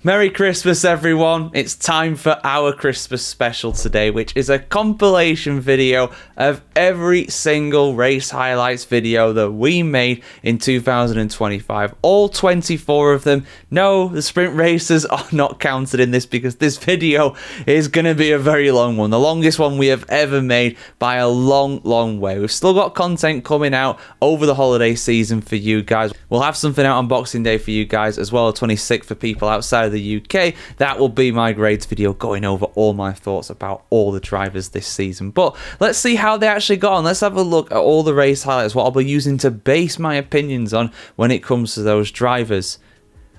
Merry Christmas, everyone. It's time for our Christmas special today, which is a compilation video of every single race highlights video that we made in 2025. All 24 of them. No, the sprint races are not counted in this because this video is going to be a very long one. The longest one we have ever made by a long, long way. We've still got content coming out over the holiday season for you guys. We'll have something out on Boxing Day for you guys as well, 26th for people outside of the UK. That will be my grades video going over all my thoughts about all the drivers this season. But let's see how they actually got on. Let's have a look at all the race highlights, what I'll be using to base my opinions on when it comes to those drivers.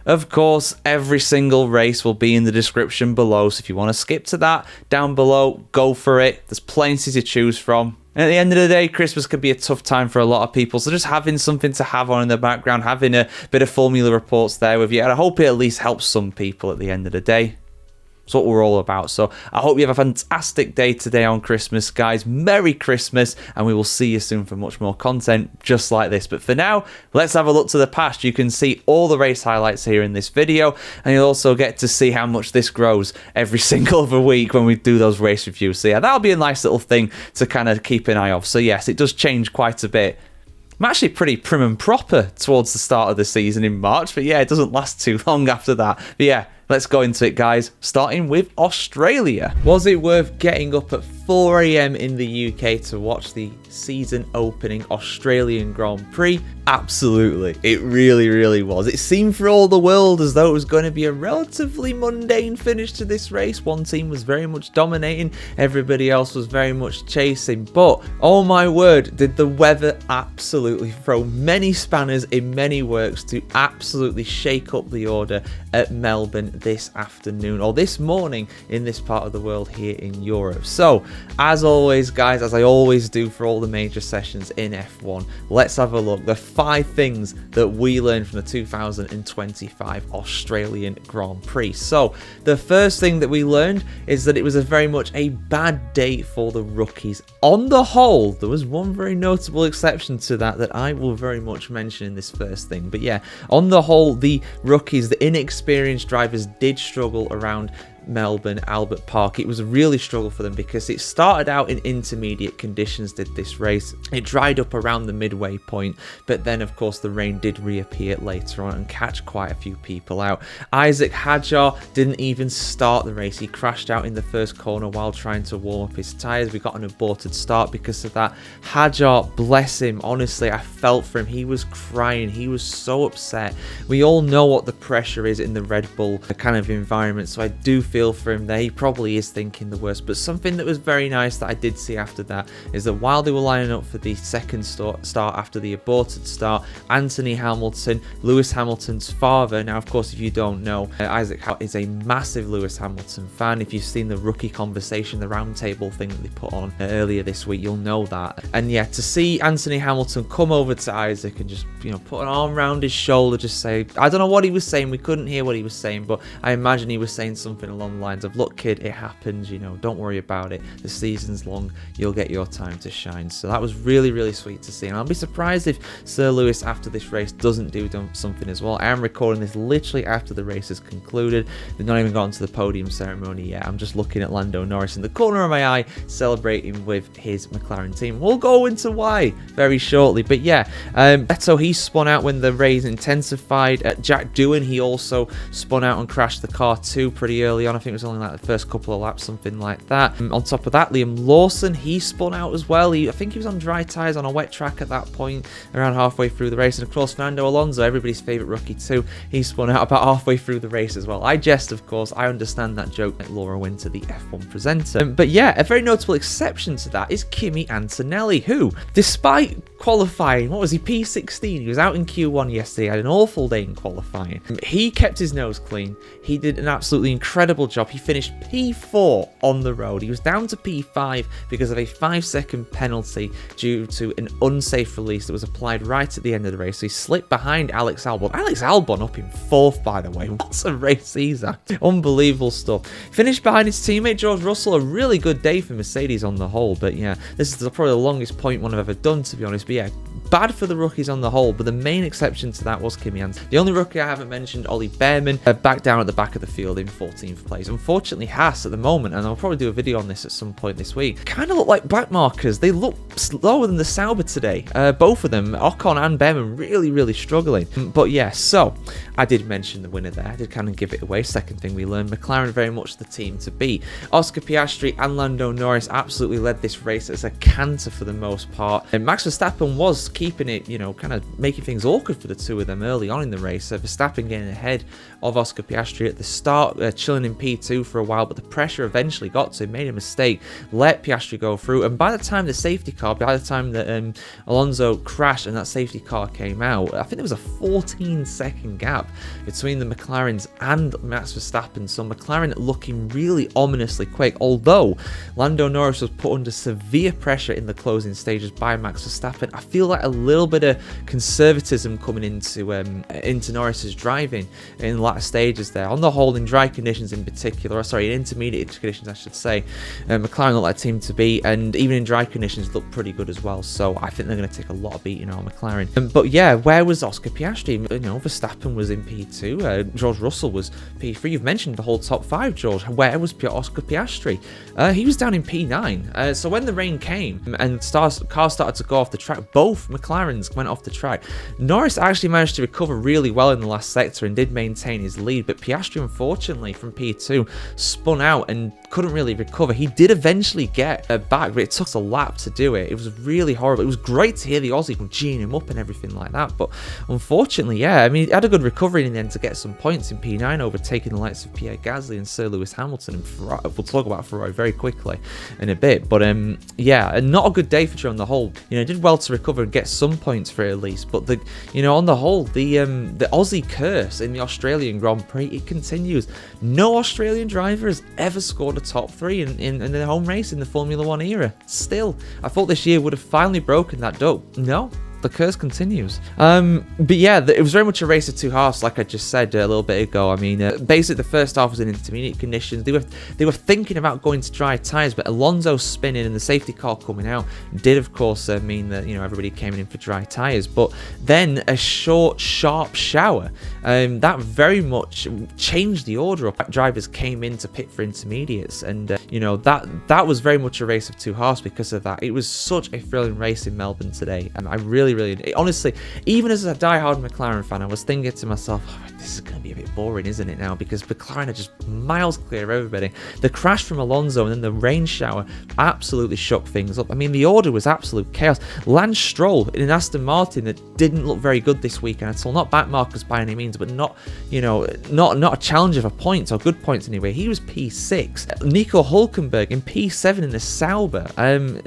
Of course, every single race will be in the description below, so if you want to skip to that down below, go for it. There's plenty to choose from. And at the end of the day, Christmas can be a tough time for a lot of people, so just having something to have on in the background, having a bit of formula reports there with you, and I hope it at least helps some people at the end of the day. That's what we're all about. So I hope you have a fantastic day today on Christmas, guys. Merry Christmas, and we will see you soon for much more content just like this. But for now, let's have a look to the past. You can see all the race highlights here in this video, and you'll also get to see how much this grows every single other week when we do those race reviews. So yeah, that'll be a nice little thing to kind of keep an eye off. So yes, it does change quite a bit. I'm actually pretty prim and proper towards the start of the season in March, but yeah, it doesn't last too long after that. But yeah, let's go into it, guys, starting with Australia. Was it worth getting up at 4 AM in the UK to watch the season opening Australian Grand Prix? Absolutely. It really, really was. It seemed for all the world as though it was going to be a relatively mundane finish to this race. One team was very much dominating, everybody else was very much chasing. But, oh my word, did the weather absolutely throw many spanners in many works to absolutely shake up the order at Melbourne this afternoon, or this morning in this part of the world here in Europe. So, as always, guys, as I always do for all the major sessions in F1, let's have a look. The 5 things that we learned from the 2025 Australian Grand Prix. So, the first thing that we learned is that it was very much a bad day for the rookies. On the whole, there was one very notable exception to that I will very much mention in this first thing. But yeah, on the whole, the rookies, the inexperienced drivers did struggle around Melbourne Albert Park. It was a really struggle for them because it started out in intermediate conditions, did this race. It dried up around the midway point, but then of course the rain did reappear later on and catch quite a few people out. Isaac Hadjar didn't even start the race. He crashed out in the first corner while trying to warm up his tyres. We got an aborted start because of that. Hadjar, bless him, honestly, I felt for him. He was crying. He was so upset. We all know what the pressure is in the Red Bull kind of environment, so I do feel for him there. He probably is thinking the worst. But something that was very nice that I did see after that is that while they were lining up for the second start after the aborted start, Anthony Hamilton, Lewis Hamilton's father, now of course if you don't know, Isaac is a massive Lewis Hamilton fan. If you've seen the rookie conversation, the roundtable thing that they put on earlier this week, you'll know that. And yeah, to see Anthony Hamilton come over to Isaac and just, you know, put an arm around his shoulder, just say, I don't know what he was saying, we couldn't hear what he was saying, but I imagine he was saying something along the lines of, look kid, it happens, you know, don't worry about it, the season's long, you'll get your time to shine. So that was really, really sweet to see, and I'll be surprised if Sir Lewis after this race doesn't do something as well. I am recording this literally after the race has concluded. They've not even gotten to the podium ceremony yet. I'm just looking at Lando Norris in the corner of my eye celebrating with his McLaren team. We'll go into why very shortly, but yeah, Beto, he spun out when the race intensified. Jack Doohan, he also spun out and crashed the car too pretty early on. I think it was only like the first couple of laps, something like that. On top of that, Liam Lawson, he spun out as well. I think he was on dry tyres on a wet track at that point, around halfway through the race. And of course, Fernando Alonso, everybody's favourite rookie too, he spun out about halfway through the race as well. I jest, of course. I understand that joke, like Laura Winter, the F1 presenter. But yeah, a very notable exception to that is Kimi Antonelli, who, despite qualifying, what was he, P16? He was out in Q1 yesterday, had an awful day in qualifying. He kept his nose clean. He did an absolutely incredible job. He finished P4 on the road. He was down to P5 because of a 5-second penalty due to an unsafe release that was applied right at the end of the race. So he slipped behind Alex Albon. Alex Albon up in 4th, by the way. What a race he's at. Unbelievable stuff. Finished behind his teammate George Russell. A really good day for Mercedes on the whole. But yeah, this is probably the longest point one I've ever done, to be honest. But yeah, bad for the rookies on the whole, but the main exception to that was Kimi Antonelli. The only rookie I haven't mentioned, Ollie Bearman, back down at the back of the field in 14th place. Unfortunately, Haas at the moment, and I'll probably do a video on this at some point this week, kind of look like backmarkers. They look slower than the Sauber today. Both of them, Ocon and Bearman, really struggling. But yeah, so I did mention the winner there. I did kind of give it away. Second thing we learned, McLaren very much the team to beat. Oscar Piastri and Lando Norris absolutely led this race as a canter for the most part. And Max Verstappen was keeping it, you know, kind of making things awkward for the two of them early on in the race. Verstappen getting ahead of Oscar Piastri at the start, chilling in P2 for a while, but the pressure eventually got to him, made a mistake, let Piastri go through, and by the time the safety car, by the time that Alonso crashed and that safety car came out, I think there was a 14-second gap between the McLarens and Max Verstappen, so McLaren looking really ominously quick, although Lando Norris was put under severe pressure in the closing stages by Max Verstappen. I feel like a little bit of conservatism coming into Norris's driving in the latter stages there. On the whole, in dry conditions in particular, or sorry, in intermediate conditions I should say, McLaren look like a team to beat, and even in dry conditions look pretty good as well, so I think they're going to take a lot of beating on McLaren. But yeah, where was Oscar Piastri? You know, Verstappen was in P2, George Russell was P3. You've mentioned the whole top 5, George. Where was Oscar Piastri? He was down in P9. So when the rain came and cars started to go off the track, both McLarens went off the track. Norris actually managed to recover really well in the last sector and did maintain his lead, but Piastri, unfortunately, from P2 spun out and couldn't really recover. He did eventually get back, but it took a lap to do it. It was really horrible. It was great to hear the Aussie geeing him up and everything like that, but unfortunately, yeah, I mean, he had a good recovery in the end to get some points in P9, overtaking the likes of Pierre Gasly and Sir Lewis Hamilton, and Ferrari. We'll talk about Ferrari very quickly in a bit, but yeah, not a good day for Joe on the whole. You know, did well to recover and get some points for it at least, but on the whole, the Aussie curse in the Australian Grand Prix, it continues. No Australian driver has ever scored a top 3 in the home race in the Formula 1 era. Still, I thought this year would have finally broken that dope. No, the curse continues. But yeah, it was very much a race of two halves, like I just said a little bit ago. I mean, basically the first half was in intermediate conditions. They were thinking about going to dry tyres, but Alonso spinning and the safety car coming out did, of course, mean that, you know, everybody came in for dry tyres. But then a short, sharp shower that very much changed the order up. Drivers came in to pit for intermediates, and you know, that was very much a race of two halves because of that. It was such a thrilling race in Melbourne today, and I really honestly, even as a die-hard McLaren fan, I was thinking to myself, oh, this is going to be a bit boring, isn't it now, because McLaren are just miles clear of everybody. The crash from Alonso and then the rain shower absolutely shook things up. I mean, the order was absolute chaos. Lance Stroll in an Aston Martin that didn't look very good this weekend at all, not backmarkers by any means, but not a challenger for points, or good points anyway. He was P6. Nico Hülkenberg in P7 in the Sauber. I mean,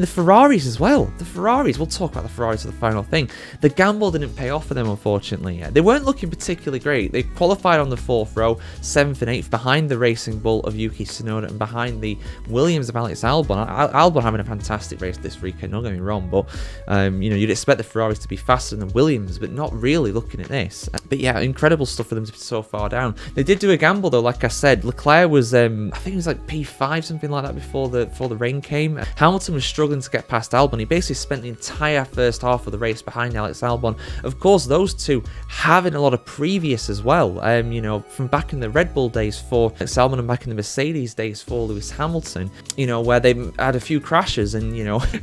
the Ferraris as well. The Ferraris, we'll talk about the Ferraris to the final thing. The gamble didn't pay off for them, unfortunately. They weren't looking particularly great. They qualified on the 4th row, 7th and 8th, behind the Racing Bull of Yuki Tsunoda and behind the Williams of Alex Albon. Albon having a fantastic race this weekend, don't get me wrong, but you'd expect the Ferraris to be faster than Williams, but not really looking at this. But yeah, incredible stuff for them to be so far down. They did do a gamble though, like I said. Leclerc was, I think it was like P5, something like that, before the rain came. Hamilton was struggling to get past Albon. He basically spent the entire first half of the race behind Alex Albon. Of course, those two having a lot of previous as well, from back in the Red Bull days for Alex Albon and back in the Mercedes days for Lewis Hamilton, where they had a few crashes, and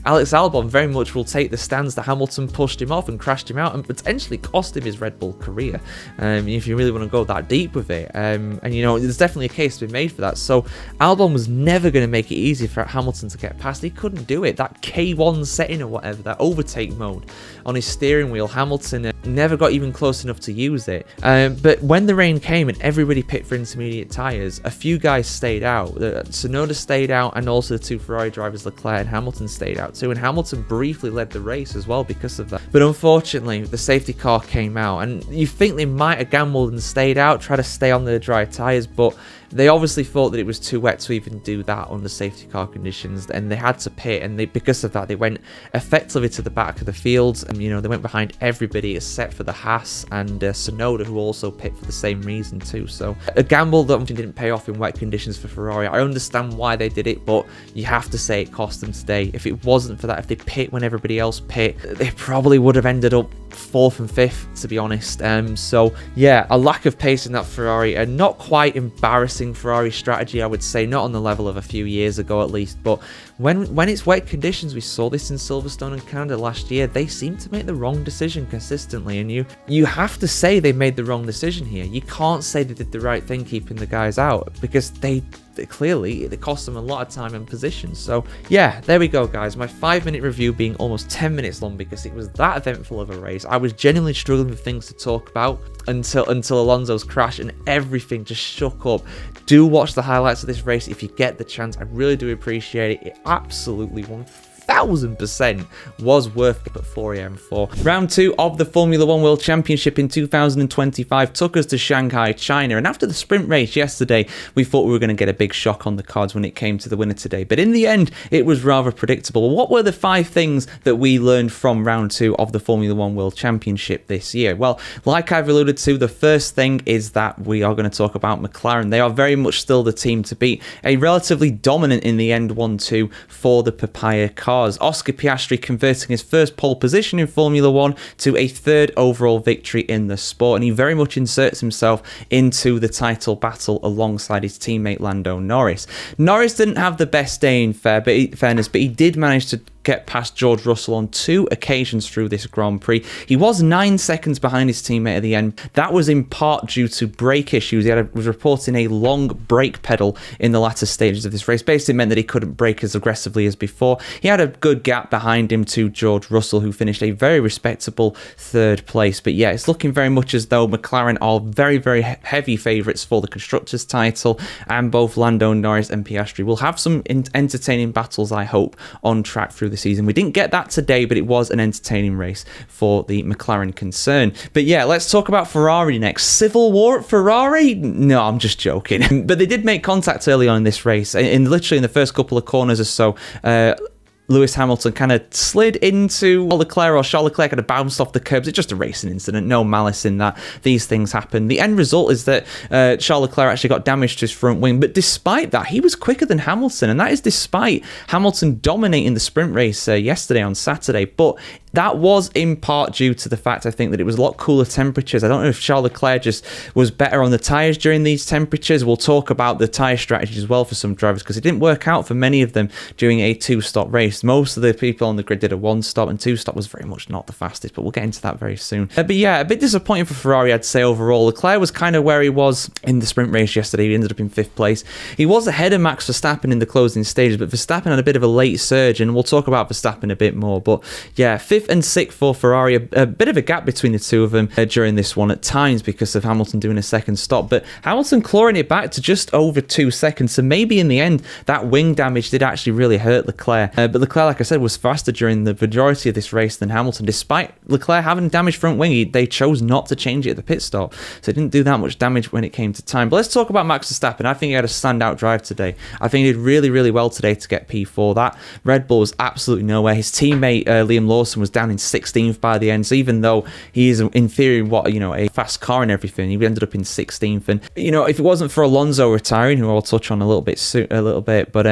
Alex Albon very much will take the stance that Hamilton pushed him off and crashed him out and potentially cost him his Red Bull career, if you really want to go that deep with it. There's definitely a case to be made for that. So Albon was never going to make it easy for Hamilton to get past. He couldn't do it. That K1 setting or whatever, that overtake mode on his steering wheel, Hamilton never got even close enough to use it. But when the rain came and everybody pit for intermediate tyres, a few guys stayed out. Tsunoda stayed out, and also the two Ferrari drivers, Leclerc and Hamilton, stayed out too. And Hamilton briefly led the race as well because of that. But unfortunately, the safety car came out, and you think they might have gambled and stayed out, try to stay on the dry tyres, but they obviously thought that it was too wet to even do that under safety car conditions, and they had to pit, and because of that, they went effectively to the back of the field, and, you know, they went behind everybody except for the Haas and Tsunoda, who also pit for the same reason too. So a gamble that didn't pay off in wet conditions for Ferrari. I understand why they did it, but you have to say it cost them today. If it wasn't for that, if they pit when everybody else pit, they probably would have ended up 4th and 5th, to be honest. So yeah, a lack of pace in that Ferrari, and not quite embarrassing Ferrari strategy, I would say, not on the level of a few years ago at least, but when it's wet conditions, we saw this in Silverstone and Canada last year, they seem to make the wrong decision consistently, and you have to say they made the wrong decision here. You can't say they did the right thing keeping the guys out, because they clearly, it cost them a lot of time and position. So yeah, there we go, guys. My 5-minute review being almost 10 minutes long because it was that eventful of a race. I was genuinely struggling with things to talk about until Alonso's crash, and everything just shook up. Do watch the highlights of this race if you get the chance. I really do appreciate it. It absolutely 1000% was worth it at 4 AM for. Round 2 of the Formula 1 World Championship in 2025 took us to Shanghai, China, and after the sprint race yesterday, we thought we were going to get a big shock on the cards when it came to the winner today, but in the end, it was rather predictable. What were the 5 things that we learned from round 2 of the Formula 1 World Championship this year? Well, like I've alluded to, the first thing is that we are going to talk about McLaren. They are very much still the team to beat, a relatively dominant in the end 1-2 for the Papaya car. Oscar Piastri converting his first pole position in Formula 1 to a 3rd overall victory in the sport, and he very much inserts himself into the title battle alongside his teammate Lando Norris. Norris didn't have the best day in fairness, but he did manage to get past George Russell on 2 occasions through this Grand Prix. He was 9 seconds behind his teammate at the end. That was in part due to brake issues. He was reporting a long brake pedal in the latter stages of this race. Basically meant that he couldn't brake as aggressively as before. He had a good gap behind him to George Russell, who finished a very respectable 3rd place. But yeah, it's looking very much as though McLaren are very, very heavy favourites for the Constructors' title, and both Lando Norris and Piastri will have some entertaining battles, I hope, on track through the season. We didn't get that today, but it was an entertaining race for the McLaren concern. But yeah, let's talk about Ferrari next. Civil war at Ferrari? No, I'm just joking. But they did make contact early on in this race. Literally in the first couple of corners or so, Lewis Hamilton kind of slid into Charles Leclerc kind of bounced off the curbs. It's just a racing incident, no malice in that. These things happen. The end result is that Charles Leclerc actually got damage to his front wing, but despite that, he was quicker than Hamilton, and that is despite Hamilton dominating the sprint race yesterday on Saturday. But that was in part due to the fact, I think, that it was a lot cooler temperatures. I don't know if Charles Leclerc just was better on the tyres during these temperatures. We'll talk about the tyre strategy as well for some drivers, because it didn't work out for many of them during a 2-stop race. Most of the people on the grid did a 1-stop, and 2-stop was very much not the fastest, but we'll get into that very soon. But yeah, a bit disappointing for Ferrari, I'd say, overall. Leclerc was kind of where he was in the sprint race yesterday. He ended up in 5th place. He was ahead of Max Verstappen in the closing stages, but Verstappen had a bit of a late surge, and we'll talk about Verstappen a bit more. But yeah, 5th and 6th for Ferrari, a bit of a gap between the two of them during this one at times because of Hamilton doing a second stop, but Hamilton clawing it back to just over 2 seconds. So maybe in the end, that wing damage did actually really hurt Leclerc. But Leclerc, like I said, was faster during the majority of this race than Hamilton. Despite Leclerc having damaged front wing, they chose not to change it at the pit stop. So it didn't do that much damage when it came to time. But let's talk about Max Verstappen. I think he had a standout drive today. I think he did really, really well today to get P4. That Red Bull was absolutely nowhere. His teammate Liam Lawson was down in 16th by the end. So even though he is in theory a fast car and everything, he ended up in 16th. And if it wasn't for Alonso retiring, who I'll touch on a little bit, but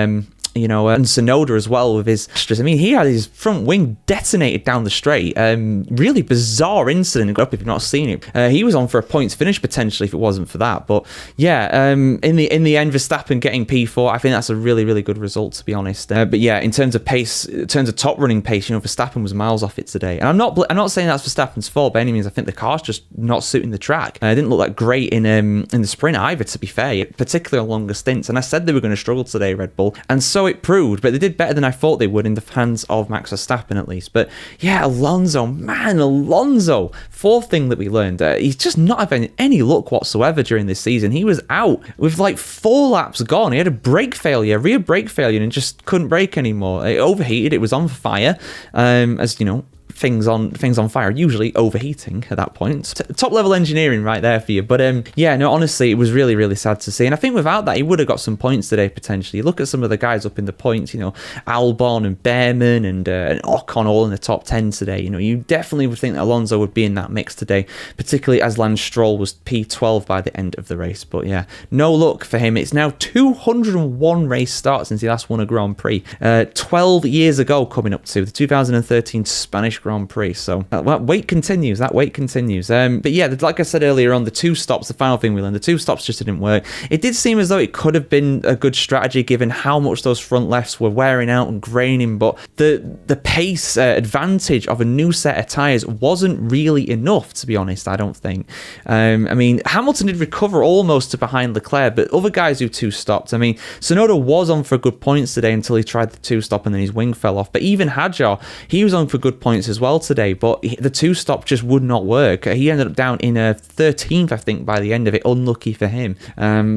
and Tsunoda as well with his Astros. I mean, he had his front wing detonated down the straight. Really bizarre incident. If you've not seen it, he was on for a points finish potentially if it wasn't for that. But yeah, in the end, Verstappen getting P4, I think that's a really, really good result, to be honest. But yeah, in terms of pace, in terms of top running pace, Verstappen was miles off it today. And I'm not saying that's Verstappen's fault by any means. I think the car's just not suiting the track. It didn't look that great in the sprint either, to be fair, particularly on longer stints. And I said they were going to struggle today, Red Bull, and so it proved, but they did better than I thought they would in the hands of Max Verstappen at least. But yeah, Alonso, 4th thing that we learned, he's just not having any luck whatsoever during this season. He was out with like 4 laps gone. He had a rear brake failure, and just couldn't brake anymore. It overheated, it was on fire, things on fire, usually overheating at that point. Top level engineering right there for you. But yeah, no, honestly, it was really, really sad to see. And I think without that, he would have got some points today, potentially. Look at some of the guys up in the points, Albon and Behrman and Ocon all in the top 10 today. You definitely would think that Alonso would be in that mix today, particularly as Lance Stroll was P12 by the end of the race. But yeah, no luck for him. It's now 201 race starts since he last won a Grand Prix. 12 years ago coming up to the 2013 Spanish Grand Prix. So that wait continues. But yeah, like I said earlier on, the two stops, the final thing we learned, the two stops just didn't work. It did seem as though it could have been a good strategy given how much those front lefts were wearing out and graining, but the pace advantage of a new set of tyres wasn't really enough, to be honest, I don't think. I mean, Hamilton did recover almost to behind Leclerc, but other guys who two-stopped, I mean, Tsunoda was on for good points today until he tried the two-stop and then his wing fell off, but even Hadjar, he was on for good points as well today, but the two-stop just would not work. He ended up down in 13th, I think, by the end of it. Unlucky for him.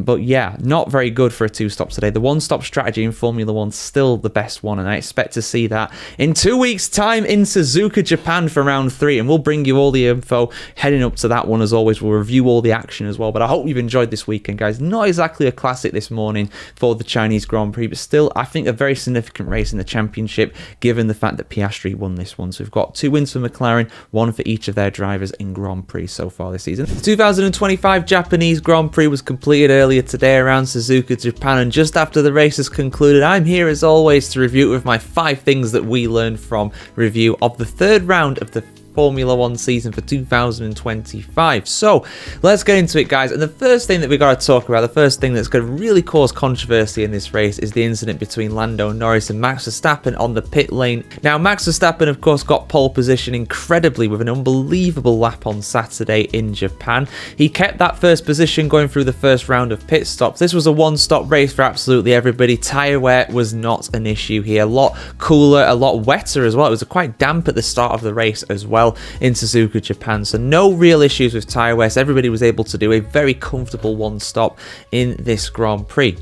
But yeah, not very good for a two-stop today. The one-stop strategy in Formula 1's still the best one, and I expect to see that in 2 weeks' time in Suzuka, Japan for round 3, and we'll bring you all the info heading up to that one as always. We'll review all the action as well, but I hope you've enjoyed this weekend, guys. Not exactly a classic this morning for the Chinese Grand Prix, but still, I think a very significant race in the championship, given the fact that Piastri won this one. So we've got 2 wins for McLaren, 1 for each of their drivers in Grand Prix so far this season. The 2025 Japanese Grand Prix was completed earlier today around Suzuka, Japan, and just after the race has concluded, I'm here as always to review it with my 5 things that we learned from review of the third round of the Formula 1 season for 2025. So let's get into it, guys. And the first thing that we got to talk about, the first thing that's going to really cause controversy in this race, is the incident between Lando Norris and Max Verstappen on the pit lane. Now, Max Verstappen, of course, got pole position incredibly with an unbelievable lap on Saturday in Japan. He kept that first position going through the first round of pit stops. This was a one-stop race for absolutely everybody. Tyre wear was not an issue here. A lot cooler, a lot wetter as well. It was quite damp at the start of the race as well in Suzuka, Japan. So no real issues with tyre wear. Everybody was able to do a very comfortable one stop in this Grand Prix.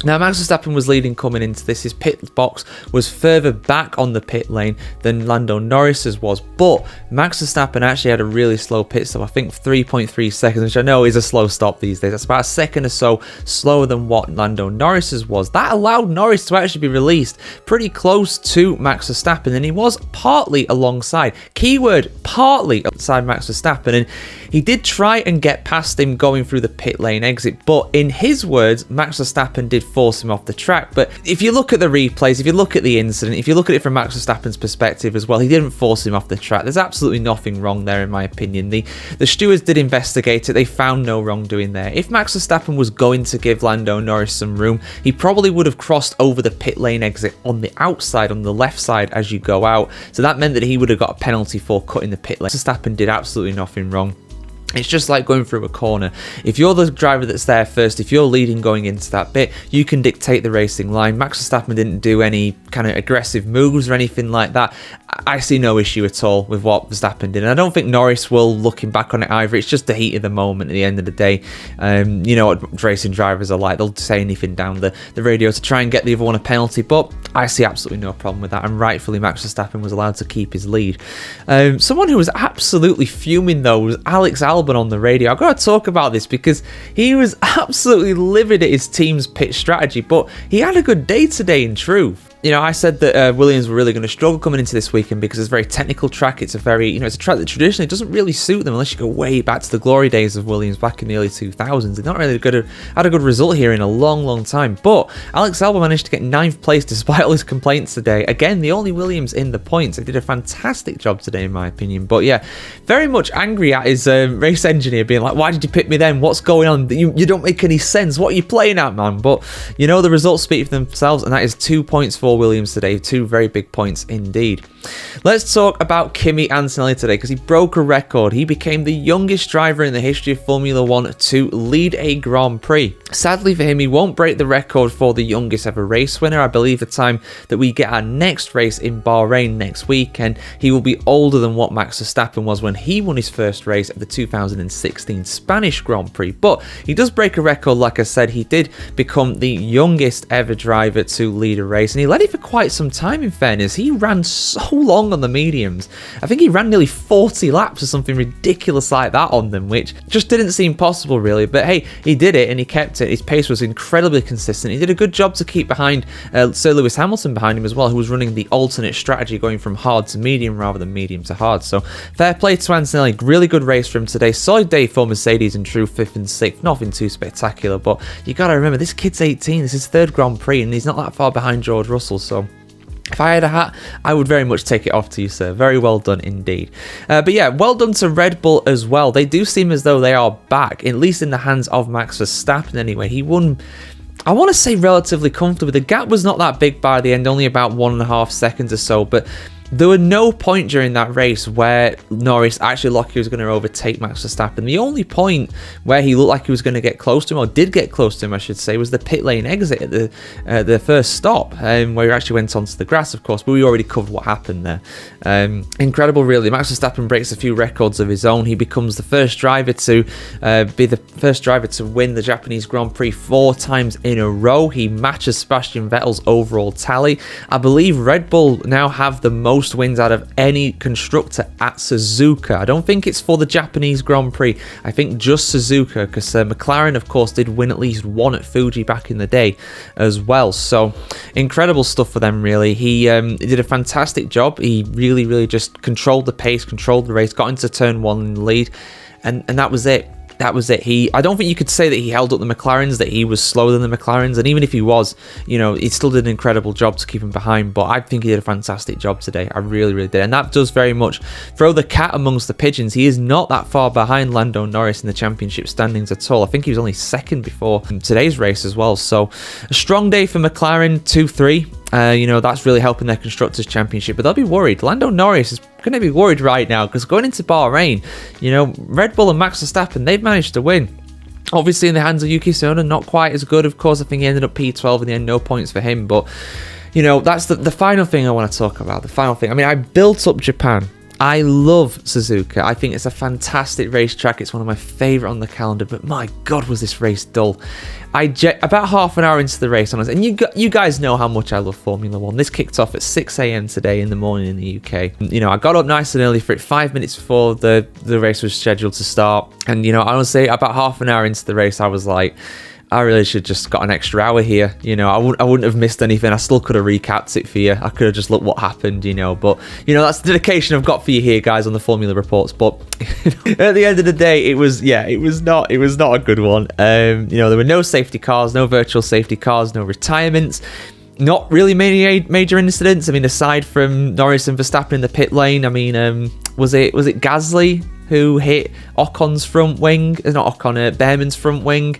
Now, Max Verstappen was leading coming into this. His pit box was further back on the pit lane than Lando Norris's was, but Max Verstappen actually had a really slow pit stop, I think 3.3 seconds, which I know is a slow stop these days. That's about a second or so slower than what Lando Norris's was. That allowed Norris to actually be released pretty close to Max Verstappen, and he was partly alongside, keyword partly alongside Max Verstappen, and he did try and get past him going through the pit lane exit, but in his words, Max Verstappen did force him off the track. But if you look at the replays, if you look at the incident, if you look at it from Max Verstappen's perspective as well, he didn't force him off the track. There's absolutely nothing wrong there in my opinion. The stewards did investigate it. They found no wrongdoing there. If Max Verstappen was going to give Lando Norris some room, he probably would have crossed over the pit lane exit on the outside, on the left side as you go out. So that meant that he would have got a penalty for cutting the pit lane. Verstappen did absolutely nothing wrong. It's just like going through a corner. If you're the driver that's there first, if you're leading going into that bit, you can dictate the racing line. Max Verstappen didn't do any kind of aggressive moves or anything like that. I see no issue at all with what Verstappen did. And I don't think Norris will, looking back on it either. It's just the heat of the moment at the end of the day. You know what racing drivers are like. They'll say anything down the radio to try and get the other one a penalty. But I see absolutely no problem with that. And rightfully, Max Verstappen was allowed to keep his lead. Someone who was absolutely fuming, though, was Alex Albon on the radio. I've got to talk about this because he was absolutely livid at his team's pit strategy. But he had a good day today, in truth. You know, I said that Williams were really going to struggle coming into this weekend because it's a very technical track. It's a very, it's a track that traditionally doesn't really suit them unless you go way back to the glory days of Williams back in the early 2000s. They're not really had a good result here in a long, long time. But Alex Albon managed to get 9th place despite all his complaints today. Again, the only Williams in the points. They did a fantastic job today, in my opinion. But yeah, very much angry at his race engineer, being like, why did you pick me then? What's going on? You don't make any sense. What are you playing at, man? But, you know, the results speak for themselves, and that is 2 points for Williams today. 2 very big points indeed. Let's talk about Kimi Antonelli today because he broke a record. He became the youngest driver in the history of Formula 1 to lead a Grand Prix. Sadly for him, he won't break the record for the youngest ever race winner. I believe the time that we get our next race in Bahrain next weekend, he will be older than what Max Verstappen was when he won his first race at the 2016 Spanish Grand Prix. But he does break a record, like I said. He did become the youngest ever driver to lead a race, and he led it for quite some time, in fairness. He ran so long on the mediums. I think he ran nearly 40 laps or something ridiculous like that on them, which just didn't seem possible really. But hey, he did it and he kept it. His pace was incredibly consistent. He did a good job to keep behind Sir Lewis Hamilton behind him as well, who was running the alternate strategy, going from hard to medium rather than medium to hard. So fair play to Antonelli. Really good race for him today. Solid day for Mercedes in true 5th and 6th. Nothing too spectacular, but you got to remember, this kid's 18. This is his 3rd Grand Prix and he's not that far behind George Russell. So if I had a hat, I would very much take it off to you, sir. Very well done indeed. But yeah, well done to Red Bull as well. They do seem as though they are back, at least in the hands of Max Verstappen anyway. He won, I want to say, relatively comfortably. The gap was not that big by the end, only about 1.5 seconds or so, but there were no point during that race where Norris actually looked like he was going to overtake Max Verstappen. The only point where he looked like he was going to get close to him, or did get close to him, I should say, was the pit lane exit at the first stop, where he actually went onto the grass, of course, but we already covered what happened there. Incredible, really. Max Verstappen breaks a few records of his own. He becomes the first driver to be the first driver to win the Japanese Grand Prix 4 times in a row. He matches Sebastian Vettel's overall tally. I believe Red Bull now have the most wins out of any constructor at Suzuka. I don't think it's for the Japanese Grand Prix. I think just Suzuka, because McLaren, of course, did win at least one at Fuji back in the day as well. So incredible stuff for them, really. He did a fantastic job. He really just controlled the pace, controlled the race, got into turn 1 in the lead, and that was it. That was it. I don't think you could say that he held up the McLarens, that he was slower than the McLarens, and even if he was, you know, he still did an incredible job to keep him behind. But I think he did a fantastic job today. I really did, and that does very much throw the cat amongst the pigeons. He is not that far behind Lando Norris in the championship standings at all. I think he was only 2nd before today's race as well. So a strong day for McLaren, 2-3. You know, that's really helping their Constructors' Championship, but they'll be worried. Lando Norris is going to be worried right now, because going into Bahrain, you know, Red Bull and Max Verstappen, they've managed to win. Obviously, in the hands of Yuki Tsunoda, not quite as good, of course. I think he ended up P12 in the end, no points for him. But, you know, that's the final thing I want to talk about. The final thing. I mean, I built up Japan. I love Suzuka. I think it's a fantastic racetrack. It's one of my favourite on the calendar, but my God, was this race dull. About half an hour into the race, and you guys know how much I love Formula 1. This kicked off at 6 a.m. today in the morning in the UK. You know, I got up nice and early for it, 5 minutes before the race was scheduled to start. And, you know, I would say about half an hour into the race, I was like, I really should just got an extra hour here. You know, I wouldn't have missed anything. I still could have recapped it for you. I could have just looked what happened, you know. But, you know, that's the dedication I've got for you here, guys, on the Formula Reports. But at the end of the day, it was not a good one. You know, there were no safety cars, no virtual safety cars, no retirements. Not really major incidents. I mean, aside from Norris and Verstappen in the pit lane, I mean, was it Gasly who hit Ocon's front wing? Not Ocon, Behrman's front wing.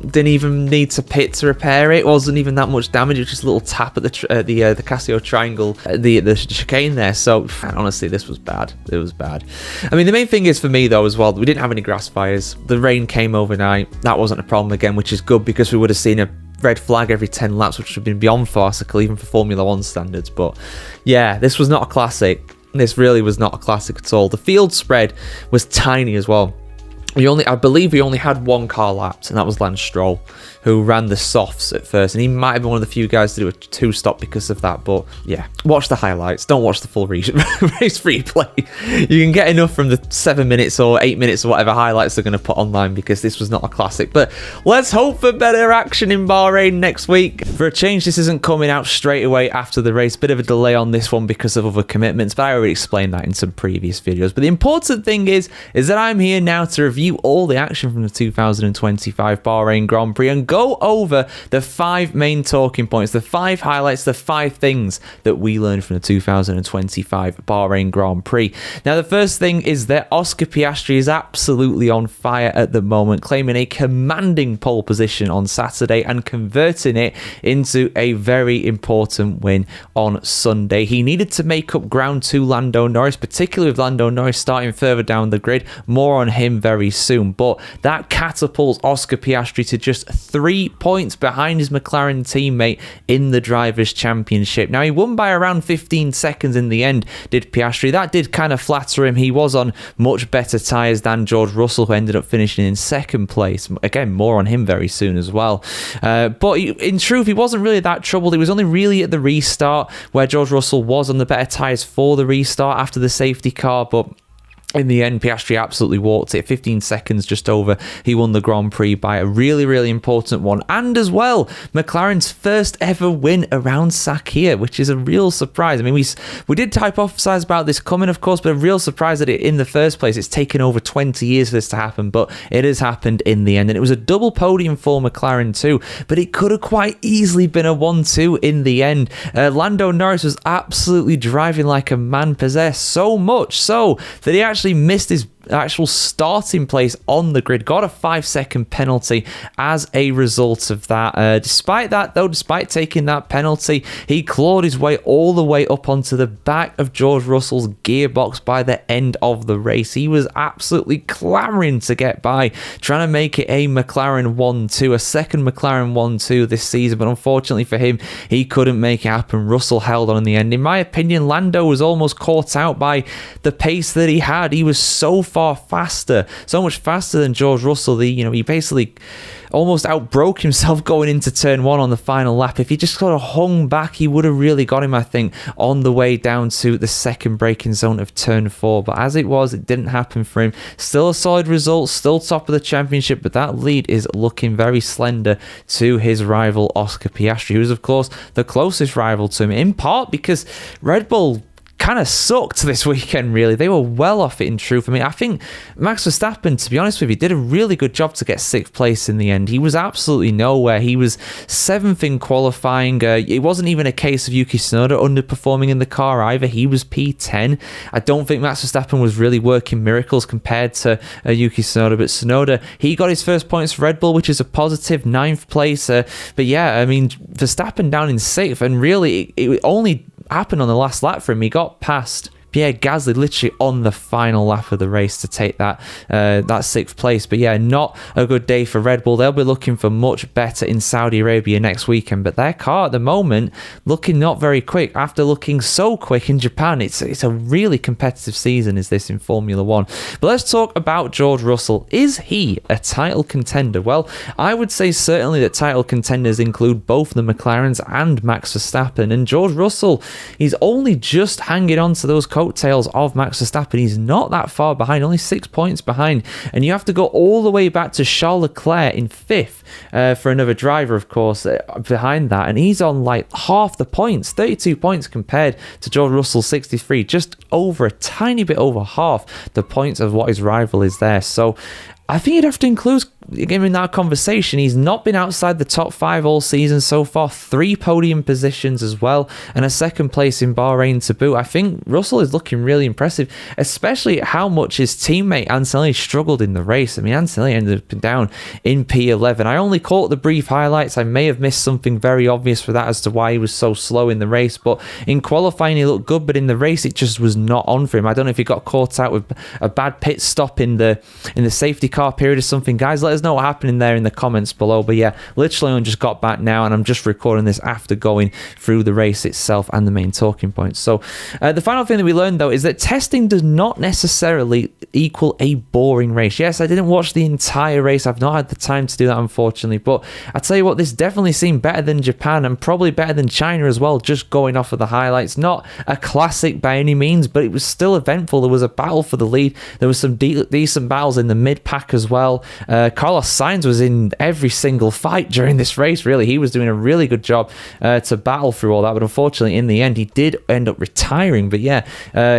Didn't even need to pit to repair it. Wasn't even that much damage. It was just a little tap at the Casio triangle, the chicane there. So honestly, this was bad. It was bad. I mean, the main thing is for me though as well, we didn't have any grass fires. The rain came overnight. That wasn't a problem again, which is good, because we would have seen a red flag every 10 laps, which would have been beyond farcical even for Formula 1 standards. But yeah, this was not a classic. This really was not a classic at all. The field spread was tiny as well. I believe we only had one car lapped, and that was Lance Stroll, who ran the softs at first, and he might have been one of the few guys to do a 2-stop because of that. But yeah, watch the highlights. Don't watch the full race replay. You can get enough from the 7 minutes or 8 minutes or whatever highlights they're going to put online, because this was not a classic. But let's hope for better action in Bahrain next week. For a change, this isn't coming out straight away after the race. Bit of a delay on this one because of other commitments, but I already explained that in some previous videos. But the important thing is that I'm here now to review all the action from the 2025 Bahrain Grand Prix and go over the 5 main talking points, the 5 highlights, the 5 things that we learned from the 2025 Bahrain Grand Prix. Now, the first thing is that Oscar Piastri is absolutely on fire at the moment, claiming a commanding pole position on Saturday and converting it into a very important win on Sunday. He needed to make up ground to Lando Norris, particularly with Lando Norris starting further down the grid. More on him very soon, but that catapults Oscar Piastri to just 3 3 points behind his McLaren teammate in the Drivers' Championship. Now, he won by around 15 seconds in the end, did Piastri. That did kind of flatter him. He was on much better tyres than George Russell, who ended up finishing in second place. Again, more on him very soon as well. But in truth, he wasn't really that troubled. It was only really at the restart where George Russell was on the better tyres for the restart after the safety car, but in the end, Piastri absolutely walked it. 15 seconds just over. He won the Grand Prix by a really, really important one. And as well, McLaren's first ever win around Sakhir, which is a real surprise. I mean, we did hypothesize about this coming, of course, but a real surprise that in the first place, it's taken over 20 years for this to happen, but it has happened in the end. And it was a double podium for McLaren too, but it could have quite easily been a 1-2 in the end. Lando Norris was absolutely driving like a man possessed, so much so that he actually missed his actual starting place on the grid, got a 5-second penalty as a result of that. Despite taking that penalty, he clawed his way all the way up onto the back of George Russell's gearbox by the end of the race. He was absolutely clamoring to get by, trying to make it a McLaren 1-2, a second McLaren 1-2 this season, but unfortunately for him, he couldn't make it happen. Russell held on in the end. In my opinion, Lando was almost caught out by the pace that he had. He was so far faster, so much faster than George Russell. He basically almost outbroke himself going into turn 1 on the final lap. If he just sort of hung back, he would have really got him, I think, on the way down to the second braking zone of turn 4. But as it was, it didn't happen for him. Still a solid result, still top of the championship, but that lead is looking very slender to his rival Oscar Piastri, who is, of course, the closest rival to him, in part because Red Bull kind of sucked this weekend, really. They were well off it, in truth. I mean, I think Max Verstappen, to be honest with you, did a really good job to get 6th place in the end. He was absolutely nowhere. He was 7th in qualifying. It wasn't even a case of Yuki Tsunoda underperforming in the car either. He was P10. I don't think Max Verstappen was really working miracles compared to Yuki Tsunoda, but Tsunoda, he got his first points for Red Bull, which is a positive 9th place. But yeah, I mean, Verstappen down in 6th, and really, it only happened on the last lap for him. He got past Pierre Gasly literally on the final lap of the race to take that 6th place. But yeah, not a good day for Red Bull. They'll be looking for much better in Saudi Arabia next weekend, but their car at the moment looking not very quick after looking so quick in Japan. It's a really competitive season, is this, in Formula 1. But let's talk about George Russell. Is he a title contender? Well, I would say certainly that title contenders include both the McLarens and Max Verstappen, and George Russell, he's only just hanging on to those coattails of Max Verstappen. He's not that far behind, only 6 points behind, and you have to go all the way back to Charles Leclerc in 5th for another driver, of course, behind that, and he's on like half the points, 32 points compared to George Russell's 63, just over, a tiny bit over half the points of what his rival is there. So I think you'd have to include him in that conversation. He's not been outside the top 5 all season so far, 3 podium positions as well, and a 2nd place in Bahrain to boot. I think Russell is looking really impressive, especially how much his teammate Antonelli struggled in the race. I mean, Antonelli ended up down in P11. I only caught the brief highlights. I may have missed something very obvious for that as to why he was so slow in the race, but in qualifying he looked good, but in the race it just was not on for him. I don't know if he got caught out with a bad pit stop in the safety car period or something. Guys, let us know what happened in there in the comments below. But yeah, literally I just got back now, and I'm just recording this after going through the race itself and the main talking points. So the final thing that we learned, though, is that testing does not necessarily equal a boring race. Yes, I didn't watch the entire race. I've not had the time to do that, unfortunately, but I tell you what, this definitely seemed better than Japan, and probably better than China as well, just going off of the highlights. Not a classic by any means, but it was still eventful. There was a battle for the lead. There was some decent battles in the mid-pack as well. Carlos Sainz was in every single fight during this race, really. He was doing a really good job to battle through all that, but unfortunately in the end he did end up retiring. But yeah,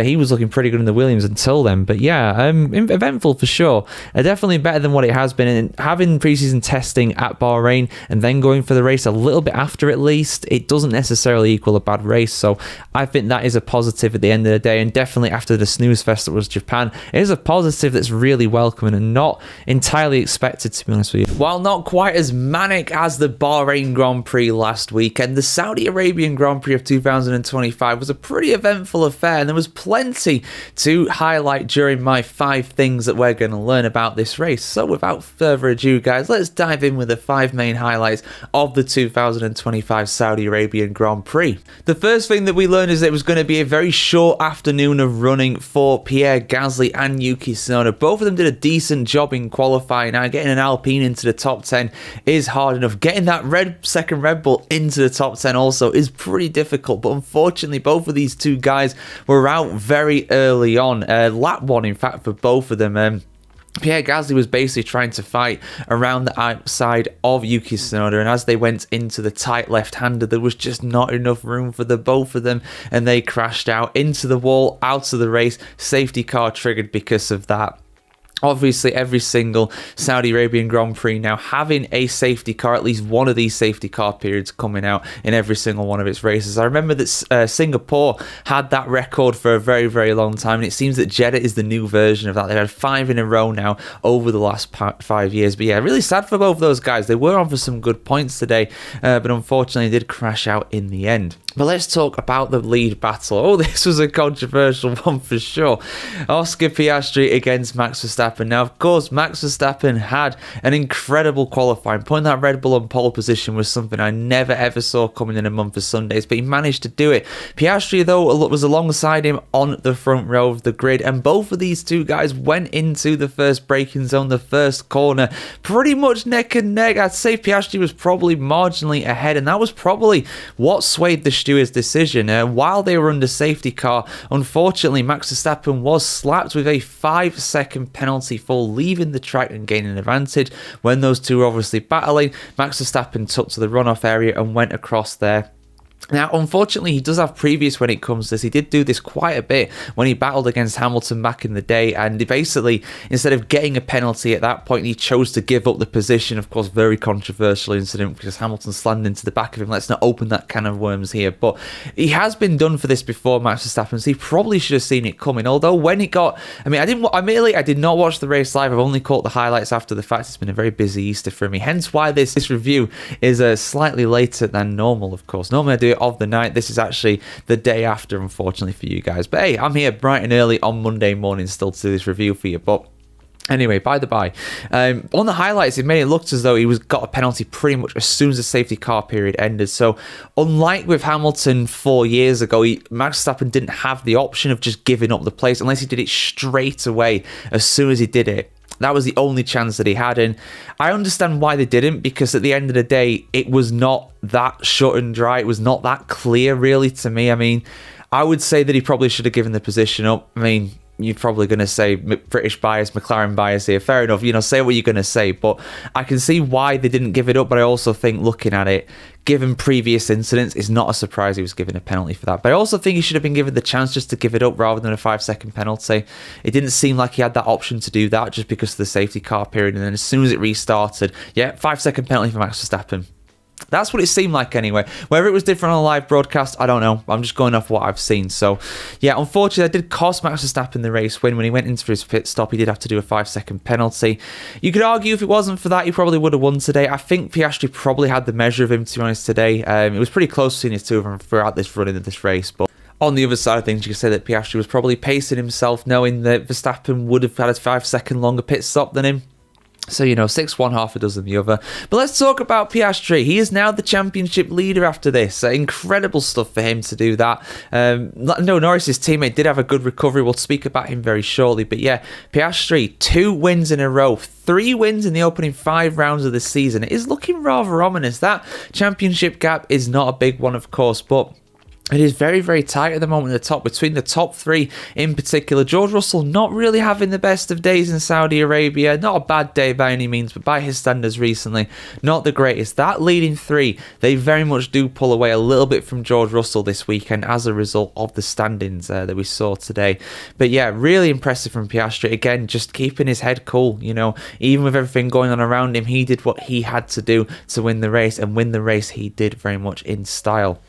he was looking pretty good in the Williams until then. But yeah, eventful for sure. Definitely better than what it has been, and having preseason testing at Bahrain and then going for the race a little bit after, at least, it doesn't necessarily equal a bad race. So I think that is a positive at the end of the day, and definitely after the snooze fest that was Japan, it is a positive that's really welcome and not entirely expected expected, to be honest with you. While not quite as manic as the Bahrain Grand Prix last weekend, the Saudi Arabian Grand Prix of 2025 was a pretty eventful affair, and there was plenty to highlight during my 5 things that we're going to learn about this race. So without further ado, guys, let's dive in with the 5 main highlights of the 2025 Saudi Arabian Grand Prix. The first thing that we learned is that it was going to be a very short afternoon of running for Pierre Gasly and Yuki Tsunoda. Both of them did a decent job in qualifying. Now, getting an Alpine into the top 10 is hard enough. Getting that second Red Bull into the top 10 also is pretty difficult, but unfortunately both of these two guys were out very early on. Lap 1, in fact, for both of them. Pierre Gasly was basically trying to fight around the outside of Yuki Tsunoda, and as they went into the tight left-hander, there was just not enough room for the both of them, and they crashed out into the wall, out of the race. Safety car triggered because of that. Obviously, every single Saudi Arabian Grand Prix now having a safety car, at least one of these safety car periods coming out in every single one of its races. I remember that Singapore had that record for a very, very long time, and it seems that Jeddah is the new version of that. They've had 5 in a row now over the last 5 years. But yeah, really sad for both of those guys. They were on for some good points today, but unfortunately did crash out in the end. But let's talk about the lead battle. Oh, this was a controversial one for sure. Oscar Piastri against Max Verstappen. Now, of course, Max Verstappen had an incredible qualifying. Putting that Red Bull on pole position was something I never ever saw coming in a month of Sundays, but he managed to do it. Piastri, though, was alongside him on the front row of the grid, and both of these two guys went into the first braking zone, the first corner, pretty much neck and neck. I'd say Piastri was probably marginally ahead, and that was probably what swayed the stewards' decision. While they were under safety car, unfortunately, Max Verstappen was slapped with a 5-second penalty for leaving the track and gaining an advantage. When those two were obviously battling, Max Verstappen took to the runoff area and went across there. Now, unfortunately, he does have previous when it comes to this. He did do this quite a bit when he battled against Hamilton back in the day, and he basically, instead of getting a penalty at that point, he chose to give up the position. Of course, very controversial incident because Hamilton slammed into the back of him. Let's not open that can of worms here, but he has been done for this before, Max Verstappen, so he probably should have seen it coming. Although when it got, I did not watch the race live. I've only caught the highlights after the fact. It's been a very busy Easter for me, hence why this review is slightly later than normal. Of course, normally I do it of the night. This is actually the day after, unfortunately for you guys, but hey, I'm here bright and early on Monday morning still to do this review for you. But anyway, by the by, on the highlights, it made it look as though he got a penalty pretty much as soon as the safety car period ended. So unlike with Hamilton 4 years ago, Max Verstappen didn't have the option of just giving up the place unless he did it straight away as soon as he did it. That was the only chance that he had, and I understand why they didn't, because at the end of the day, it was not that shut and dry. It was not that clear, really, to me. I mean, I would say that he probably should have given the position up. I mean, you're probably going to say British bias, McLaren bias here. Fair enough, say what you're going to say, but I can see why they didn't give it up. But I also think, looking at it, given previous incidents, it's not a surprise he was given a penalty for that. But I also think he should have been given the chance just to give it up rather than a 5-second penalty. It didn't seem like he had that option to do that just because of the safety car period. And then as soon as it restarted, 5-second penalty for Max Verstappen. That's what it seemed like anyway. Whether it was different on a live broadcast, I don't know. I'm just going off what I've seen. So, yeah, unfortunately, that did cost Max Verstappen the race win. When he went into his pit stop, he did have to do a 5-second penalty. You could argue if it wasn't for that, he probably would have won today. I think Piastri probably had the measure of him, to be honest, today. It was pretty close between the two of them throughout this run into this race, but on the other side of things, you could say that Piastri was probably pacing himself, knowing that Verstappen would have had a 5-second longer pit stop than him. So, 6 one, half a dozen the other. But let's talk about Piastri. He is now the championship leader after this. Incredible stuff for him to do that. No, Norris's teammate did have a good recovery. We'll speak about him very shortly. But yeah, Piastri, 2 wins in a row. 3 wins in the opening 5 rounds of the season. It is looking rather ominous. That championship gap is not a big one, of course, but it is very, very tight at the moment at the top, between the top 3 in particular. George Russell not really having the best of days in Saudi Arabia. Not a bad day by any means, but by his standards recently, not the greatest. That leading 3, they very much do pull away a little bit from George Russell this weekend as a result of the standings that we saw today. But yeah, really impressive from Piastri. Again, just keeping his head cool, even with everything going on around him, he did what he had to do to win the race, and win the race he did very much in style.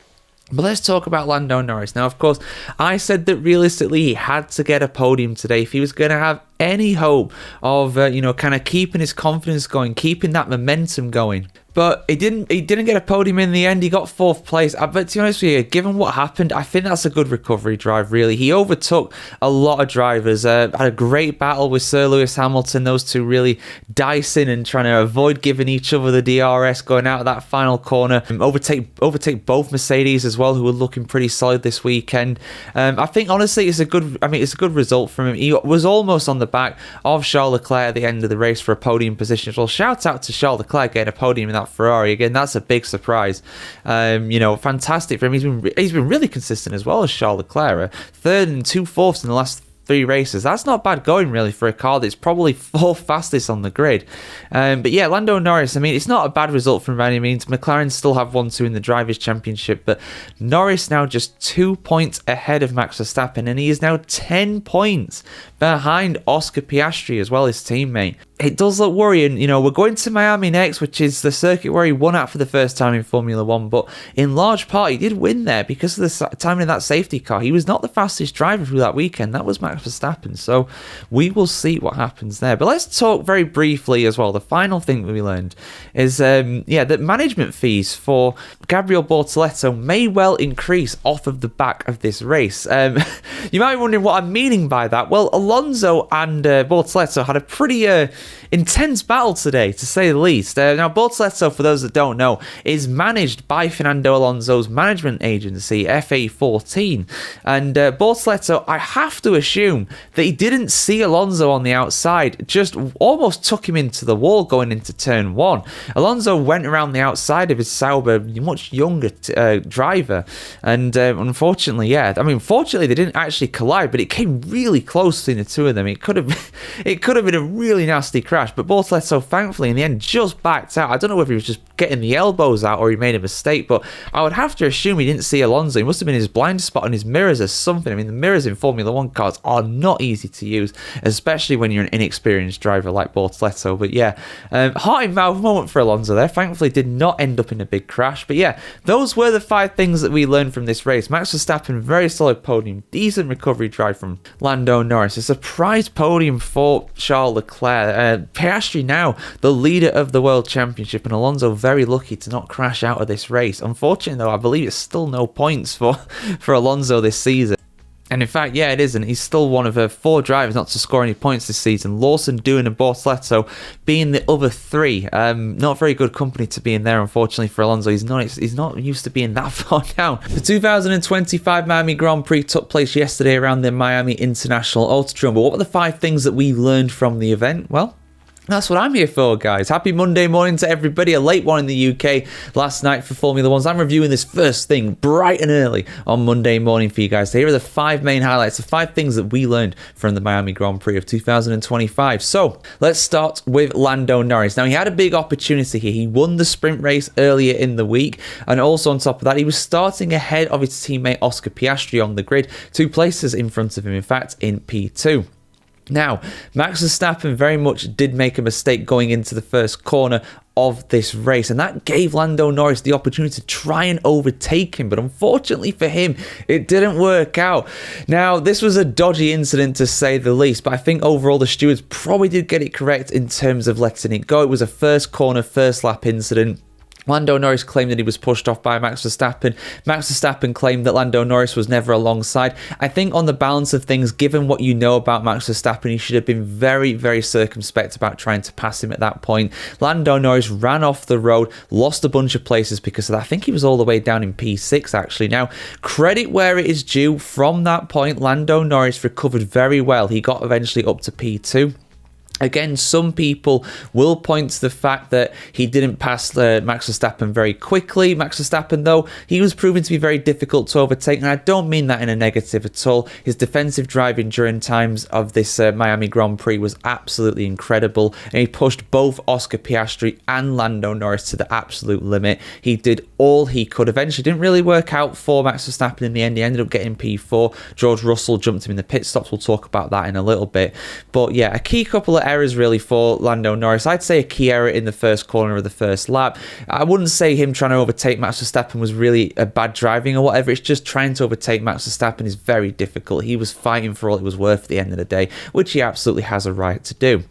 But let's talk about Lando Norris. Now, of course, I said that realistically he had to get a podium today if he was going to have any hope of, kind of keeping his confidence going, keeping that momentum going. But he didn't get a podium in the end. He got 4th place. But to be honest with you, given what happened, I think that's a good recovery drive, really. He overtook a lot of drivers. Had a great battle with Sir Lewis Hamilton. Those two really dicing and trying to avoid giving each other the DRS going out of that final corner. Overtake both Mercedes as well, who were looking pretty solid this weekend. I think, honestly, it's a good result from him. He was almost on the back of Charles Leclerc at the end of the race for a podium position as well. Shout out to Charles Leclerc getting a podium in that Ferrari again. That's a big surprise. Fantastic for him. He's been really consistent as well as Charles Leclerc. 3rd and 2 fourths in the last 3 races. That's not bad going, really, for a car that's probably 4th fastest on the grid. But yeah, Lando Norris, it's not a bad result from by any means. McLaren still have 1-2 in the Drivers' Championship, but Norris now just 2 points ahead of Max Verstappen, and he is now 10 points behind Oscar Piastri as well, his teammate. It does look worrying. We're going to Miami next, which is the circuit where he won at for the first time in Formula 1, but in large part, he did win there because of the timing of that safety car. He was not the fastest driver through that weekend. That was Max Verstappen, so we will see what happens there. But let's talk very briefly as well. The final thing that we learned is, that management fees for Gabriel Bortoleto may well increase off of the back of this race. You might be wondering what I'm meaning by that. Well, Alonso and Bortoleto had a pretty intense battle today, to say the least. Now, Bortoleto, for those that don't know, is managed by Fernando Alonso's management agency, FA14. And Bortoleto, I have to assume that he didn't see Alonso on the outside, just almost took him into the wall going into turn 1. Alonso went around the outside of his Sauber, much younger driver. And unfortunately, fortunately they didn't actually collide, but it came really close between the two of them. It could have been a really nasty crash, but Bortoleto, thankfully, in the end, just backed out. I don't know whether he was just getting the elbows out or he made a mistake, but I would have to assume he didn't see Alonso. He must have been his blind spot on his mirrors or something. The mirrors in Formula 1 cars are not easy to use, especially when you're an inexperienced driver like Bortoleto. But yeah, heart in mouth moment for Alonso there. Thankfully, did not end up in a big crash. But yeah, those were the 5 things that we learned from this race. Max Verstappen, very solid podium, decent recovery drive from Lando Norris, a surprise podium for Charles Leclerc. Piastri now the leader of the World Championship, and Alonso very lucky to not crash out of this race. Unfortunately, though, I believe it's still no points for Alonso this season. And in fact, yeah, it isn't. He's still one of 4 drivers not to score any points this season. Lawson, Doohan and Bortoleto being the other 3. Not very good company to be in there, unfortunately, for Alonso. He's not used to being that far down. The 2025 Miami Grand Prix took place yesterday around the Miami International Autodrome. But what were the 5 things that we learned from the event? Well, that's what I'm here for, guys. Happy Monday morning to everybody. A late one in the UK last night for Formula 1. I'm reviewing this first thing bright and early on Monday morning for you guys. So here are the 5 main highlights, the 5 things that we learned from the Miami Grand Prix of 2025. So let's start with Lando Norris. Now, he had a big opportunity here. He won the sprint race earlier in the week. And also on top of that, he was starting ahead of his teammate Oscar Piastri on the grid, 2 places in front of him, in fact, in P2. Now, Max Verstappen very much did make a mistake going into the first corner of this race, and that gave Lando Norris the opportunity to try and overtake him, but unfortunately for him, it didn't work out. Now, this was a dodgy incident to say the least, but I think overall the stewards probably did get it correct in terms of letting it go. It was a first corner, first lap incident. Lando Norris claimed that he was pushed off by Max Verstappen. Max Verstappen claimed that Lando Norris was never alongside. I think on the balance of things, given what you know about Max Verstappen, he should have been very, very circumspect about trying to pass him at that point. Lando Norris ran off the road, lost a bunch of places because of that. I think he was all the way down in P6 actually. Now, credit where it is due. From that point, Lando Norris recovered very well. He got eventually up to P2. Again, some people will point to the fact that he didn't pass Max Verstappen very quickly. Max Verstappen, though, he was proven to be very difficult to overtake, and I don't mean that in a negative at all. His defensive driving during times of this Miami Grand Prix was absolutely incredible, and he pushed both Oscar Piastri and Lando Norris to the absolute limit. He did all he could. Eventually, didn't really work out for Max Verstappen in the end. He ended up getting P4. George Russell jumped him in the pit stops. We'll talk about that in a little bit. But yeah, a key couple of errors really for Lando Norris. I'd say a key error in the first corner of the first lap. I wouldn't say him trying to overtake Max Verstappen was really a bad driving or whatever. It's just trying to overtake Max Verstappen is very difficult. He was fighting for all it was worth at the end of the day, which he absolutely has a right to do.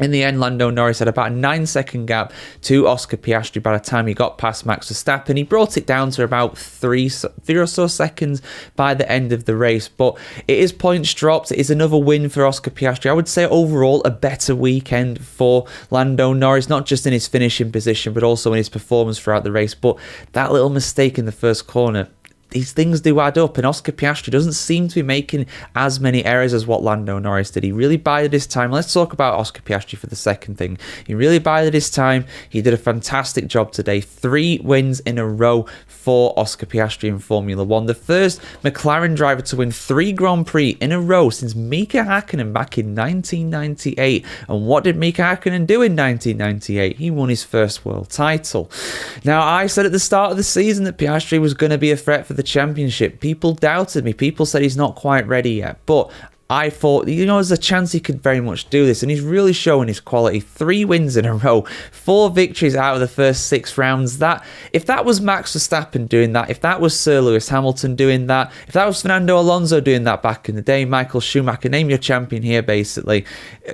In the end, Lando Norris had about a 9-second gap to Oscar Piastri by the time he got past Max Verstappen. He brought it down to about three or so seconds by the end of the race, but it is points dropped. It is another win for Oscar Piastri. I would say overall a better weekend for Lando Norris, not just in his finishing position, but also in his performance throughout the race. But that little mistake in the first corner, these things do add up, and Oscar Piastri doesn't seem to be making as many errors as what Lando Norris did. He really bided his time. Let's talk about Oscar Piastri for the second thing. He really bided his time. He did a fantastic job today. 3 wins in a row for Oscar Piastri in Formula 1. The first McLaren driver to win 3 Grand Prix in a row since Mika Hakkinen back in 1998. And what did Mika Hakkinen do in 1998? He won his first world title. Now, I said at the start of the season that Piastri was going to be a threat for the championship. People doubted me. People said he's not quite ready yet. But I thought, there's a chance he could very much do this, and he's really showing his quality. 3 wins in a row, 4 victories out of the first 6 rounds. If that was Max Verstappen doing that, if that was Sir Lewis Hamilton doing that, if that was Fernando Alonso doing that back in the day, Michael Schumacher, name your champion here, basically,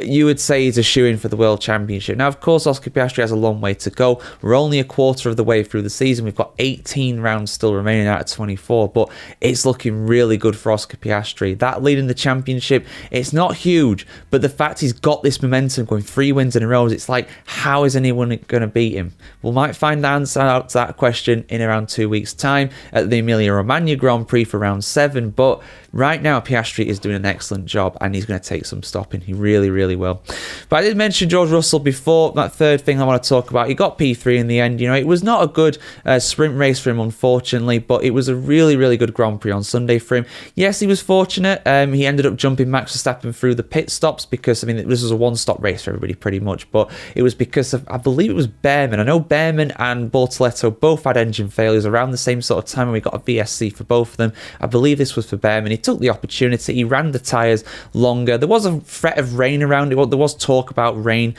you would say he's a shoo-in for the World Championship. Now, of course, Oscar Piastri has a long way to go. We're only a quarter of the way through the season. We've got 18 rounds still remaining out of 24, but it's looking really good for Oscar Piastri. That lead in the championship, it's not huge, but the fact he's got this momentum going, 3 wins in a row, it's like, how is anyone going to beat him? We might find the answer out to that question in around 2 weeks' time at the Emilia-Romagna Grand Prix for round 7, but right now Piastri is doing an excellent job, and he's going to take some stopping. He really, really will. But I did mention George Russell before. That third thing I want to talk about, he got P3 in the end. It was not a good sprint race for him, unfortunately, but it was a really, really good Grand Prix on Sunday for him. Yes, he was fortunate. He ended up jumping Max Verstappen through the pit stops because, this was a one-stop race for everybody pretty much, but it was because of, I believe it was Behrman. I know Behrman and Bortoleto both had engine failures around the same sort of time, and we got a VSC for both of them. I believe this was for Behrman. He took the opportunity. He ran the tyres longer. There was a threat of rain around it. There was talk about rain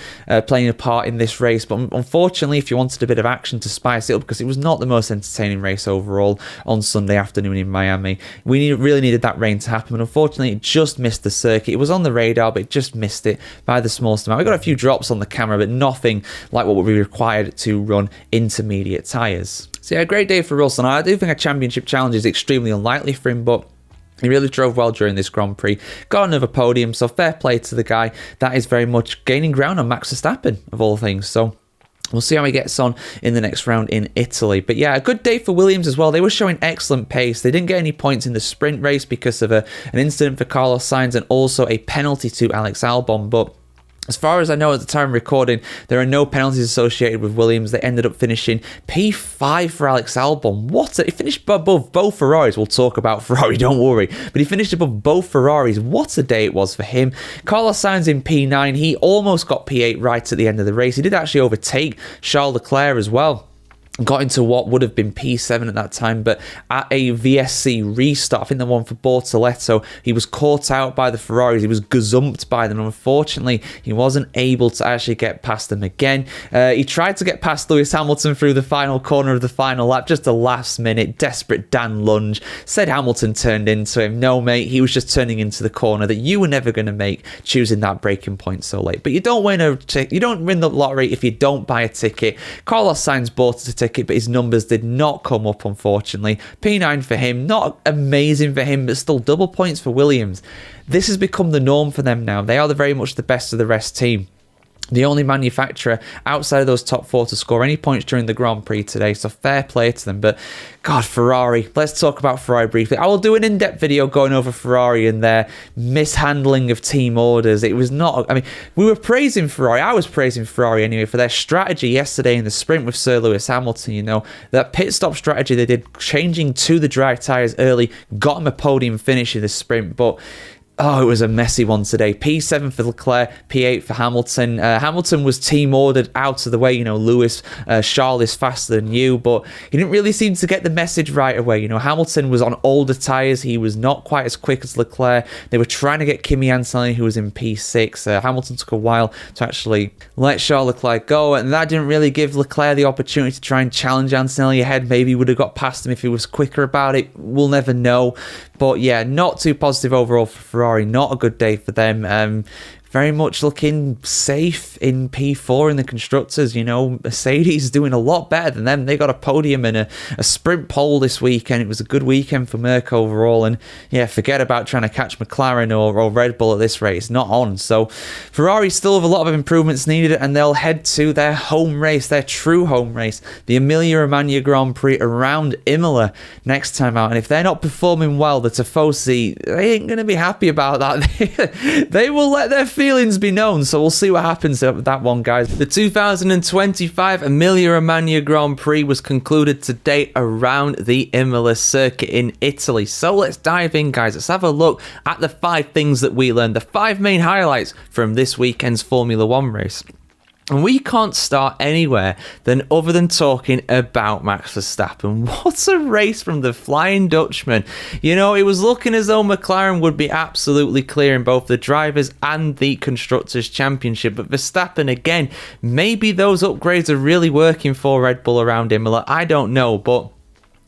playing a part in this race, but unfortunately, if you wanted a bit of action to spice it up, because it was not the most entertaining race overall on Sunday afternoon in Miami, we really needed that rain to happen, but unfortunately, it just missed the circuit. It was on the radar, but it just missed it by the smallest amount. We got a few drops on the camera, but nothing like what would be required to run intermediate tyres. So yeah, a great day for Russell. I do think a championship challenge is extremely unlikely for him, but he really drove well during this Grand Prix. Got another podium, so fair play to the guy. That is very much gaining ground on Max Verstappen, of all things. So we'll see how he gets on in the next round in Italy. But yeah, a good day for Williams as well. They were showing excellent pace. They didn't get any points in the sprint race because of an incident for Carlos Sainz and also a penalty to Alex Albon. But as far as I know at the time of recording, there are no penalties associated with Williams. They ended up finishing P5 for Alex Albon. He finished above both Ferraris. We'll talk about Ferrari, don't worry. But he finished above both Ferraris. What a day it was for him. Carlos Sainz in P9. He almost got P8 right at the end of the race. He did actually overtake Charles Leclerc as well. Got into what would have been P7 at that time, but at a VSC restart, I think the one for Bortoleto, he was caught out by the Ferraris. He was gazumped by them. Unfortunately, he wasn't able to actually get past them again. He tried to get past Lewis Hamilton through the final corner of the final lap, just a last minute desperate Dan lunge. Said Hamilton turned into him. No, mate, he was just turning into the corner that you were never going to make, choosing that braking point so late. But you don't win the lottery if you don't buy a ticket. Carlos Sainz bought a ticket, but his numbers did not come up, unfortunately. P9 for him, not amazing for him, but still double points for Williams. This has become the norm for them now. They are very much the best of the rest team. The only manufacturer outside of those top 4 to score any points during the Grand Prix today, so fair play to them. But God, Ferrari. Let's talk about Ferrari briefly. I will do an in-depth video going over Ferrari and their mishandling of team orders. It was not, we were praising Ferrari. I was praising Ferrari anyway for their strategy yesterday in the sprint with Sir Lewis Hamilton. That pit stop strategy they did, changing to the dry tyres early, got him a podium finish in the sprint, but Oh, it was a messy one today. P7 for Leclerc, P8 for Hamilton. Hamilton was team ordered out of the way. You know, Lewis, Charles is faster than you, but he didn't really seem to get the message right away. You know, Hamilton was on older tyres. He was not quite as quick as Leclerc. They were trying to get Kimi Antonelli, who was in P6. Hamilton took a while to actually let Charles Leclerc go, and that didn't really give Leclerc the opportunity to try and challenge Antonelli ahead. Maybe he would have got past him if he was quicker about it. We'll never know. But yeah, not too positive overall for Ferrari. Not a good day for them. Very much looking safe in P4 in the constructors. You know, Mercedes doing a lot better than them. They got a podium and a sprint pole this weekend. It was a good weekend for Merc overall. And yeah, forget about trying to catch McLaren or Red Bull at this rate. It's not on. So Ferrari still have a lot of improvements needed, and they'll head to their home race, their true home race, the Emilia-Romagna Grand Prix around Imola next time out. And if they're not performing well, the Tifosi, they ain't going to be happy about that. They will let their feelings be known, so we'll see what happens with that one, guys. The 2025 Emilia-Romagna Grand Prix was concluded today around the Imola circuit in Italy. So let's dive in, guys. Let's have a look at the 5 things that we learned, the 5 main highlights from this weekend's Formula 1 race. And we can't start anywhere other than talking about Max Verstappen. What a race from the Flying Dutchman. You know, it was looking as though McLaren would be absolutely clear in both the Drivers' and the Constructors' Championship. But Verstappen, again, maybe those upgrades are really working for Red Bull around Imola. I don't know, but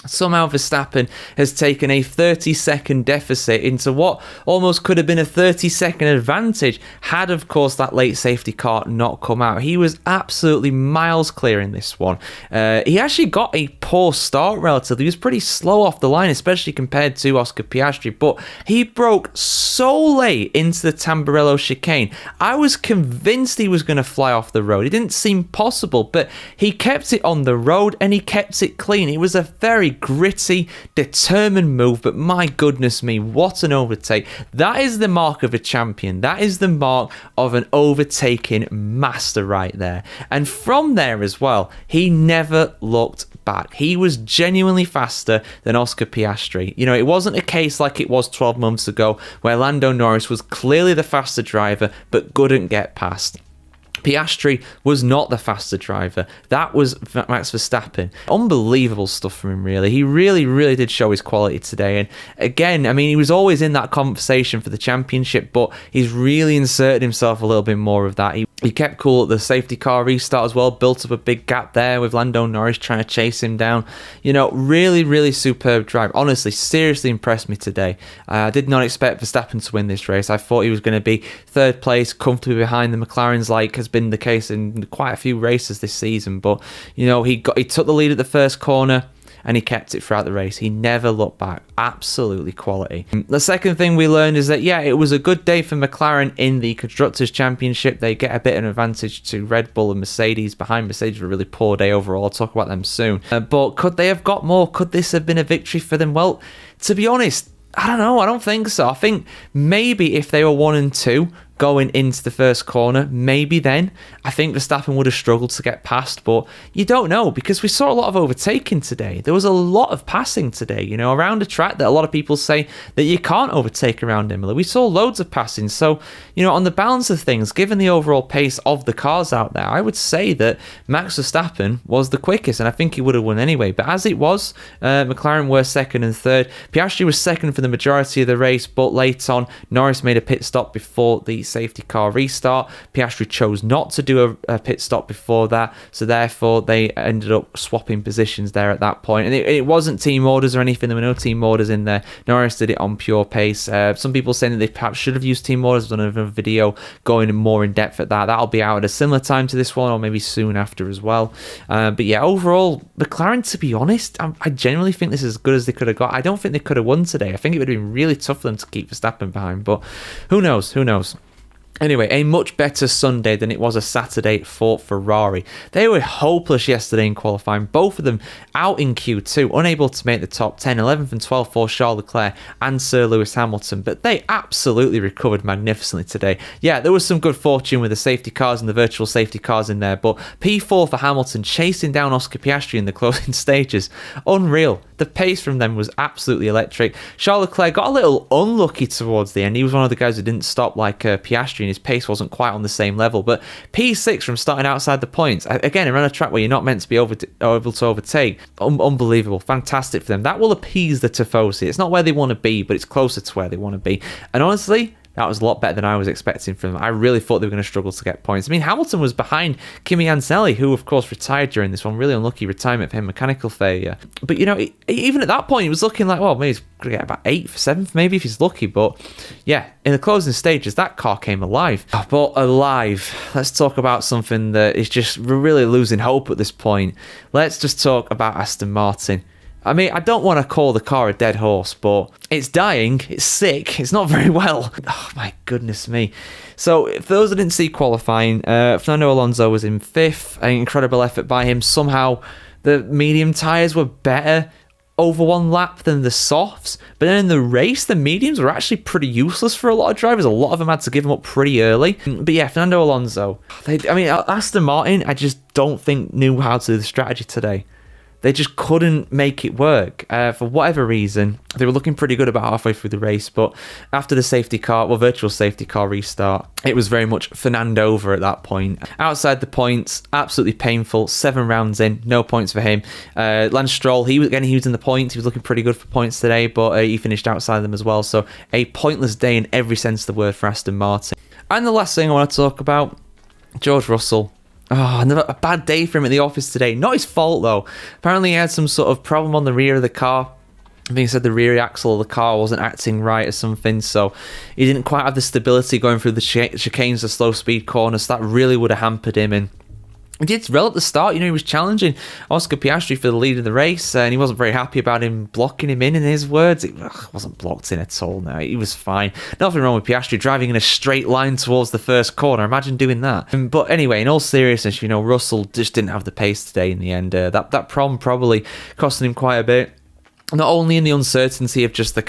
somehow Verstappen has taken a 30-second deficit into what almost could have been a 30-second advantage had, of course, that late safety car not come out. He was absolutely miles clear in this one. He actually got a poor start relatively. He was pretty slow off the line, especially compared to Oscar Piastri, but he broke so late into the Tamburello chicane. I was convinced he was going to fly off the road. It didn't seem possible, but he kept it on the road and he kept it clean. It was a very gritty, determined move, but my goodness me, what an overtake. That is the mark of a champion. That is the mark of an overtaking master right there. And from there as well, he never looked back. He was genuinely faster than Oscar Piastri. You know, it wasn't a case like it was 12 months ago where Lando Norris was clearly the faster driver but couldn't get past. Piastri was not the faster driver. That was Max Verstappen. Unbelievable stuff from him, really. He really, really did show his quality today. And again, I mean, he was always in that conversation for the championship, but he's really inserted himself a little bit more of that. He kept cool at the safety car restart as well, built up a big gap there with Lando Norris trying to chase him down. You know, really, really superb drive. Honestly, seriously impressed me today. I did not expect Verstappen to win this race. I thought he was going to be third place, comfortably behind the McLarens, like has been the case in quite a few races this season. But, you know, he took the lead at the first corner, and he kept it throughout the race. He never looked back. Absolutely quality. The second thing we learned is that, yeah, it was a good day for McLaren in the Constructors' Championship. They get a bit of an advantage to Red Bull and Mercedes. Behind Mercedes, a really poor day overall. I'll talk about them soon. But could they have got more? Could this have been a victory for them? Well, to be honest, I don't know. I don't think so. I think maybe if they were 1 and 2 going into the first corner, maybe then I think Verstappen would have struggled to get past, but you don't know because we saw a lot of overtaking today. There was a lot of passing today, you know, around a track that a lot of people say that you can't overtake around Imola. We saw loads of passing. So, you know, on the balance of things, given the overall pace of the cars out there, I would say that Max Verstappen was the quickest, and I think he would have won anyway. But as it was, McLaren were second and third. Piastri was second for the majority of the race, but late on, Norris made a pit stop before the safety car restart. Piastri chose not to do a pit stop before that, so therefore they ended up swapping positions there at that point. And it wasn't team orders or anything. There were no team orders in there. Norris did it on pure pace. Some people saying that they perhaps should have used team orders. I've done another video going more in depth at that. That'll be out at a similar time to this one, or maybe soon after as well. But yeah, overall, McLaren, to be honest, I genuinely think this is as good as they could have got. I don't think they could have won today. I think it would have been really tough for them to keep Verstappen behind, but who knows? Who knows? Anyway, a much better Sunday than it was a Saturday for Ferrari. They were hopeless yesterday in qualifying, both of them out in Q2, unable to make the top 10, 11th and 12th for Charles Leclerc and Sir Lewis Hamilton, but they absolutely recovered magnificently today. Yeah, there was some good fortune with the safety cars and the virtual safety cars in there, but P4 for Hamilton chasing down Oscar Piastri in the closing stages. Unreal. The pace from them was absolutely electric. Charles Leclerc got a little unlucky towards the end. He was one of the guys who didn't stop like Piastri, and his pace wasn't quite on the same level. But P6 from starting outside the points, again, around a track where you're not meant to be able to overtake. Unbelievable. Fantastic for them. That will appease the Tifosi. It's not where they want to be, but it's closer to where they want to be. And honestly, that was a lot better than I was expecting from them. I really thought they were going to struggle to get points. I mean, Hamilton was behind Kimi Antonelli, who, of course, retired during this one. Really unlucky retirement for him, mechanical failure. But, you know, even at that point, he was looking like, well, maybe he's going to get about 8th, 7th, maybe, if he's lucky. But, yeah, in the closing stages, that car came alive. But alive. Let's talk about something that is just really losing hope at this point. Let's just talk about Aston Martin. I mean, I don't want to call the car a dead horse, but it's dying, it's sick, it's not very well. Oh, my goodness me. So, for those that didn't see qualifying, Fernando Alonso was in 5th, an incredible effort by him. Somehow, the medium tyres were better over one lap than the softs, but then in the race, the mediums were actually pretty useless for a lot of drivers. A lot of them had to give them up pretty early. But yeah, Fernando Alonso, Aston Martin, I just don't think knew how to do the strategy today. They just couldn't make it work. For whatever reason, they were looking pretty good about halfway through the race, but after the virtual safety car restart, it was very much Fernando over at that point. Outside the points, absolutely painful. 7 rounds in, no points for him. Lance Stroll, he was in the points. He was looking pretty good for points today, but he finished outside them as well. So a pointless day in every sense of the word for Aston Martin. And the last thing I want to talk about, George Russell. Oh, a bad day for him at the office today. Not his fault, though. Apparently, he had some sort of problem on the rear of the car. I think he said the rear axle of the car wasn't acting right or something, so he didn't quite have the stability going through the chicanes, the slow-speed corners. So that really would have hampered him, and he did well at the start. You know, he was challenging Oscar Piastri for the lead of the race, and he wasn't very happy about him blocking him in his words. It wasn't blocked in at all, no. He was fine. Nothing wrong with Piastri driving in a straight line towards the first corner. Imagine doing that. But anyway, in all seriousness, you know, Russell just didn't have the pace today in the end. That problem probably costing him quite a bit. Not only in the uncertainty of just the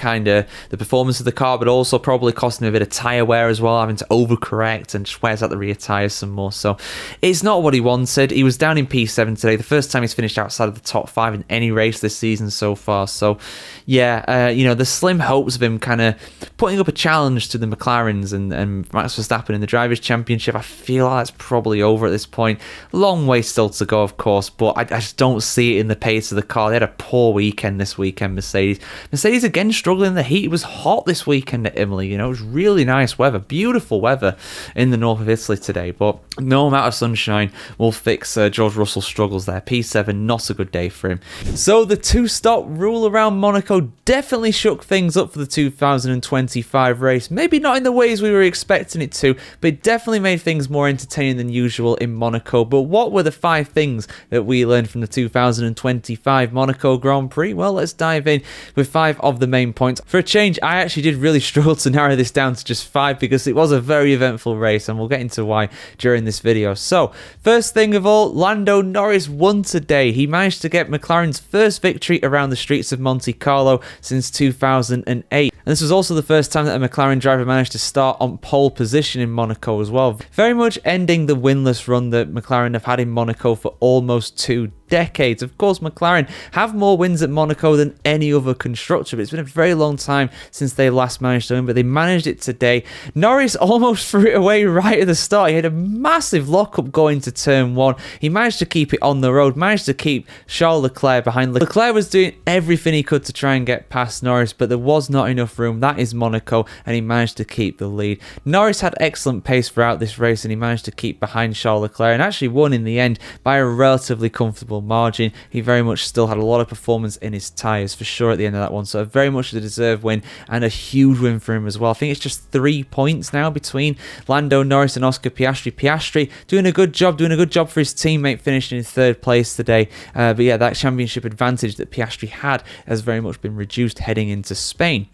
performance of the car, but also probably costing him a bit of tyre wear as well, having to overcorrect and just wears out the rear tyres some more. So it's not what he wanted. He was down in P7 today, the first time he's finished outside of the top 5 in any race this season so far. So yeah, the slim hopes of him kind of putting up a challenge to the McLarens and Max Verstappen in the Drivers' Championship, I feel like that's probably over at this point. Long way still to go, of course, but I just don't see it in the pace of the car. They had a poor weekend this weekend, Mercedes again struggling in the heat. It was hot this weekend at Imola. You know, it was really nice weather, beautiful weather in the north of Italy today, but no amount of sunshine will fix George Russell's struggles there. P7, not a good day for him. So the 2-stop rule around Monaco definitely shook things up for the 2025 race. Maybe not in the ways we were expecting it to, but it definitely made things more entertaining than usual in Monaco. But what were the 5 things that we learned from the 2025 Monaco Grand Prix? Well, let's dive in with 5 of the main points. For a change, I actually did really struggle to narrow this down to just 5 because it was a very eventful race, and we'll get into why during this video. So, first thing of all, Lando Norris won today. He managed to get McLaren's first victory around the streets of Monte Carlo since 2008. And this was also the first time that a McLaren driver managed to start on pole position in Monaco as well. Very much ending the winless run that McLaren have had in Monaco for almost 2 decades. Of course, McLaren have more wins at Monaco than any other constructor, but it's been a very long time since they last managed to win, but they managed it today. Norris almost threw it away right at the start. He had a massive lockup going to turn 1. He managed to keep it on the road, managed to keep Charles Leclerc behind. Leclerc was doing everything he could to try and get past Norris, but there was not enough room. That is Monaco, and he managed to keep the lead. Norris had excellent pace throughout this race, and he managed to keep behind Charles Leclerc, and actually won in the end by a relatively comfortable reasonable margin. He very much still had a lot of performance in his tyres for sure at the end of that one. So very much a deserved win and a huge win for him as well. I think it's just 3 points now between Lando Norris and Oscar Piastri. Piastri doing a good job for his teammate, finishing in 3rd place today. But yeah, that championship advantage that Piastri had has very much been reduced heading into Spain.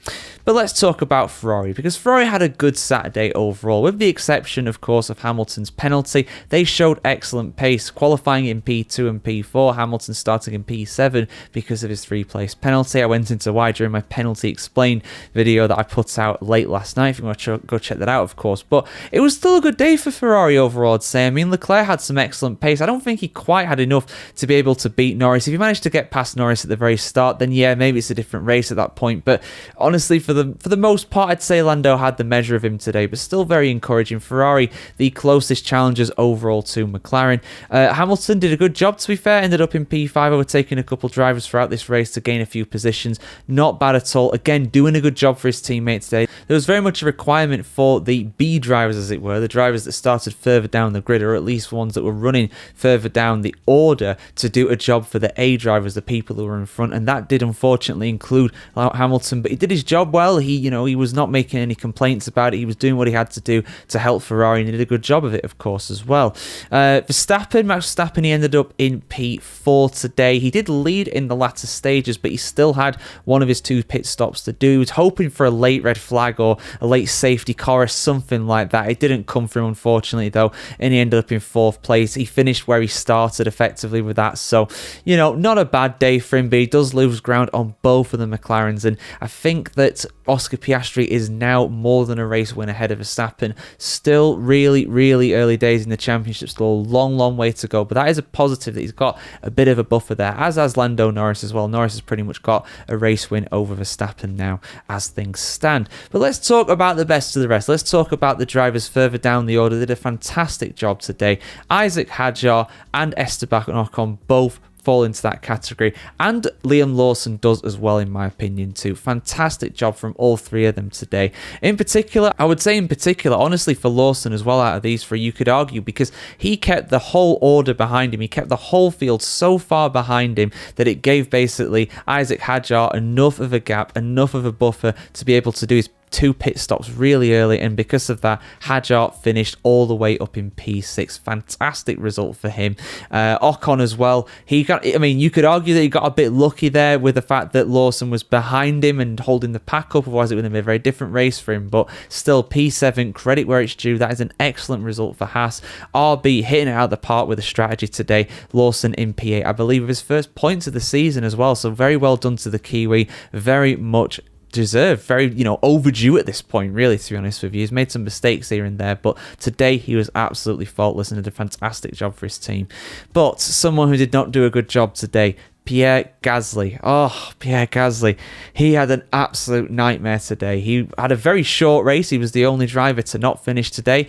But let's talk about Ferrari, because Ferrari had a good Saturday overall, with the exception, of course, of Hamilton's penalty. They showed excellent pace, qualifying in P2 and P4, Hamilton starting in P7 because of his 3-place penalty. I went into why during my penalty explained video that I put out late last night, if you want to go check that out, of course. But it was still a good day for Ferrari overall, I'd say. I mean, Leclerc had some excellent pace. I don't think he quite had enough to be able to beat Norris. If you managed to get past Norris at the very start, then yeah, maybe it's a different race at that point. But honestly, for the most part, I'd say Lando had the measure of him today, but still very encouraging. Ferrari, the closest challengers overall to McLaren. Hamilton did a good job, to be fair, ended up in P5, overtaking a couple drivers throughout this race to gain a few positions. Not bad at all. Again, doing a good job for his teammates today. There was very much a requirement for the B drivers, as it were, the drivers that started further down the grid, or at least ones that were running further down the order, to do a job for the A drivers, the people who were in front, and that did unfortunately include Hamilton, but he did his job well. He was not making any complaints about it. He was doing what he had to do to help Ferrari, and he did a good job of it, of course, as well. Max Verstappen, he ended up in P4 today. He did lead in the latter stages, but he still had one of his 2 pit stops to do. He was hoping for a late red flag or a late safety car or something like that. It didn't come through, unfortunately, though, and he ended up in 4th place. He finished where he started effectively with that, so, not a bad day for him, but he does lose ground on both of the McLarens, and I think that Oscar Piastri is now more than a race win ahead of Verstappen. Still really, really early days in the championship, still a long way to go, but that is a positive that he's got a bit of a buffer there, as has Lando Norris as well. Norris has pretty much got a race win over Verstappen now as things stand. But let's talk about the best of the rest. Let's talk about the drivers further down the order. They did a fantastic job today. Isaac Hadjar and Esteban Ocon both fall into that category, and Liam Lawson does as well, in my opinion, too. Fantastic job from all 3 of them today. In particular, honestly, for Lawson as well, out of these 3, you could argue, because he kept the whole order behind him. He kept the whole field so far behind him that it gave basically Isaac Hadjar enough of a gap, enough of a buffer to be able to do his 2 pit stops really early, and because of that, Hadjar finished all the way up in P6. Fantastic result for him. Ocon as well. You could argue that he got a bit lucky there with the fact that Lawson was behind him and holding the pack up, otherwise it would have been a very different race for him, but still, P7, credit where it's due. That is an excellent result for Haas. RB hitting it out of the park with a strategy today. Lawson in P8, I believe, with his first points of the season as well, so very well done to the Kiwi. Very much deserved, very overdue at this point, really, to be honest with you. He's made some mistakes here and there, but today he was absolutely faultless and did a fantastic job for his team. But someone who did not do a good job today, Pierre Gasly. Oh, Pierre Gasly. He had an absolute nightmare today. He had a very short race. He was the only driver to not finish today.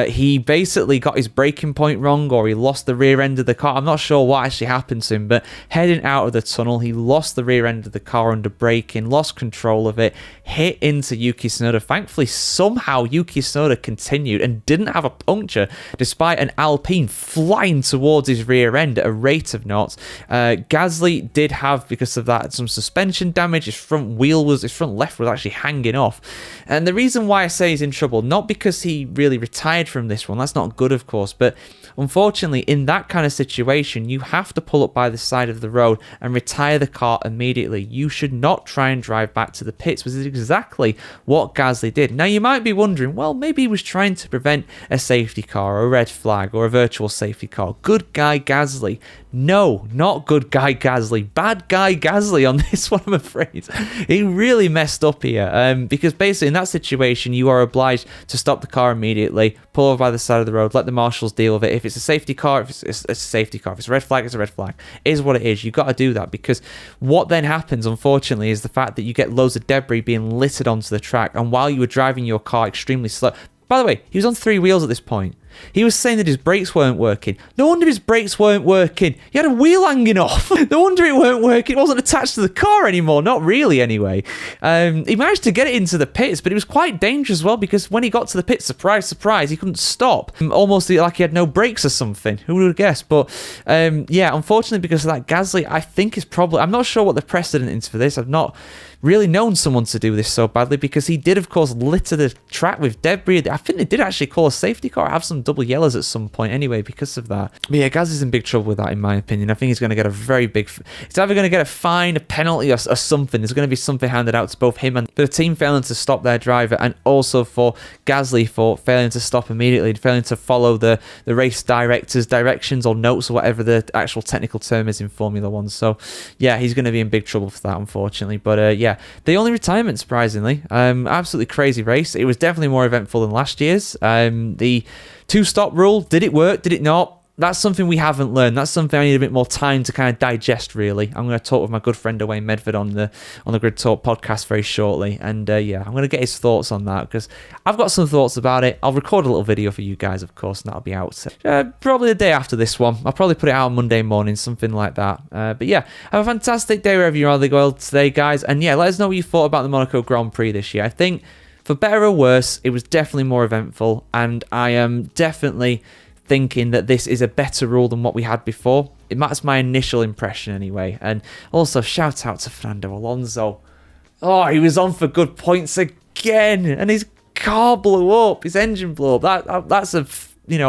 He basically got his braking point wrong, or he lost the rear end of the car. I'm not sure what actually happened to him, but heading out of the tunnel, he lost the rear end of the car under braking, lost control of it, hit into Yuki Tsunoda. Thankfully, somehow Yuki Tsunoda continued and didn't have a puncture, despite an Alpine flying towards his rear end at a rate of knots. Gasly did have, because of that, some suspension damage. His front left was actually hanging off. And the reason why I say he's in trouble, not because he really retired from this one, that's not good, of course, but unfortunately, in that kind of situation, you have to pull up by the side of the road and retire the car immediately. You should not try and drive back to the pits, which is exactly what Gasly did. Now, you might be wondering, well, maybe he was trying to prevent a safety car or a red flag or a virtual safety car. Good guy Gasly. No, not good guy Gasly. Bad guy Gasly on this one, I'm afraid. He really messed up here, because basically in that situation, you are obliged to stop the car immediately, pull over by the side of the road, let the marshals deal with it. If it's a safety car, it's a safety car. If it's a red flag, it's a red flag. It is what it is. You've got to do that, because what then happens, unfortunately, is the fact that you get loads of debris being littered onto the track, and while you were driving your car extremely slow. By the way, he was on 3 wheels at this point. He was saying that his brakes weren't working. No wonder his brakes weren't working. He had a wheel hanging off. No wonder it weren't working. It wasn't attached to the car anymore. Not really, anyway. He managed to get it into the pits, but it was quite dangerous as well, because when he got to the pits, surprise, surprise, he couldn't stop. Almost like he had no brakes or something. Who would have guessed? But yeah, unfortunately, because of that, Gasly, I think, is probably... I'm not sure what the precedent is for this. I've not really known someone to do this so badly, because he did, of course, litter the track with debris. I think they did actually call a safety car, have some double yellows at some point anyway because of that. But yeah, Gasly's in big trouble with that, in my opinion. I think he's going to get a very big... He's either going to get a fine, a penalty, or something. There's going to be something handed out to both him and the team failing to stop their driver, and also for Gasly for failing to stop immediately, failing to follow the race director's directions or notes or whatever the actual technical term is in Formula 1. So yeah, he's going to be in big trouble for that, unfortunately. But yeah, the only retirement, surprisingly. Absolutely crazy race. It was definitely more eventful than last year's. The two-stop rule, did it work? Did it not? That's something we haven't learned. That's something I need a bit more time to kind of digest, really. I'm going to talk with my good friend Owain Medford on the Grid Talk podcast very shortly. And yeah, I'm going to get his thoughts on that, because I've got some thoughts about it. I'll record a little video for you guys, of course, and that'll be out probably the day after this one. I'll probably put it out on Monday morning, something like that. But yeah, have a fantastic day wherever you are in the world today, guys. And yeah, let us know what you thought about the Monaco Grand Prix this year. I think, for better or worse, it was definitely more eventful, and I am definitely thinking that this is a better rule than what we had before. That's my initial impression anyway. And also, shout out to Fernando Alonso. Oh, he was on for good points again, and his car blew up, his engine blew up. That's a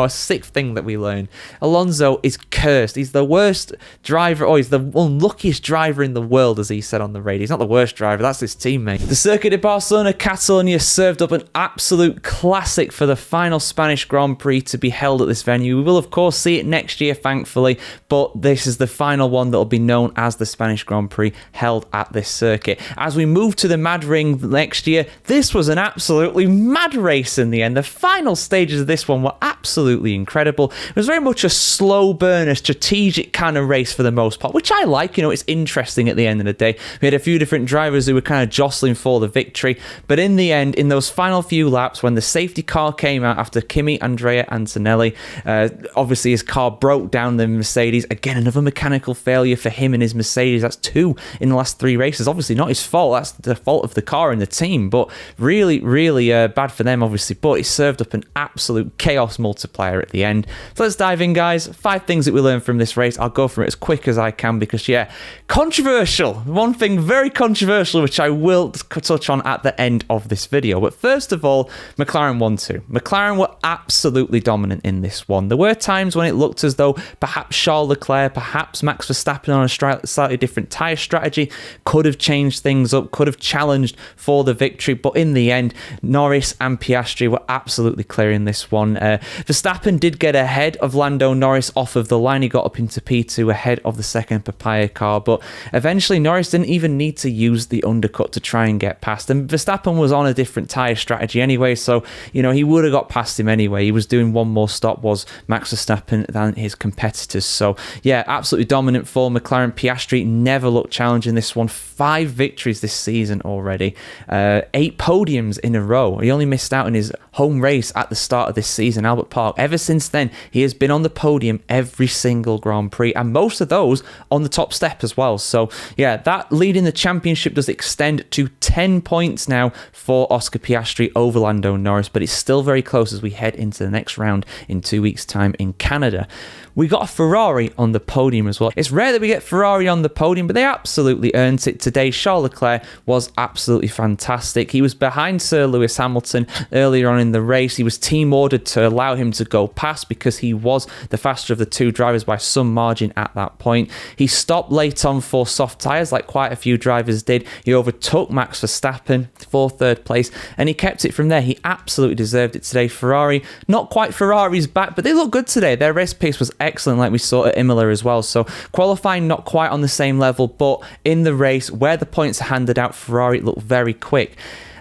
sick thing that we learned. Alonso is cursed. He's the worst driver, or he's the unluckiest driver in the world, as he said on the radio. He's not the worst driver, that's his teammate. The Circuit de Barcelona Catalonia served up an absolute classic for the final Spanish Grand Prix to be held at this venue. We will, of course, see it next year, thankfully, but this is the final one that will be known as the Spanish Grand Prix held at this circuit. As we move to the Mad Ring next year, this was an absolutely mad race in the end. The final stages of this one were absolutely incredible. It was very much a slow burner, strategic kind of race for the most part, which I like. It's interesting at the end of the day. We had a few different drivers who were kind of jostling for the victory, but in the end, in those final few laps, when the safety car came out after Kimi Andrea Antonelli, obviously his car broke down the Mercedes. Again, another mechanical failure for him and his Mercedes. That's 2 in the last 3 races. Obviously not his fault. That's the fault of the car and the team, but really, really bad for them, obviously. But it served up an absolute chaos multiplier at the end. So let's dive in, guys. 5 things that we learned from this race. I'll go through it as quick as I can because, yeah, controversial. One thing very controversial, which I will touch on at the end of this video. But first of all, McLaren 1-2. McLaren were absolutely dominant in this one. There were times when it looked as though perhaps Charles Leclerc, perhaps Max Verstappen on a slightly different tyre strategy could have changed things up, could have challenged for the victory. But in the end, Norris and Piastri were absolutely clear in this one. Verstappen did get ahead of Lando Norris off of the line. He got up into P2 ahead of the second Papaya car, but eventually Norris didn't even need to use the undercut to try and get past. And Verstappen was on a different tyre strategy anyway, so, he would have got past him anyway. He was doing one more stop, was Max Verstappen, than his competitors. So, yeah, absolutely dominant for McLaren. Piastri never looked challenging this one. 5 victories this season already. 8 podiums in a row. He only missed out in his home race at the start of this season, Albert Park. Ever since then, he has been on the podium every single Grand Prix, and most of those on the top step as well. So, yeah, that leading the championship does extend to 10 points now for Oscar Piastri over Lando Norris, but it's still very close as we head into the next round in 2 weeks' time in Canada. We got a Ferrari on the podium as well. It's rare that we get Ferrari on the podium, but they absolutely earned it today. Charles Leclerc was absolutely fantastic. He was behind Sir Lewis Hamilton earlier on in the race. He was team ordered to allow him to go past because he was the faster of the 2 drivers by some margin at that point. He stopped late on for soft tyres like quite a few drivers did. He overtook Max Verstappen for 3rd place, and he kept it from there. He absolutely deserved it today. Ferrari, not quite Ferrari's back, but they look good today. Their race pace was excellent, like we saw at Imola as well. So qualifying not quite on the same level, but in the race where the points are handed out, Ferrari looked very quick.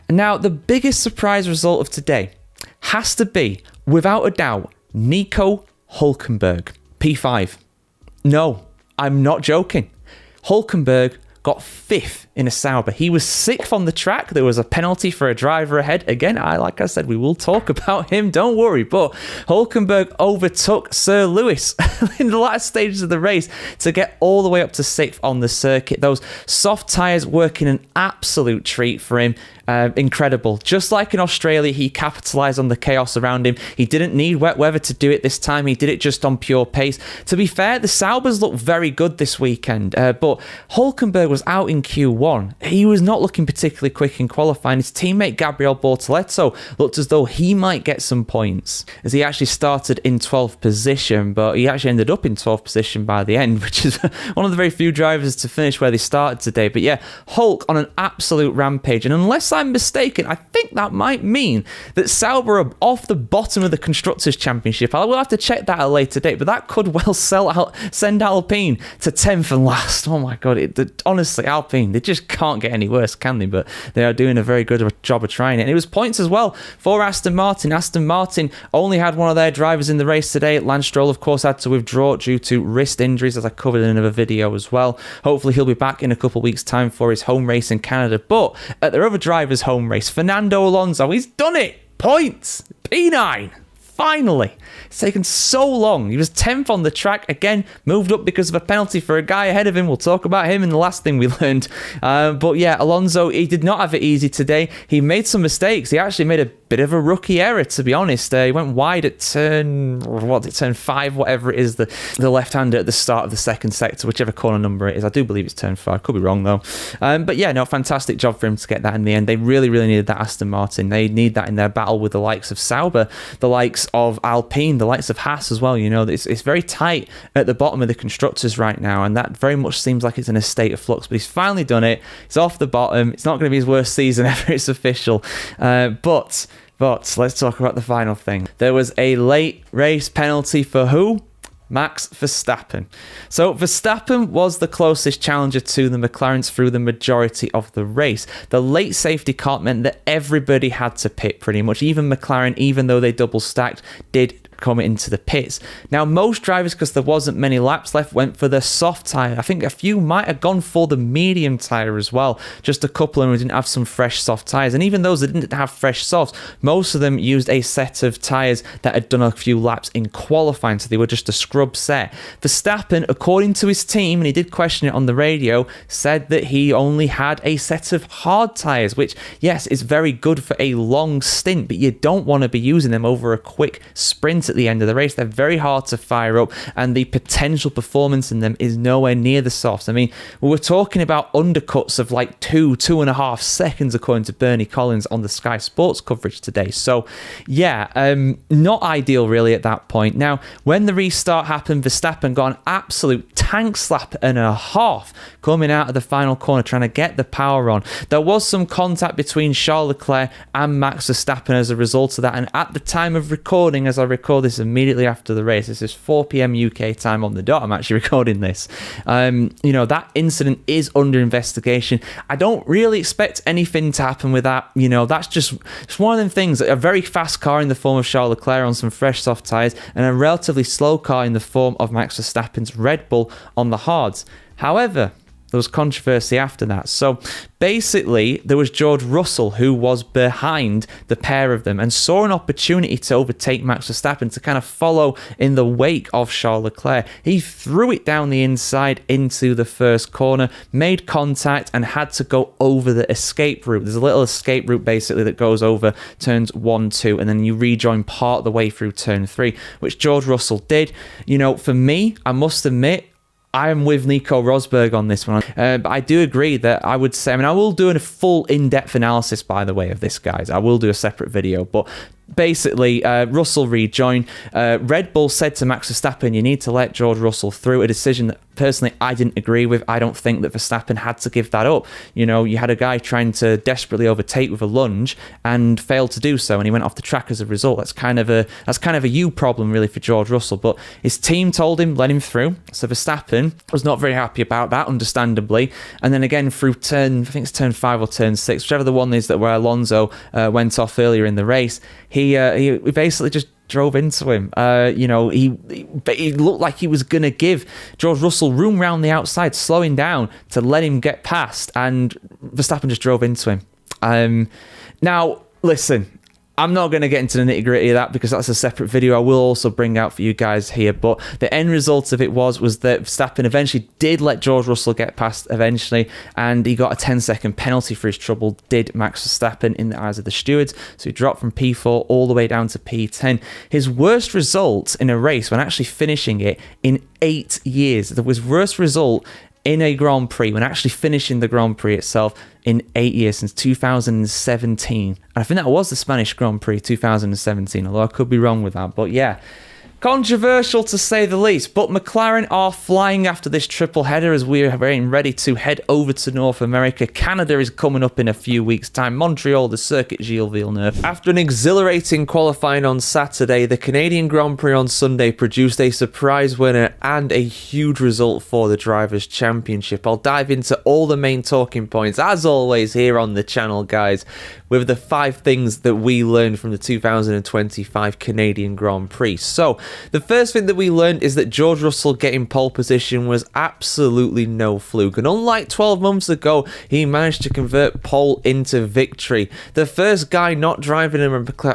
And now the biggest surprise result of today has to be, without a doubt, Nico Hülkenberg, P5. No, I'm not joking. Hülkenberg got 5th in a Sauber. He was 6th on the track. There was a penalty for a driver ahead. Again, like I said, we will talk about him, don't worry. But Hülkenberg overtook Sir Lewis in the last stages of the race to get all the way up to 6th on the circuit. Those soft tyres working an absolute treat for him. Incredible. Just like in Australia, he capitalised on the chaos around him. He didn't need wet weather to do it this time. He did it just on pure pace. To be fair, the Saubers looked very good this weekend, but Hülkenberg was out in Q1. He was not looking particularly quick in qualifying. His teammate Gabriel Bortoleto looked as though he might get some points, as he actually started in 12th position, but he actually ended up in 12th position by the end, which is one of the very few drivers to finish where they started today. But yeah, Hulk on an absolute rampage, and unless I'm mistaken, I think that might mean that Sauber are off the bottom of the Constructors' Championship. I will have to check that at a later date, but that could well send Alpine to 10th and last. Oh my god, honestly, Alpine, they just can't get any worse, can they? But they are doing a very good job of trying it. And it was points as well for Aston Martin. Aston Martin only had one of their drivers in the race today. Lance Stroll, of course, had to withdraw due to wrist injuries, as I covered in another video as well. Hopefully he'll be back in a couple of weeks' time for his home race in Canada. But at their other driver's home race, Fernando Alonso, he's done it. Points. P9. Finally. It's taken so long. He was 10th on the track. Again, moved up because of a penalty for a guy ahead of him. We'll talk about him in the last thing we learned. But yeah, Alonso, he did not have it easy today. He made some mistakes. He actually made a bit of a rookie error, to be honest. He went wide at turn 5, whatever it is, the left-hander at the start of the second sector, whichever corner number it is. I do believe it's turn 5. Could be wrong, though. But yeah, no, fantastic job for him to get that in the end. They really, really needed that Aston Martin. They need that in their battle with the likes of Sauber, the likes of Alpine, the likes of Haas as well. You know, it's very tight at the bottom of the constructors right now, and that very much seems like it's in a state of flux. But he's finally done it. He's off the bottom. It's not going to be his worst season ever. It's official. But let's talk about the final thing. There was a late race penalty for who? Max Verstappen. So Verstappen was the closest challenger to the McLarens through the majority of the race. The late safety car meant that everybody had to pit pretty much. Even McLaren, even though they double stacked, did come into the pits. Now, most drivers, because there wasn't many laps left, went for the soft tyre. I think a few might have gone for the medium tyre as well. Just a couple of them who didn't have some fresh soft tyres. And even those that didn't have fresh softs, most of them used a set of tyres that had done a few laps in qualifying, so they were just a scrub set. Verstappen, according to his team, and he did question it on the radio, said that he only had a set of hard tyres, which, yes, is very good for a long stint, but you don't want to be using them over a quick sprint at the end of the race. They're very hard to fire up, and the potential performance in them is nowhere near the softs. I mean, we were talking about undercuts of like 2.5 seconds, according to Bernie Collins on the Sky Sports coverage today. So yeah, not ideal really at that point. Now, when the restart happened, Verstappen got an absolute tank slap and a half coming out of the final corner, trying to get the power on. There was some contact between Charles Leclerc and Max Verstappen as a result of that, and at the time of recording, as I record this immediately after the race, this is 4 p.m. UK time on the dot, I'm actually recording this, you know, that incident is under investigation. I don't really expect anything to happen with that. You know, that's just one of them things. A very fast car in the form of Charles Leclerc on some fresh soft tyres, and a relatively slow car in the form of Max Verstappen's Red Bull on the hards. However, there was controversy after that. So basically, there was George Russell who was behind the pair of them and saw an opportunity to overtake Max Verstappen, to kind of follow in the wake of Charles Leclerc. He threw it down the inside into the first corner, made contact, and had to go over the escape route. There's a little escape route basically that goes over turns 1, 2, and then you rejoin part of the way through turn 3, which George Russell did. You know, for me, I must admit, I am with Nico Rosberg on this one. But I do agree that I would say, I mean, I will do a full in-depth analysis, by the way, of this, guys. I will do a separate video, but basically, Russell rejoined. Red Bull said to Max Verstappen, you need to let George Russell through, a decision that personally I didn't agree with. I don't think that Verstappen had to give that up. You know, you had a guy trying to desperately overtake with a lunge and failed to do so, and he went off the track as a result. That's kind of a you problem really for George Russell, but his team told him let him through. So Verstappen was not very happy about that, understandably. And then again through I think it's turn 5 or turn 6, whichever the one is that where Alonso went off earlier in the race, he basically just drove into him. He looked like he was going to give George Russell room round the outside, slowing down to let him get past, and Verstappen just drove into him. Now, listen, I'm not going to get into the nitty-gritty of that because that's a separate video I will also bring out for you guys here. But the end result of it was that Verstappen eventually did let George Russell get past eventually, and he got a 10-second penalty for his trouble, did Max Verstappen, in the eyes of the stewards. So he dropped from P4 all the way down to P10. His worst result in a race when actually finishing it in 8 years. His worst result in a Grand Prix, when actually finishing the Grand Prix itself, in 8 years, since 2017. And I think that was the Spanish Grand Prix 2017, although I could be wrong with that. But yeah, controversial to say the least, but McLaren are flying after this triple header as we are getting ready to head over to North America. Canada is coming up in a few weeks' time. Montreal, the circuit Gilles Villeneuve. After an exhilarating qualifying on Saturday, the Canadian Grand Prix on Sunday produced a surprise winner and a huge result for the Drivers' Championship. I'll dive into all the main talking points, as always, here on the channel, guys, with the 5 things that we learned from the 2025 Canadian Grand Prix. So, the first thing that we learned is that George Russell getting pole position was absolutely no fluke. And unlike 12 months ago, he managed to convert pole into victory. The first guy not driving a McLaren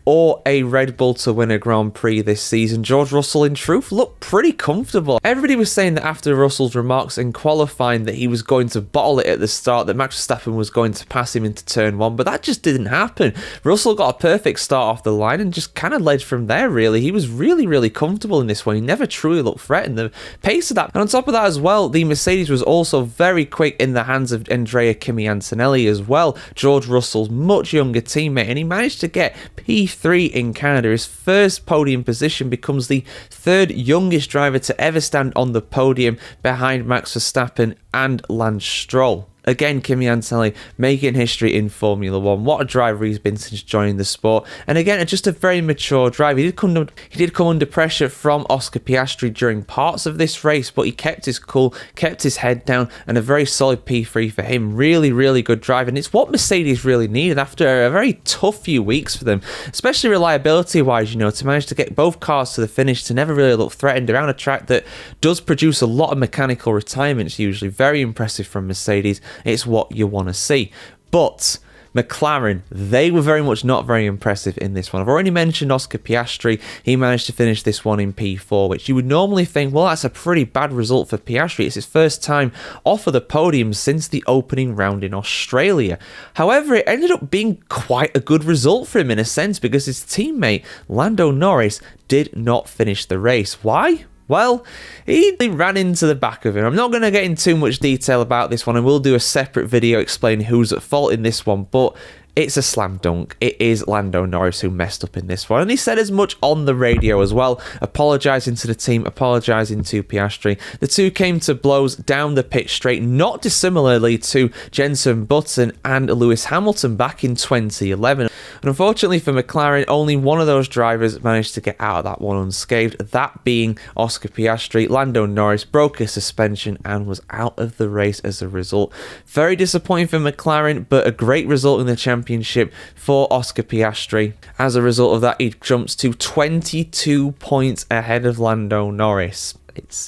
or a Red Bull to win a Grand Prix this season. George Russell, in truth, looked pretty comfortable. Everybody was saying that after Russell's remarks in qualifying that he was going to bottle it at the start, that Max Verstappen was going to pass him into turn 1, but that just didn't happen. Russell got a perfect start off the line and just kind of led from there, really. He was really comfortable in this one. He never truly looked threatened. The pace of that, and on top of that as well, the Mercedes was also very quick in the hands of Andrea Kimi Antonelli as well, George Russell's much younger teammate, and he managed to get P3 in Canada. His first podium position, becomes the 3rd youngest driver to ever stand on the podium behind Max Verstappen and Lance Stroll. Again, Kimi Antonelli making history in Formula 1. What a driver he's been since joining the sport. And again, just a very mature driver. He did come under pressure from Oscar Piastri during parts of this race, but he kept his cool, kept his head down, and a very solid P3 for him. Really good drive. And it's what Mercedes really needed after a very tough few weeks for them, especially reliability-wise, to manage to get both cars to the finish, to never really look threatened around a track that does produce a lot of mechanical retirements usually. Very impressive from Mercedes. It's what you want to see. But McLaren, they were very much not very impressive in this one. I've already mentioned Oscar Piastri. He managed to finish this one in P4, which you would normally think, well, that's a pretty bad result for Piastri. It's his first time off of the podium since the opening round in Australia. However, it ended up being quite a good result for him in a sense, because his teammate Lando Norris did not finish the race. Why? Well, he ran into the back of him. I'm not going to get into too much detail about this one. I will do a separate video explaining who's at fault in this one, but it's a slam dunk. It is Lando Norris who messed up in this one. And he said as much on the radio as well, apologising to the team, apologising to Piastri. The two came to blows down the pit straight, not dissimilarly to Jenson Button and Lewis Hamilton back in 2011. And unfortunately for McLaren, only one of those drivers managed to get out of that one unscathed, that being Oscar Piastri. Lando Norris broke his suspension and was out of the race as a result. Very disappointing for McLaren, but a great result in the championship for Oscar Piastri. As a result of that, he jumps to 22 points ahead of Lando Norris.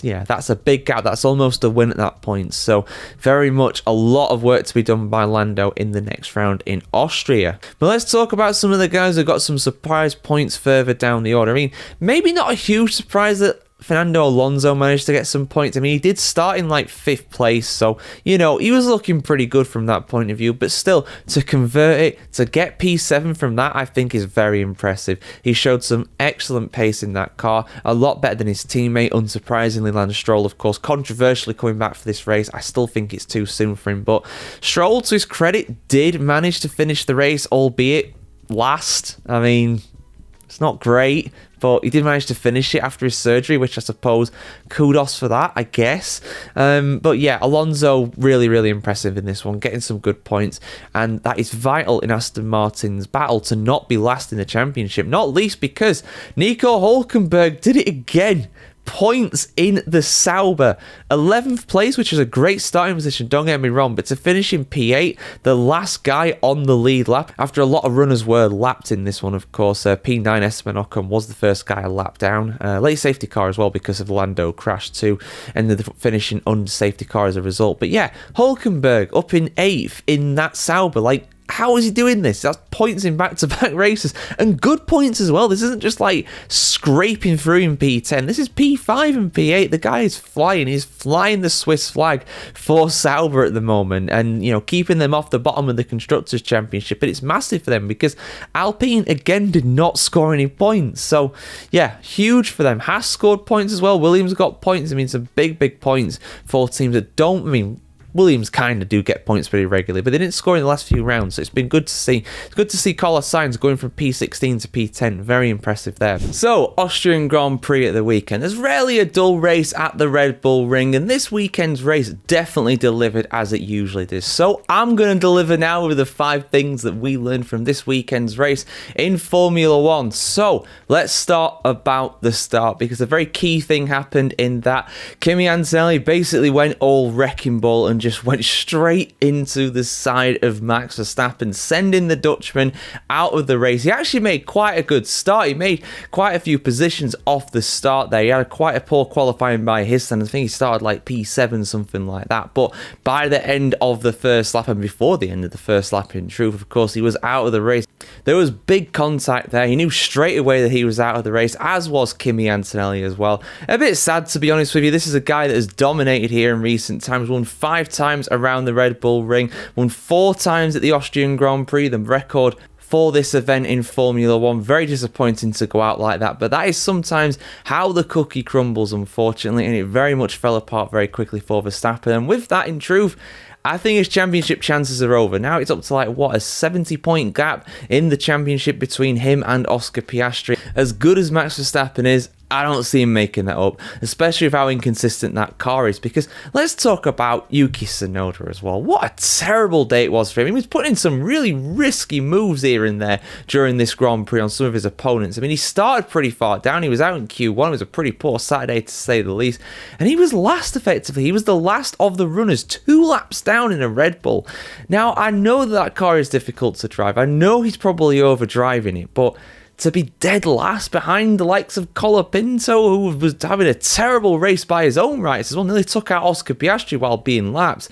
That's a big gap. That's almost a win at that point. So very much a lot of work to be done by Lando in the next round in Austria. But let's talk about some of the guys who got some surprise points further down the order. I mean, maybe not a huge surprise that Fernando Alonso managed to get some points. I mean, he did start in like 5th place, so, he was looking pretty good from that point of view, but still, to convert it, to get P7 from that, I think is very impressive. He showed some excellent pace in that car, a lot better than his teammate, unsurprisingly. Lance Stroll, of course, controversially coming back for this race. I still think it's too soon for him, but Stroll, to his credit, did manage to finish the race, albeit last. I mean, it's not great, but he did manage to finish it after his surgery, which I suppose kudos for that, I guess. But yeah, Alonso really impressive in this one, getting some good points, and that is vital in Aston Martin's battle to not be last in the championship, not least because Nico Hülkenberg did it again. points in the Sauber. 11th place, which is a great starting position, don't get me wrong, but to finish in P8, the last guy on the lead lap, after a lot of runners were lapped in this one, of course. P9 Esteban Ocon was the first guy lapped down. Late safety car as well because of Lando crash too, ended up finishing under safety car as a result. But yeah, Hülkenberg up in 8th in that Sauber. Like, how is he doing this? That's points in back-to-back races, and good points as well. This isn't just like scraping through in P10. This is P5 and P8. The guy is flying. He's flying the Swiss flag for Sauber at the moment, and you know, keeping them off the bottom of the Constructors' Championship. But it's massive for them because Alpine again did not score any points. So yeah, huge for them. Haas scored points as well. Williams got points. I mean, some big points for teams that don't. I mean, Williams kind of do get points pretty regularly, but they didn't score in the last few rounds, so it's been good to see. It's good to see Carlos Sainz going from P16 to P10. Very impressive there. So, Austrian Grand Prix at the weekend. There's rarely a dull race at the Red Bull Ring, and this weekend's race definitely delivered as it usually does. So, I'm going to deliver now with the 5 things that we learned from this weekend's race in Formula 1. So, let's start about the start, because a very key thing happened in that Kimi Antonelli basically went all wrecking ball and just went straight into the side of Max Verstappen, sending the Dutchman out of the race. He actually made quite a good start. He made quite a few positions off the start there. He had quite a poor qualifying by his standards. I think he started like P7, something like that. But by the end of the first lap, and before the end of the first lap, in truth, of course, he was out of the race. There was big contact there. He knew straight away that he was out of the race, as was Kimi Antonelli as well. A bit sad, to be honest with you. This is a guy that has dominated here in recent times, won 5 times around the Red Bull Ring, won 4 times at the Austrian Grand Prix, the record for this event in Formula 1. Very disappointing to go out like that, but that is sometimes how the cookie crumbles, unfortunately, and it very much fell apart very quickly for Verstappen. And with that, in truth, I think his championship chances are over. Now it's up to like, what, a 70-point gap in the championship between him and Oscar Piastri. As good as Max Verstappen is, I don't see him making that up, especially with how inconsistent that car is, because let's talk about Yuki Tsunoda as well. What a terrible day it was for him. He was putting in some really risky moves here and there during this Grand Prix on some of his opponents. I mean, he started pretty far down. He was out in Q1. It was a pretty poor Saturday, to say the least, and he was last, effectively. He was the last of the runners, 2 laps down in a Red Bull. Now, I know that car is difficult to drive. I know he's probably overdriving it, but to be dead last behind the likes of Colapinto, who was having a terrible race by his own rights as well, nearly took out Oscar Piastri while being lapped.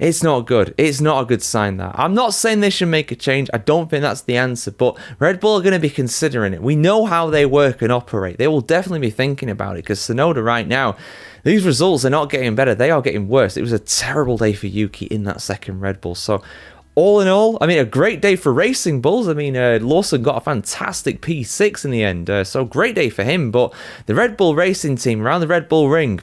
It's not good. It's not a good sign, that. I'm not saying they should make a change. I don't think that's the answer, but Red Bull are going to be considering it. We know how they work and operate. They will definitely be thinking about it, because Tsunoda right now, these results are not getting better. They are getting worse. It was a terrible day for Yuki in that second Red Bull. So, all in all, I mean, a great day for Racing Bulls. I mean, Lawson got a fantastic P6 in the end, so great day for him. But the Red Bull Racing team around the Red Bull Ring,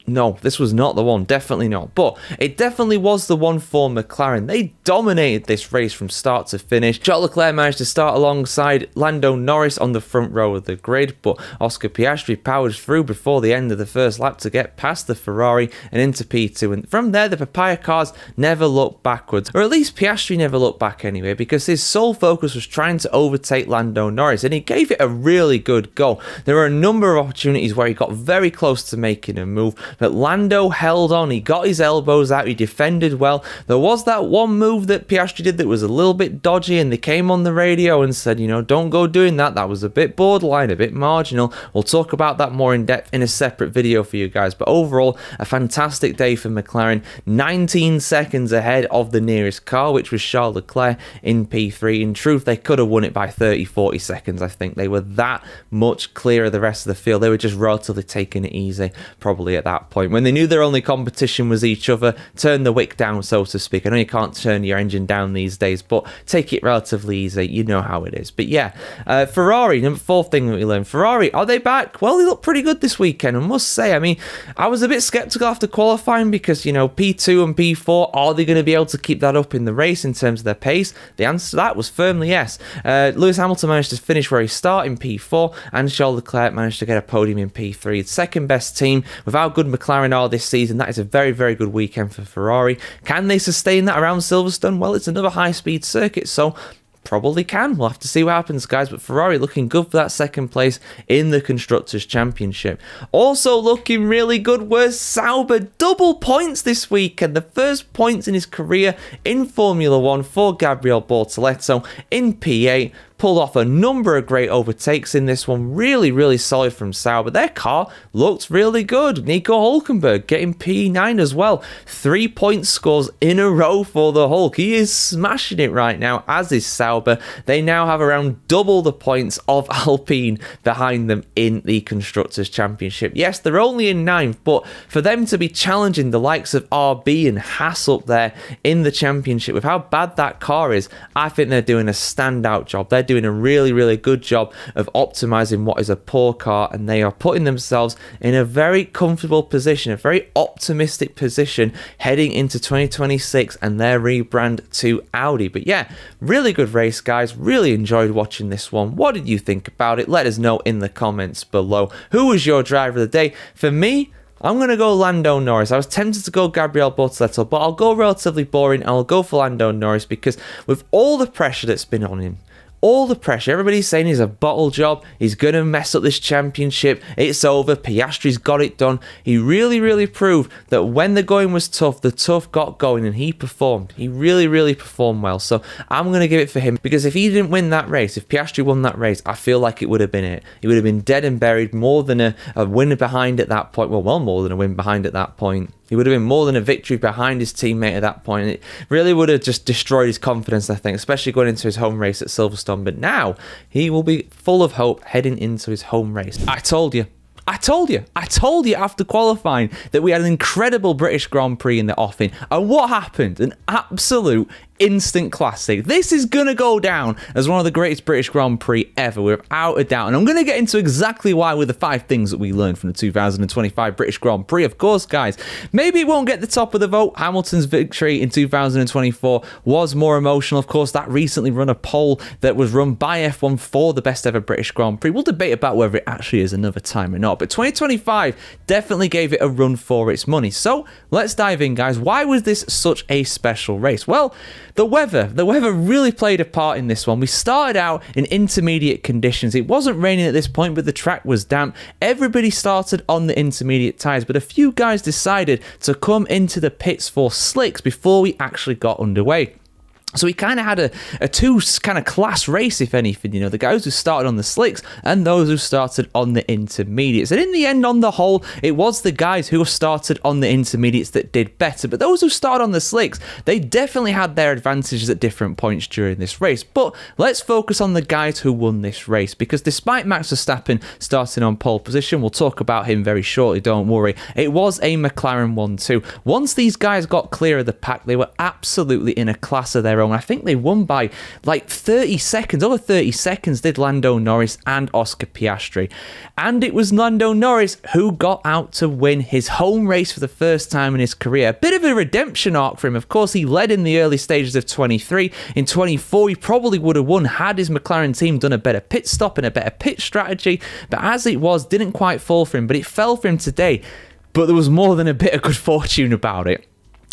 no, this was not the one. Definitely not. But it definitely was the one for McLaren. They dominated this race from start to finish. Charles Leclerc managed to start alongside Lando Norris on the front row of the grid, but Oscar Piastri powered through before the end of the first lap to get past the Ferrari and into P2. And from there, the Papaya cars never looked backwards. Or at least Piastri never looked back anyway, because his sole focus was trying to overtake Lando Norris, and he gave it a really good go. There were a number of opportunities where he got very close to making a move, but Lando held on. He got his elbows out. He defended well. There was that one move that Piastri did that was a little bit dodgy, and they came on the radio and said, you know, don't go doing that. That was a bit borderline, a bit marginal. We'll talk about that more in depth in a separate video for you guys. But overall, a fantastic day for McLaren. 19 seconds ahead of the nearest car, which was Charles Leclerc in P3. In truth, they could have won it by 30, 40 seconds, I think. They were that much clearer of the rest of the field. They were just relatively taking it easy, probably at that point, when they knew their only competition was each other. Turn the wick down, so to speak. I know you can't turn your engine down these days, but take it relatively easy. You know how it is. But yeah, Ferrari, number 4th thing that we learned. Ferrari, are they back? Well, they look pretty good this weekend, I must say. I mean, I was a bit skeptical after qualifying because, you know, P2 and P4, are they going to be able to keep that up in the race in terms of their pace? The answer to that was firmly yes. Lewis Hamilton managed to finish where he started in P4, and Charles Leclerc managed to get a podium in P3. Second best team. With how good McLaren are this season, that is a very, very good weekend for Ferrari. Can they sustain that around Silverstone? Well, it's another high-speed circuit, so probably can. We'll have to see what happens, guys. But Ferrari looking good for that second place in the Constructors' Championship. Also looking really good was Sauber. Double points this week, and the first points in his career in Formula 1 for Gabriel Bortoleto in P8. Pulled off a number of great overtakes in this one. Really, really solid from Sauber. Their car looked really good. Nico Hülkenberg getting P9 as well. 3-point scores in a row for the Hulk. He is smashing it right now, as is Sauber. They now have around double the points of Alpine behind them in the Constructors' Championship. Yes, they're only in 9th, but for them to be challenging the likes of RB and Haas up there in the championship with how bad that car is, I think they're doing a standout job. They're doing a really, really good job of optimizing what is a poor car, and they are putting themselves in a very comfortable position, a very optimistic position heading into 2026 and their rebrand to Audi. But yeah, really good race, guys. Really enjoyed watching this one. What did you think about it? Let us know in the comments below. Who was your driver of the day? For me, I'm going to go Lando Norris. I was tempted to go Gabriel Bortoleto, but I'll go relatively boring. I'll go for Lando Norris because with all the pressure that's been on him, all the pressure, everybody's saying he's a bottle job, he's going to mess up this championship, it's over, Piastri's got it done. He really, really proved that when the going was tough, the tough got going, and he performed. He really, really performed well. So I'm going to give it for him, because if he didn't win that race, if Piastri won that race, I feel like it would have been it. He would have been dead and buried, more than a win behind at that point. Well, more than a win behind at that point. He would have been more than a victory behind his teammate at that point. It really would have just destroyed his confidence, I think, especially going into his home race at Silverstone. But now he will be full of hope heading into his home race. I told you after qualifying that we had an incredible British Grand Prix in the offing. And what happened? An absolute instant classic. This is going to go down as one of the greatest British Grand Prix ever, without a doubt. And I'm going to get into exactly why with the 5 things that we learned from the 2025 British Grand Prix. Of course, guys, maybe it won't get the top of the vote. Hamilton's victory in 2024 was more emotional. Of course, that recently run a poll that was run by F1 for the best ever British Grand Prix. We'll debate about whether it actually is another time or not. But 2025 definitely gave it a run for its money. So let's dive in, guys. Why was this such a special race? Well, the weather really played a part in this one. We started out in intermediate conditions. It wasn't raining at this point, but the track was damp. Everybody started on the intermediate tyres, but a few guys decided to come into the pits for slicks before we actually got underway. So we kind of had a two kind of class race, if anything, you know, the guys who started on the slicks and those who started on the intermediates. And in the end, on the whole, it was the guys who started on the intermediates that did better. But those who started on the slicks, they definitely had their advantages at different points during this race. But let's focus on the guys who won this race, because despite Max Verstappen starting on pole position, we'll talk about him very shortly, don't worry, it was a McLaren 1-2. Once these guys got clear of the pack, they were absolutely in a class of their own. I think they won by like 30 seconds. Over 30 seconds did Lando Norris and Oscar Piastri. And it was Lando Norris who got out to win his home race for the first time in his career. A bit of a redemption arc for him. Of course, he led in the early stages of 23. In 24, he probably would have won had his McLaren team done a better pit stop and a better pit strategy. But as it was, didn't quite fall for him. But it fell for him today. But there was more than a bit of good fortune about it.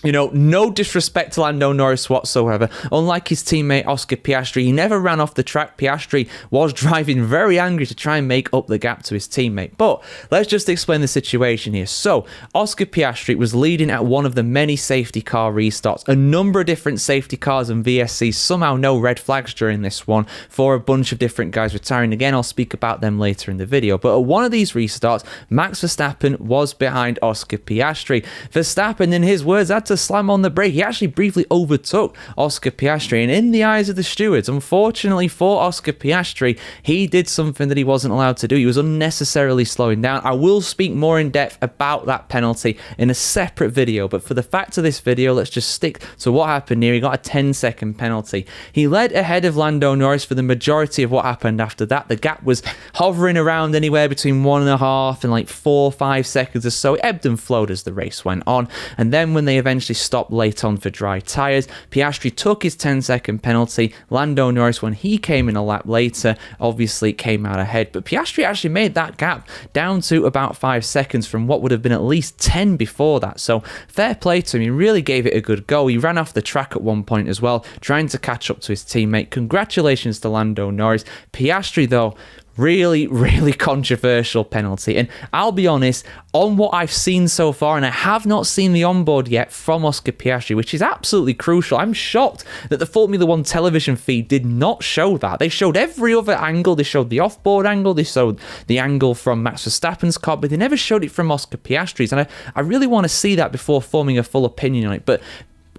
You know, no disrespect to Lando Norris whatsoever. Unlike his teammate Oscar Piastri, he never ran off the track. Piastri was driving very angry to try and make up the gap to his teammate. But let's just explain the situation here. So, Oscar Piastri was leading at one of the many safety car restarts. A number of different safety cars and VSCs. Somehow no red flags during this one for a bunch of different guys retiring. Again, I'll speak about them later in the video. But at one of these restarts, Max Verstappen was behind Oscar Piastri. Verstappen, in his words, had to slam on the brake. He actually briefly overtook Oscar Piastri, and in the eyes of the stewards, unfortunately for Oscar Piastri, he did something that he wasn't allowed to do. He was unnecessarily slowing down. I will speak more in depth about that penalty in a separate video, but for the fact of this video, let's just stick to what happened here. He got a 10-second penalty. He led ahead of Lando Norris for the majority of what happened after that. The gap was hovering around anywhere between 1.5 and like 4-5 seconds or so. It ebbed and flowed as the race went on, and then when they eventually eventually stopped late on for dry tyres. Piastri took his 10-second penalty. Lando Norris, when he came in a lap later, obviously came out ahead. But Piastri actually made that gap down to about 5 seconds from what would have been at least 10 before that. So fair play to him. He really gave it a good go. He ran off the track at one point as well, trying to catch up to his teammate. Congratulations to Lando Norris. Piastri, though, really controversial penalty. And I'll be honest, on what I've seen so far, and I have not seen the onboard yet from Oscar Piastri, which is absolutely crucial. I'm shocked that the Formula One television feed did not show that. They showed every other angle. They showed the offboard angle. They showed the angle from Max Verstappen's car, but they never showed it from Oscar Piastri's. And I really want to see that before forming a full opinion on it. But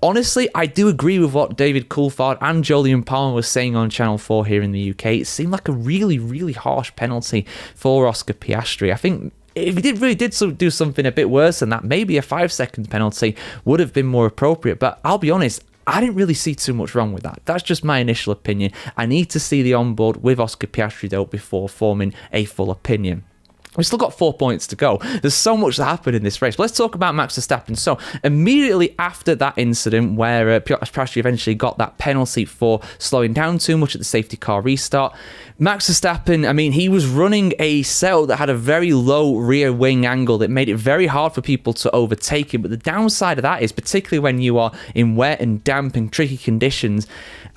honestly, I do agree with what David Coulthard and Jolyon Palmer was saying on Channel 4 here in the UK. It seemed like a really harsh penalty for Oscar Piastri. I think if he really did do something a bit worse than that, maybe a 5-second penalty would have been more appropriate. But I'll be honest, I didn't really see too much wrong with that. That's just my initial opinion. I need to see the onboard with Oscar Piastri, though, before forming a full opinion. We've still got 4 points to go. There's so much that happened in this race. But let's talk about Max Verstappen. So immediately after that incident where Piastri eventually got that penalty for slowing down too much at the safety car restart, Max Verstappen, I mean, he was running a setup that had a very low rear wing angle that made it very hard for people to overtake him. But the downside of that is, particularly when you are in wet and damp and tricky conditions,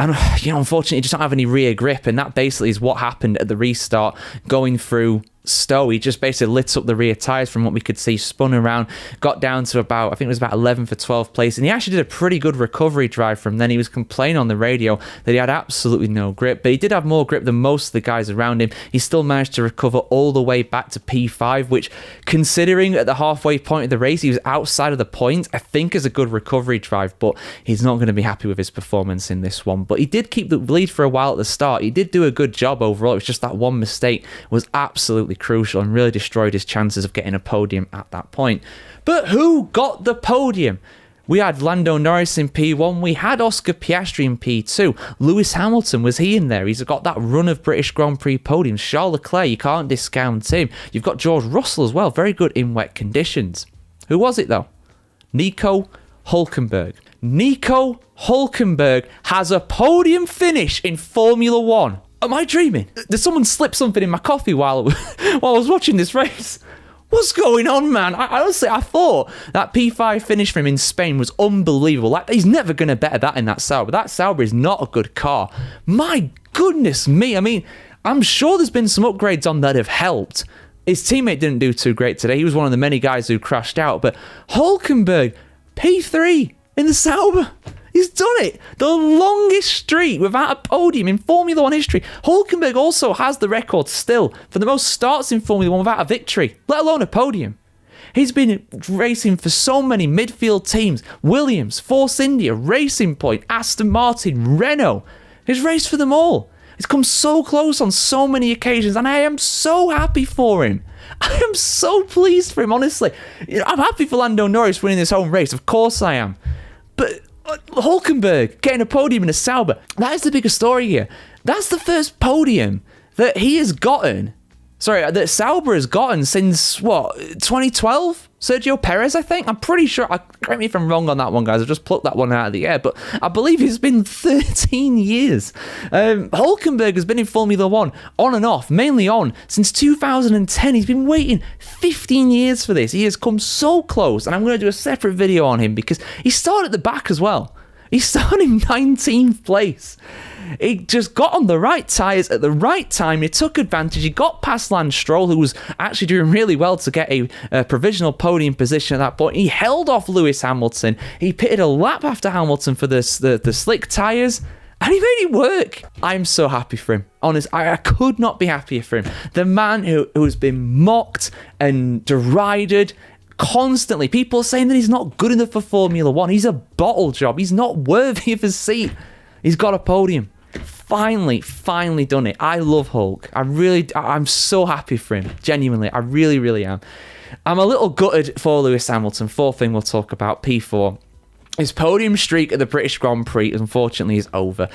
and unfortunately you just don't have any rear grip, and that basically is what happened at the restart going through Stowe. He just basically lit up the rear tyres from what we could see, spun around, got down to about, I think it was about 11 for 12 place, and he actually did a pretty good recovery drive from then. He was complaining on the radio that he had absolutely no grip, but he did have more grip than most of the guys around him. He still managed to recover all the way back to P5, which, considering at the halfway point of the race he was outside of the point, I think is a good recovery drive, but he's not going to be happy with his performance in this one. But he did keep the lead for a while at the start. He did do a good job overall. It was just that one mistake was absolutely crucial and really destroyed his chances of getting a podium at that point. But who got the podium? We had Lando Norris in P1. We had Oscar Piastri in P2. Lewis Hamilton, was he in there? He's got that run of British Grand Prix podiums. Charles Leclerc, you can't discount him. You've got George Russell as well, very good in wet conditions. Who was it though? Nico Hülkenberg. Nico Hülkenberg has a podium finish in Formula One. Am I dreaming? Did someone slip something in my coffee while I was watching this race? What's going on, man? I honestly, I thought that P5 finish for him in Spain was unbelievable. Like, he's never going to better that in that Sauber. That Sauber is not a good car. My goodness me. I mean, I'm sure there's been some upgrades on that have helped. His teammate didn't do too great today. He was one of the many guys who crashed out. But Hülkenberg, P3 in the Sauber. He's done it. The longest streak without a podium in Formula One history. Hülkenberg also has the record still for the most starts in Formula One without a victory, let alone a podium. He's been racing for so many midfield teams. Williams, Force India, Racing Point, Aston Martin, Renault. He's raced for them all. He's come so close on so many occasions, and I am so happy for him. I am so pleased for him, honestly. I'm happy for Lando Norris winning this home race. Of course I am. But Hülkenberg getting a podium in a Sauber, that is the bigger story here. That's the first podium that he has gotten, that Sauber has gotten since, 2012? Sergio Perez, I think? I'm pretty sure. Correct me if I'm wrong on that one, guys. I just plucked that one out of the air, but I believe it's been 13 years. Hülkenberg has been in Formula One on and off, mainly on, since 2010. He's been waiting 15 years for this. He has come so close, and I'm going to do a separate video on him because he started at the back as well. He started in 19th place. He just got on the right tyres at the right time. He took advantage. He got past Lance Stroll, who was actually doing really well to get a provisional podium position at that point. He held off Lewis Hamilton. He pitted a lap after Hamilton for the slick tyres, and he made it work. I'm so happy for him. Honest, I could not be happier for him. The man who's been mocked and derided constantly. People saying that he's not good enough for Formula One. He's a bottle job. He's not worthy of his seat. He's got a podium. Finally done it. I love Hulk. I'm so happy for him. Genuinely, I really am. I'm a little gutted for Lewis Hamilton. Fourth thing we'll talk about, P4. His podium streak at the British Grand Prix, unfortunately, is over.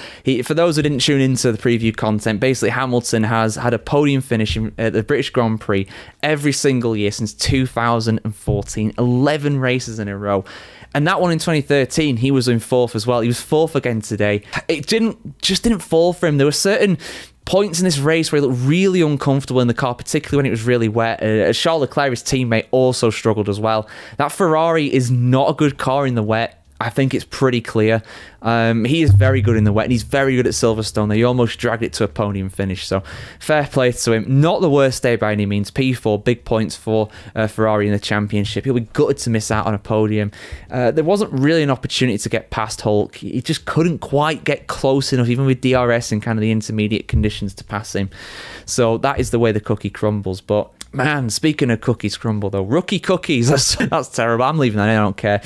For those who didn't tune into the preview content, basically Hamilton has had a podium finish at the British Grand Prix every single year since 2014, 11 races in a row. And that one in 2013, he was in 4th as well. He was 4th again today. It didn't fall for him. There were certain points in this race where he looked really uncomfortable in the car, particularly when it was really wet. Charles Leclerc, his teammate, also struggled as well. That Ferrari is not a good car in the wet. I think it's pretty clear. He is very good in the wet, and he's very good at Silverstone. They almost dragged it to a podium finish, so fair play to him. Not the worst day by any means. P4, big points for Ferrari in the championship. He'll be gutted to miss out on a podium. There wasn't really an opportunity to get past Hulk. He just couldn't quite get close enough, even with DRS and kind of the intermediate conditions, to pass him. So that is the way the cookie crumbles. But man, speaking of cookies crumble though, rookie cookies, that's terrible. I'm leaving that in, I don't care.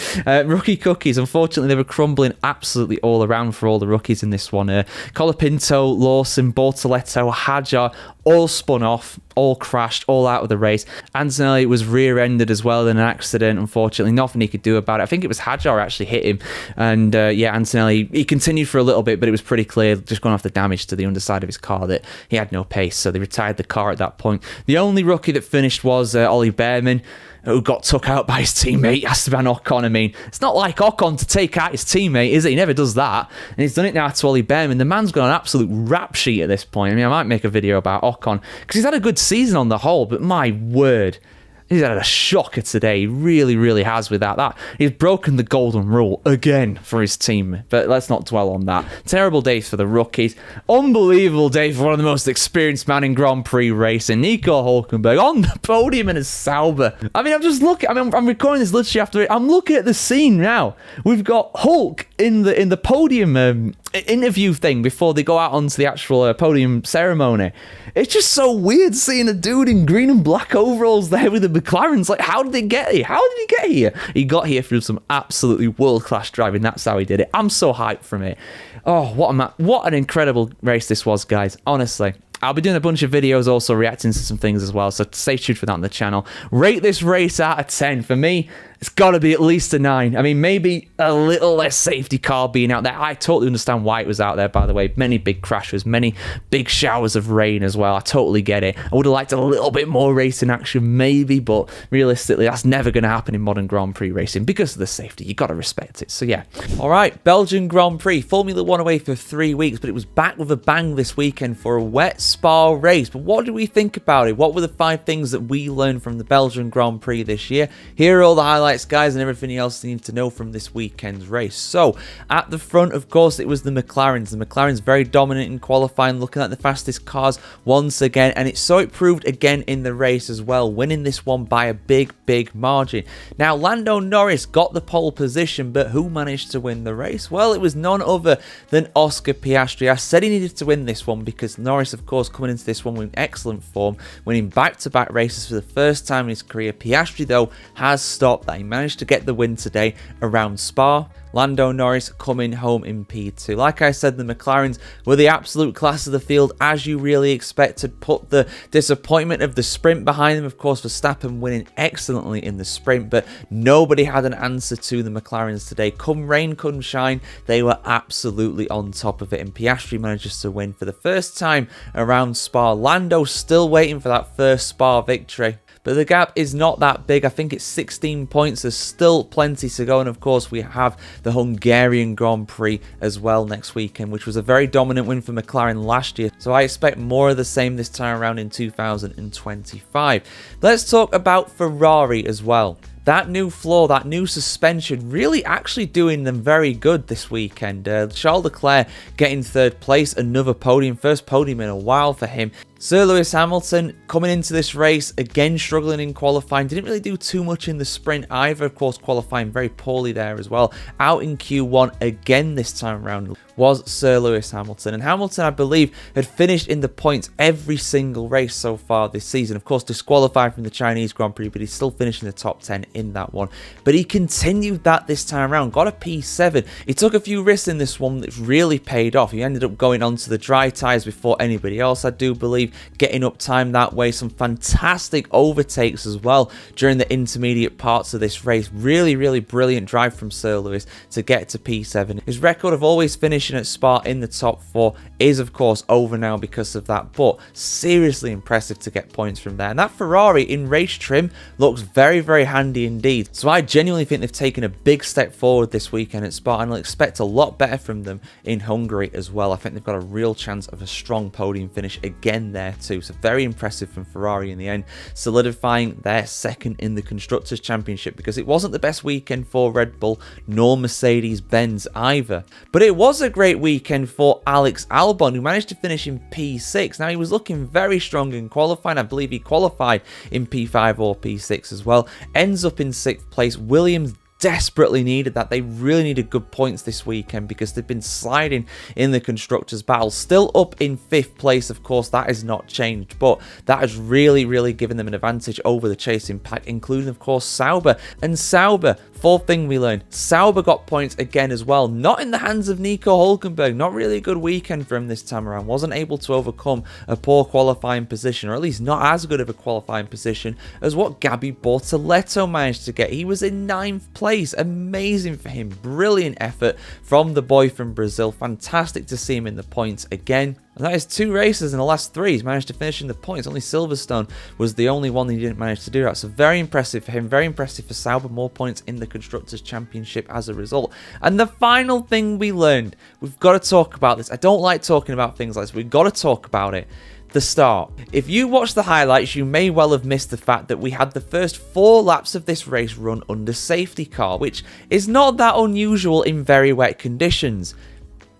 Rookie cookies, unfortunately, they were crumbling absolutely all around for all the rookies in this one. Colapinto, Lawson, Bortoleto, Hadjar, all spun off, all crashed, all out of the race. Antonelli was rear-ended as well in an accident, unfortunately. Nothing he could do about it. I think it was Hadjar actually hit him. And yeah, Antonelli, he continued for a little bit, but it was pretty clear, just going off the damage to the underside of his car, that he had no pace. So they retired the car at that point. The only rookie that finished was Ollie Behrman, who got took out by his teammate, Esteban Ocon. I mean, it's not like Ocon to take out his teammate, is it? He never does that. And he's done it now to Ollie Behrman. The man's got an absolute rap sheet at this point. I mean, I might make a video about Ocon, because he's had a good season on the whole, but my word, he's had a shocker today. He really, really has with that. He's broken the golden rule again for his team. But let's not dwell on that. Terrible day for the rookies. Unbelievable day for one of the most experienced men in Grand Prix racing, Nico Hülkenberg, on the podium in a Sauber. I mean, I'm just looking. I mean, I'm recording this literally after it. I'm looking at the scene now. We've got Hulk in the podium interview thing before they go out onto the actual podium ceremony. It's just so weird seeing a dude in green and black overalls there with the McLarens. Like, how did he get here? How did he get here? He got here through some absolutely world-class driving. That's how he did it. I'm so hyped from it. Oh, what an incredible race this was, guys. Honestly. I'll be doing a bunch of videos also reacting to some things as well, so stay tuned for that on the channel. Rate this race out of 10. For me, it's got to be at least a 9. I mean, maybe a little less safety car being out there. I totally understand why it was out there, by the way. Many big crashes, many big showers of rain as well. I totally get it. I would have liked a little bit more racing action, maybe, but realistically, that's never going to happen in modern Grand Prix racing because of the safety. You got to respect it. So, yeah. All right, Belgian Grand Prix. Formula 1 away for 3 weeks, but it was back with a bang this weekend for a wet Spa race. But what did we think about it? What were the 5 things that we learned from the Belgian Grand Prix this year? Here are all the highlights, guys, and everything else you need to know from this weekend's race. So, at the front, of course, it was the McLarens. The McLarens very dominant in qualifying, looking like the fastest cars once again, and it proved again in the race as well, winning this one by a big margin. Now, Lando Norris got the pole position, but who managed to win the race? Well, it was none other than Oscar Piastri. I said he needed to win this one because Norris, of course, coming into this one with excellent form, winning back-to-back races for the first time in his career. Piastri, though, has stopped that. He managed to get the win today around Spa. Lando Norris coming home in P2. Like I said, the McLarens were the absolute class of the field, as you really expected. Put the disappointment of the sprint behind them. Of course, Verstappen winning excellently in the sprint, but nobody had an answer to the McLarens today. Come rain, come shine, they were absolutely on top of it, and Piastri manages to win for the first time around Spa. Lando still waiting for that first Spa victory, but the gap is not that big. I think it's 16 points. There's still plenty to go. And of course, we have the Hungarian Grand Prix as well next weekend, which was a very dominant win for McLaren last year. So I expect more of the same this time around in 2025. Let's talk about Ferrari as well. That new floor, that new suspension, really actually doing them very good this weekend. Charles Leclerc getting 3rd place, another podium, first podium in a while for him. Sir Lewis Hamilton coming into this race, again struggling in qualifying. Didn't really do too much in the sprint either. Of course, qualifying very poorly there as well. Out in Q1 again this time around was Sir Lewis Hamilton. And Hamilton, I believe, had finished in the points every single race so far this season. Of course, disqualified from the Chinese Grand Prix, but he's still finished in the top 10 in that one. But he continued that this time around. Got a P7. He took a few risks in this one that really paid off. He ended up going onto the dry tyres before anybody else, I do believe, getting up time that way. Some fantastic overtakes as well during the intermediate parts of this race. Really brilliant drive from Sir Lewis to get to P7. His record of always finishing finishing at Spa in the top 4 is of course over now because of that, but seriously impressive to get points from there. And that Ferrari in race trim looks very, very handy indeed. So I genuinely think they've taken a big step forward this weekend at Spa, and I'll expect a lot better from them in Hungary as well. I think they've got a real chance of a strong podium finish again there too. So very impressive from Ferrari in the end, solidifying their second in the Constructors' Championship, because it wasn't the best weekend for Red Bull nor Mercedes-Benz either. But it was a great weekend for Alex Albon, who managed to finish in P6. Now, he was looking very strong in qualifying. I believe he qualified in P5 or P6 as well. Ends up in 6th place. Williams desperately needed that. They really needed good points this weekend because they've been sliding in the Constructors' battle. Still up in 5th place, of course, that has not changed, but that has really given them an advantage over the chasing pack, including, of course, Sauber. And Sauber, fourth thing we learned, Sauber got points again as well. Not in the hands of Nico Hülkenberg. Not really a good weekend for him this time around. Wasn't able to overcome a poor qualifying position, or at least not as good of a qualifying position as what Gabriel Bortoleto managed to get. He was in 9th place. Amazing for him. Brilliant effort from the boy from Brazil. Fantastic to see him in the points again. And that is 2 races in the last 3. He's managed to finish in the points. Only Silverstone was the only one that he didn't manage to do that. So very impressive for him. Very impressive for Sauber. More points in the Constructors' Championship as a result. And the final thing we learned, we've got to talk about this. I don't like talking about things like this. We've got to talk about it. The start. If you watch the highlights, you may well have missed the fact that we had the first 4 laps of this race run under safety car, which is not that unusual in very wet conditions.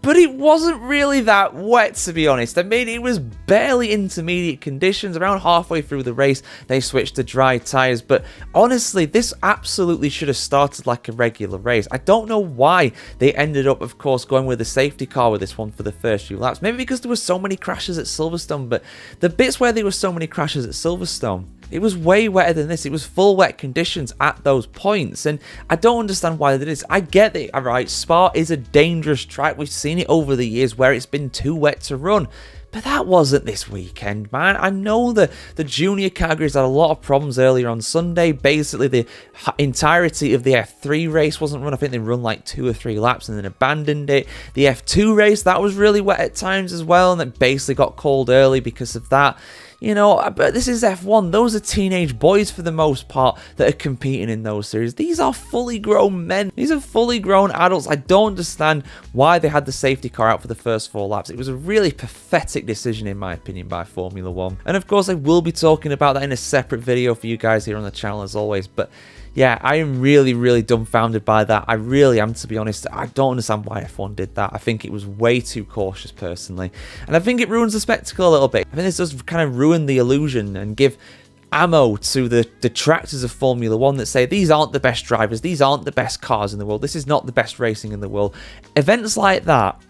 But it wasn't really that wet, to be honest. I mean, it was barely intermediate conditions. Around halfway through the race, they switched to dry tyres. But honestly, this absolutely should have started like a regular race. I don't know why they ended up, of course, going with the safety car with this one for the first few laps. Maybe because there were so many crashes at Silverstone. But the bits where there were so many crashes at Silverstone, it was way wetter than this. It was full wet conditions at those points. And I don't understand why they did this. I get it, alright, Spa is a dangerous track. We've seen it over the years where it's been too wet to run. But that wasn't this weekend, man. I know the junior categories had a lot of problems earlier on Sunday. Basically, the entirety of the F3 race wasn't run. I think they run like 2 or 3 laps and then abandoned it. The F2 race, that was really wet at times as well, and it basically got called early because of that. You know, but this is F1. Those are teenage boys for the most part that are competing in those series. These are fully grown men. These are fully grown adults. I don't understand why they had the safety car out for the first 4 laps. It was a really pathetic decision, in my opinion, by Formula 1. And of course, I will be talking about that in a separate video for you guys here on the channel as always. But yeah, I am really dumbfounded by that. I really am, to be honest. I don't understand why F1 did that. I think it was way too cautious, personally. And I think it ruins the spectacle a little bit. I think this does kind of ruin the illusion and give ammo to the detractors of Formula 1 that say these aren't the best drivers, these aren't the best cars in the world, this is not the best racing in the world. Events like that,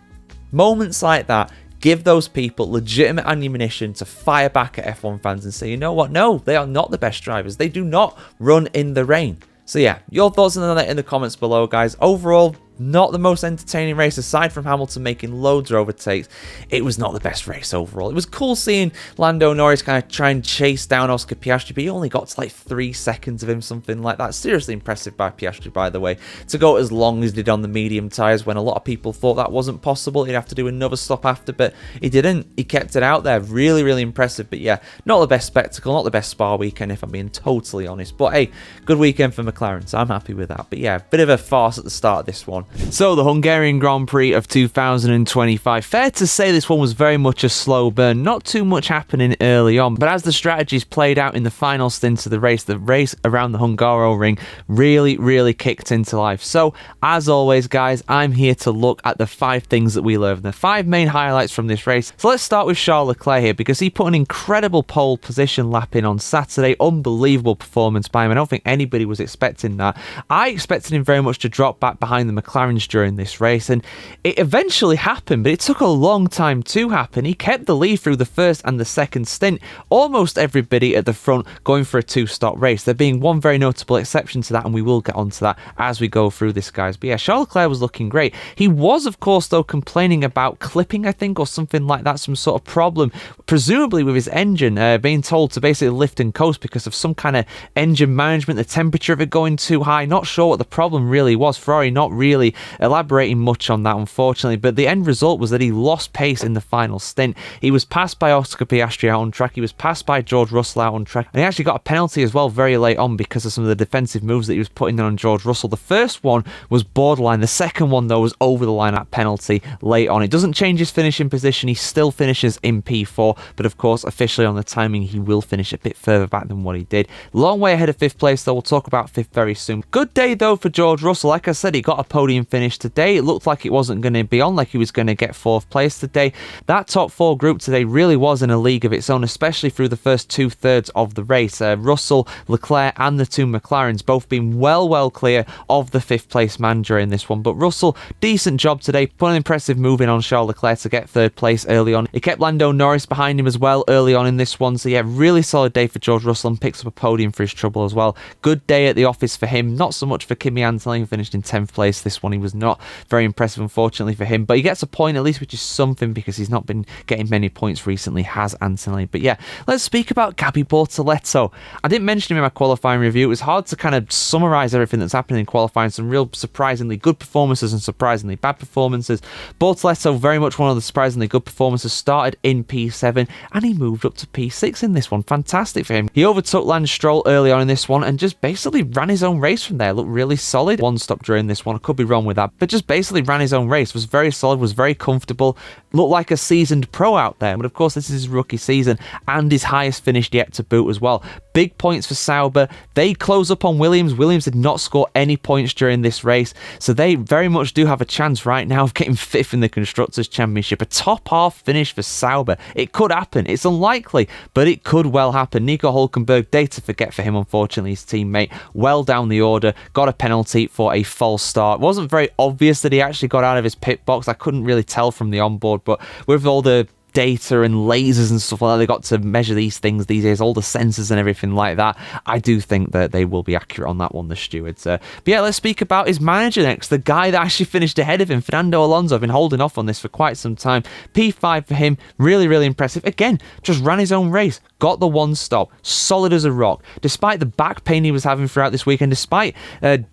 moments like that, give those people legitimate ammunition to fire back at F1 fans and say, you know what, no, they are not the best drivers. They do not run in the rain. So yeah, your thoughts on that in the comments below, guys. Overall, not the most entertaining race, aside from Hamilton making loads of overtakes. It was not the best race overall. It was cool seeing Lando Norris kind of try and chase down Oscar Piastri, but he only got to like 3 seconds of him, something like that. Seriously impressive by Piastri, by the way, to go as long as he did on the medium tyres when a lot of people thought that wasn't possible. He'd have to do another stop after, but he didn't. He kept it out there. Really impressive. But yeah, not the best spectacle, not the best Spa weekend, if I'm being totally honest. But hey, good weekend for McLaren, so I'm happy with that. But yeah, bit of a farce at the start of this one. So the Hungarian Grand Prix of 2025. Fair to say this one was very much a slow burn. Not too much happening early on, but as the strategies played out in the final stint of the race around the Hungaroring really kicked into life. So as always, guys, I'm here to look at the 5 things that we learned, the 5 main highlights from this race. So let's start with Charles Leclerc here, because he put an incredible pole position lap in on Saturday. Unbelievable performance by him. I don't think anybody was expecting that. I expected him very much to drop back behind the McLarens during this race, and it eventually happened, but it took a long time to happen. He kept the lead through the first and the second stint. Almost everybody at the front going for a 2-stop race, there being one very notable exception to that, and we will get onto that as we go through this, guys. But yeah, Charles Leclerc was looking great. He was, of course, though, complaining about clipping, I think, or something like that, some sort of problem, presumably with his engine, being told to basically lift and coast because of some kind of engine management, the temperature of it going too high. Not sure what the problem really was. Ferrari not really really elaborating much on that, unfortunately, but the end result was that he lost pace in the final stint. He was passed by Oscar Piastri out on track, he was passed by George Russell out on track, and he actually got a penalty as well very late on because of some of the defensive moves that he was putting on George Russell. The first one was borderline, the second one though was over the line at penalty late on. It doesn't change his finishing position, he still finishes in P4, but of course officially on the timing he will finish a bit further back than what he did. Long way ahead of 5th place though, we'll talk about 5th very soon. Good day though for George Russell. Like I said, he got a podium finish today. It looked like it wasn't going to be on, like he was going to get 4th place today. That top 4 group today really was in a league of its own, especially through the first 2/3 of the race. Russell, Leclerc and the 2 McLarens both being well clear of the 5th place man during this one, but Russell, decent job today, put an impressive move in on Charles Leclerc to get 3rd place early on. He kept Lando Norris behind him as well early on in this one, so yeah, really solid day for George Russell and picks up a podium for his trouble as well. Good day at the office for him, not so much for Kimi Antonelli, who finished in 10th place. This one he was not very impressive unfortunately for him, but he gets a point at least, which is something because he's not been getting many points recently, has Antonelli. But yeah, let's speak about Gabriel Bortoleto. I didn't mention him in my qualifying review. It was hard to kind of summarise everything that's happening in qualifying, some real surprisingly good performances and surprisingly bad performances. Bortoleto, very much one of the surprisingly good performances, started in P7 and he moved up to P6 in this one. Fantastic for him. He overtook Lance Stroll early on in this one and just basically ran his own race from there. Looked really solid. One stop during this one, I could be wrong with that, but just basically ran his own race. Was very solid, was very comfortable, looked like a seasoned pro out there, but of course this is his rookie season and his highest finish yet to boot as well. Big points for Sauber. They close up on Williams. Williams did not score any points during this race, so they very much do have a chance right now of getting 5th in the Constructors' Championship. A top half finish for Sauber. It could happen. It's unlikely, but it could well happen. Nico Hülkenberg, day to forget for him, unfortunately, his teammate. Well down the order, got a penalty for a false start. It wasn't very obvious that he actually got out of his pit box. I couldn't really tell from the onboard, but with all the data and lasers and stuff like that, they got to measure these things these days, all the sensors and everything like that. I do think that they will be accurate on that one, the stewards. But yeah, let's speak about his manager next, the guy that actually finished ahead of him, Fernando Alonso. I've been holding off on this for quite some time. P5 for him, really impressive. Again, just ran his own race, got the 1 stop, solid as a rock, despite the back pain he was having throughout this weekend, despite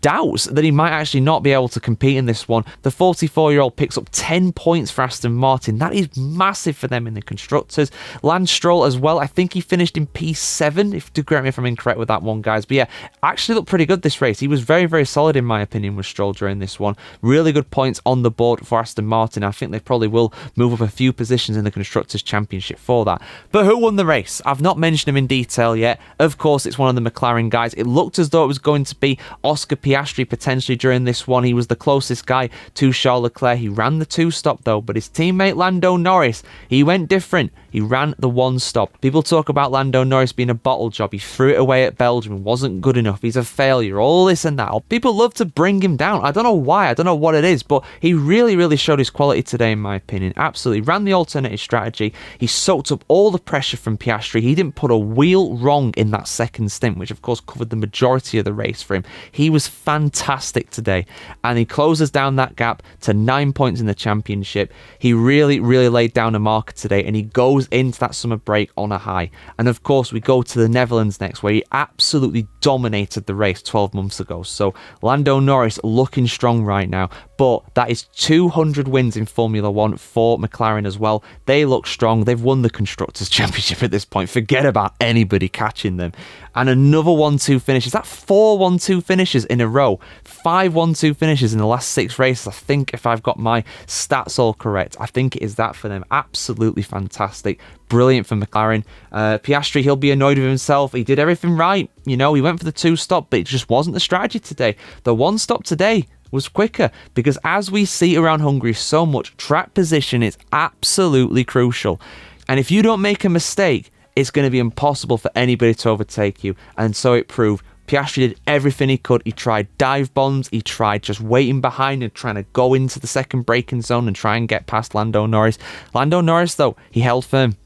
doubts that he might actually not be able to compete in this one. The 44-year-old picks up 10 points for Aston Martin. That is massive for them in the Constructors. Lance Stroll as well, I think he finished in P7, do correct me if I'm incorrect with that one, guys, but yeah, actually looked pretty good this race. He was very solid in my opinion with Stroll during this one. Really good points on the board for Aston Martin. I think they probably will move up a few positions in the Constructors' Championship for that. But who won the race? I've not mentioned him in detail yet. Of course, it's one of the McLaren guys. It looked as though it was going to be Oscar Piastri potentially during this one. He was the closest guy to Charles Leclerc. He ran the 2 stop though, but his teammate Lando Norris, he went different. He ran the 1 stop. People talk about Lando Norris being a bottle job. He threw it away at Belgium. Wasn't good enough. He's a failure. All this and that. People love to bring him down. I don't know why. I don't know what it is, but he really showed his quality today in my opinion. Absolutely. Ran the alternative strategy. He soaked up all the pressure from Piastri. He didn't put a wheel wrong in that second stint, which of course covered the majority of the race for him. He was fantastic today, and he closes down that gap to 9 points in the championship. He really laid down a marker today, and he goes into that summer break on a high. And of course we go to the Netherlands next, where he absolutely dominated the race 12 months ago. So Lando Norris looking strong right now, but that is 200 wins in Formula 1 for McLaren as well. They look strong. They've won the Constructors' Championship at this point. Forget about anybody catching them. And another 1-2 finish. Is that 4 1-2 finishes in a row? 5 1-2 finishes in the last 6 races, I think, if I've got my stats all correct. I think it is that for them. Absolutely fantastic. Brilliant for McLaren. Piastri, he'll be annoyed with himself. He did everything right. You know, he went for the 2 stop, but it just wasn't the strategy today. The 1 stop today was quicker, because as we see around Hungary so much, track position is absolutely crucial. And if you don't make a mistake, it's going to be impossible for anybody to overtake you. And so it proved. Piastri did everything he could. He tried dive bombs. He tried just waiting behind and trying to go into the second braking zone and try and get past Lando Norris. Lando Norris, though, he held firm,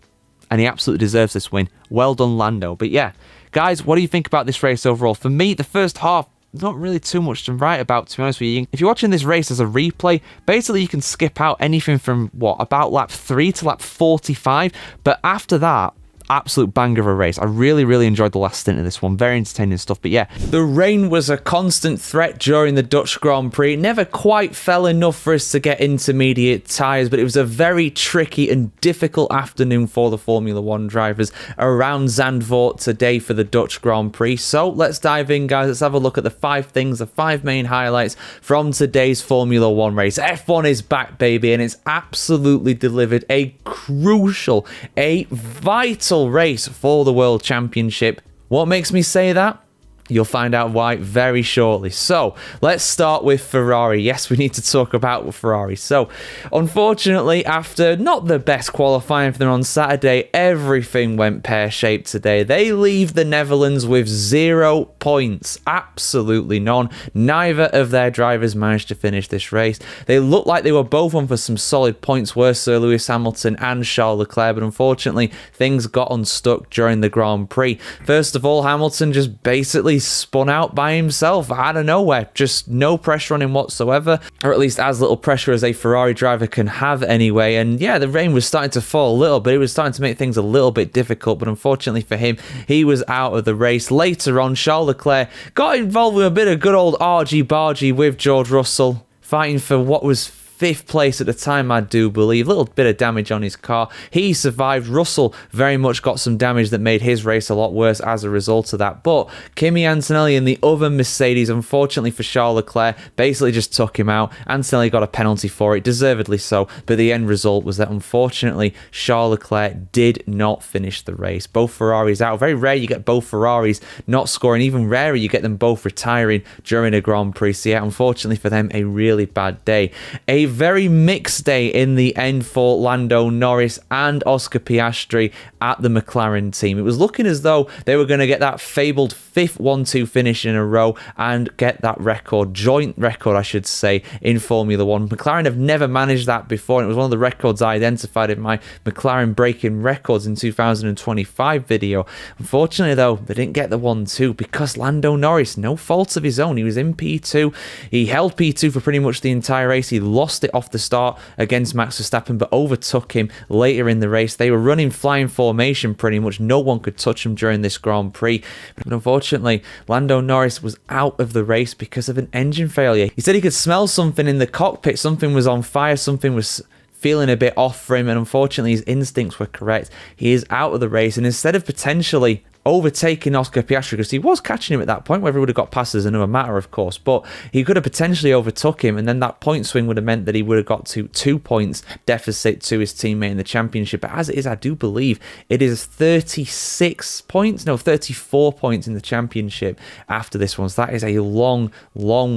and he absolutely deserves this win. Well done, Lando. But yeah, guys, what do you think about this race overall? For me, the first half, not really too much to write about, to be honest with you. If you're watching this race as a replay, basically you can skip out anything from, about lap 3 to lap 45. But after that, absolute banger of a race. I really enjoyed the last stint of this one. Very entertaining stuff. But yeah, the rain was a constant threat during the Dutch Grand Prix. It never quite fell enough for us to get intermediate tyres, but it was a very tricky and difficult afternoon for the Formula 1 drivers around Zandvoort today for the Dutch Grand Prix. So let's dive in, guys. Let's have a look at the 5 things, the 5 main highlights from today's Formula 1 race. F1 is back, baby, and it's absolutely delivered a crucial, a vital race for the World Championship. What makes me say that? You'll find out why very shortly. So let's start with Ferrari. Yes, we need to talk about Ferrari. So unfortunately, after not the best qualifying for them on Saturday, everything went pear-shaped today. They leave the Netherlands with 0 points. Absolutely none. Neither of their drivers managed to finish this race. They looked like they were both on for some solid points, were Sir Lewis Hamilton and Charles Leclerc, but unfortunately, things got unstuck during the Grand Prix. First of all, Hamilton just basically spun out by himself out of nowhere. Just no pressure on him whatsoever, or at least as little pressure as a Ferrari driver can have anyway. And yeah, the rain was starting to fall a little bit. It was starting to make things a little bit difficult, but unfortunately for him, he was out of the race. Later on, Charles Leclerc got involved with a bit of good old argy-bargy with George Russell, fighting for what was 5th place at the time, I do believe. A little bit of damage on his car. He survived. Russell very much got some damage that made his race a lot worse as a result of that. But Kimi Antonelli and the other Mercedes, unfortunately for Charles Leclerc, basically just took him out. Antonelli got a penalty for it, deservedly so. But the end result was that, unfortunately, Charles Leclerc did not finish the race. Both Ferraris out. Very rare you get both Ferraris not scoring. Even rarer you get them both retiring during a Grand Prix. So yeah, unfortunately for them, a really bad day. A very mixed day in the end for Lando Norris and Oscar Piastri at the McLaren team. It was looking as though they were going to get that fabled 5th 1-2 finish in a row and get that record, joint record I should say, in Formula 1. McLaren have never managed that before, and it was one of the records I identified in my McLaren breaking records in 2025 video. Unfortunately though, they didn't get the 1-2 because Lando Norris, no fault of his own, he was in P2. He held P2 for pretty much the entire race. He lost it off the start against Max Verstappen, but overtook him later in the race. They were running flying formation pretty much. No one could touch him during this Grand Prix. But unfortunately, Lando Norris was out of the race because of an engine failure. He said he could smell something in the cockpit. Something was on fire. Something was feeling a bit off for him, and unfortunately his instincts were correct. He is out of the race, and instead of potentially overtaking Oscar Piastri, because he was catching him at that point, whether he would have got past is another matter, of course, but he could have potentially overtook him, and then that point swing would have meant that he would have got to 2 points deficit to his teammate in the championship. But as it is, I do believe it is 34 points in the championship after this one. So that is a long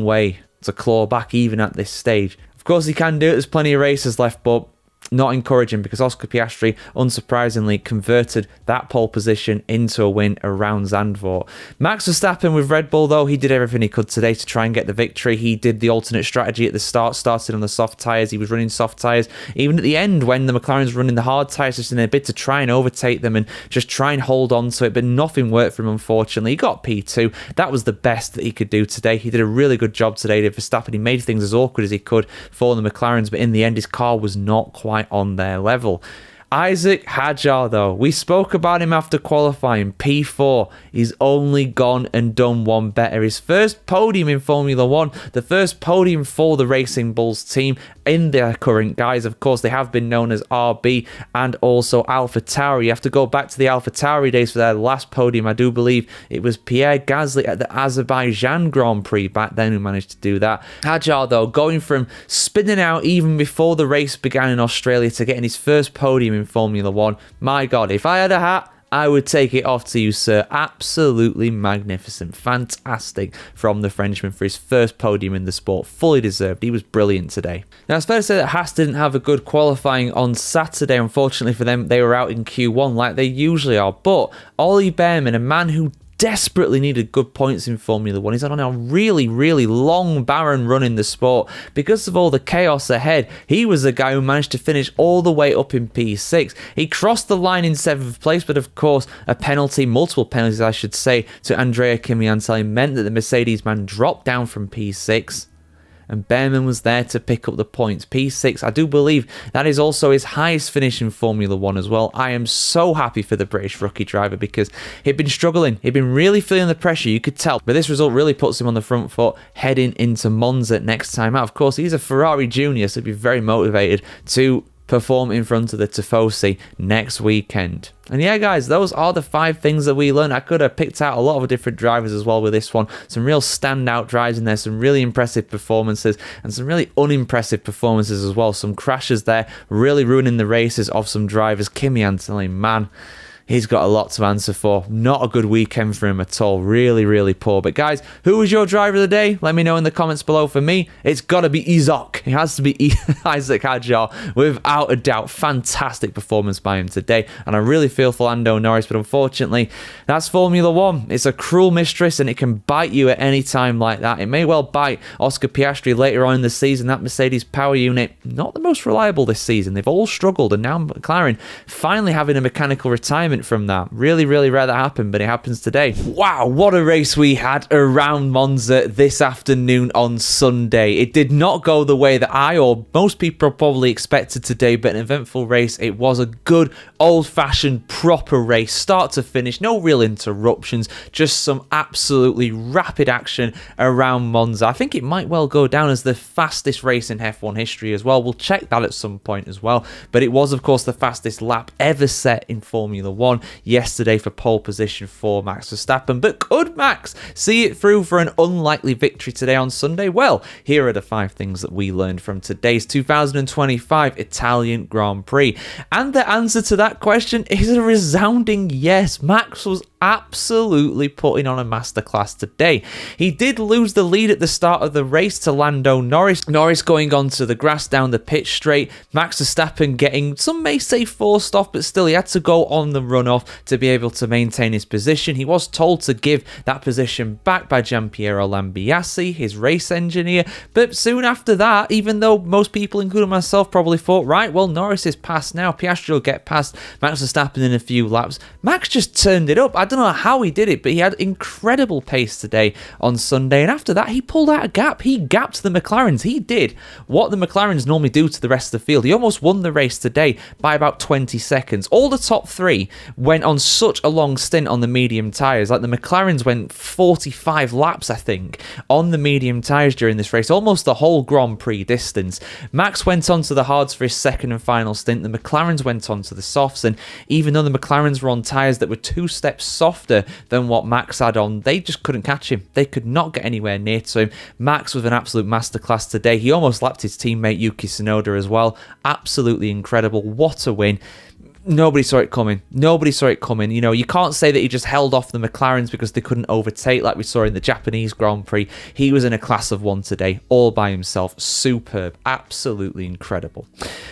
way to claw back even at this stage. Of course he can do it, there's plenty of races left, but not encouraging because Oscar Piastri, unsurprisingly, converted that pole position into a win around Zandvoort. Max Verstappen with Red Bull, though, he did everything he could today to try and get the victory. He did the alternate strategy at the start, started on the soft tyres. He was running soft tyres. Even at the end, when the McLaren's running the hard tyres, just in a bit to try and overtake them and just try and hold on to it, but nothing worked for him, unfortunately. He got P2. That was the best that he could do today. He did a really good job today to Verstappen. He made things as awkward as he could for the McLarens, but in the end, his car was not quite on their level. Isaac Hadjar, though, we spoke about him after qualifying. P4, he's only gone and done one better. His first podium in Formula 1, the first podium for the Racing Bulls team in their current guise. Of course, they have been known as RB and also AlphaTauri. You have to go back to the AlphaTauri days for their last podium. I do believe it was Pierre Gasly at the Azerbaijan Grand Prix back then who managed to do that. Hadjar, though, going from spinning out even before the race began in Australia to getting his first podium in Formula 1. My God, if I had a hat, I would take it off to you, sir. Absolutely magnificent. Fantastic from the Frenchman for his first podium in the sport. Fully deserved. He was brilliant today. Now, it's fair to say that Haas didn't have a good qualifying on Saturday. Unfortunately for them, they were out in Q1 like they usually are. But Ollie Behrman, a man who desperately needed good points in Formula 1. He's on a really long, barren run in the sport. Because of all the chaos ahead, he was the guy who managed to finish all the way up in P6. He crossed the line in 7th place, but of course, a penalty, multiple penalties I should say, to Andrea Kimi Antonelli meant that the Mercedes man dropped down from P6. and Behrman was there to pick up the points. P6, I do believe that is also his highest finish in Formula 1 as well. I am so happy for the British rookie driver because he'd been struggling. He'd been really feeling the pressure, you could tell. But this result really puts him on the front foot heading into Monza next time out. Of course, he's a Ferrari junior, so he'd be very motivated to perform in front of the Tifosi next weekend. And yeah, guys, those are the 5 things that we learned. I could have picked out a lot of different drivers as well with this one. Some real standout drives in there, some really impressive performances, and some really unimpressive performances as well. Some crashes there, really ruining the races of some drivers. Kimi Antonelli, man, he's got a lot to answer for. Not a good weekend for him at all. Really, really poor. But guys, who was your driver of the day? Let me know in the comments below. For me, it's got to be Isaac. It has to be Isaac Hadjar, without a doubt. Fantastic performance by him today. And I really feel for Lando Norris, but unfortunately, that's Formula 1. It's a cruel mistress, and it can bite you at any time like that. It may well bite Oscar Piastri later on in the season. That Mercedes power unit, not the most reliable this season. They've all struggled, and now McLaren finally having a mechanical retirement from that. Really, really rare that happen, but it happens today. Wow, what a race we had around Monza this afternoon on Sunday. It did not go the way that I or most people probably expected today, but an eventful race. It was a good, old-fashioned, proper race, start to finish. No real interruptions, just some absolutely rapid action around Monza. I think it might well go down as the fastest race in F1 history as well. We'll check that at some point as well, but it was, of course, the fastest lap ever set in Formula 1 yesterday for pole position for Max Verstappen. But could Max see it through for an unlikely victory today on Sunday? Well, here are the 5 things that we learned from today's 2025 Italian Grand Prix. And the answer to that question is a resounding yes. Max was absolutely putting on a masterclass today. He did lose the lead at the start of the race to Lando Norris. Norris going onto the grass down the pit straight. Max Verstappen getting, some may say, forced off, but still he had to go on the runoff to be able to maintain his position. He was told to give that position back by Gianpiero Lambiase, his race engineer, but soon after that, even though most people, including myself, probably thought, right, well, Norris is past now, Piastri will get past Max Verstappen in a few laps, Max just turned it up. I don't know how he did it, but he had incredible pace today on Sunday, and after that he pulled out a gap. He gapped the McLarens. He did what the McLarens normally do to the rest of the field. He almost won the race today by about 20 seconds. All the top 3 went on such a long stint on the medium tyres. Like the McLarens went 45 laps, I think, on the medium tyres during this race, almost the whole Grand Prix distance. Max went on to the hards for his second and final stint. The McLarens went on to the softs, and even though the McLarens were on tyres that were 2 steps softer than what Max had on, they just couldn't catch him. They could not get anywhere near to him. Max was an absolute masterclass today. He almost lapped his teammate Yuki Tsunoda as well. Absolutely incredible. What a win. Nobody saw it coming. Nobody saw it coming. You know, you can't say that he just held off the McLarens because they couldn't overtake like we saw in the Japanese Grand Prix. He was in a class of one today, all by himself. Superb. Absolutely incredible.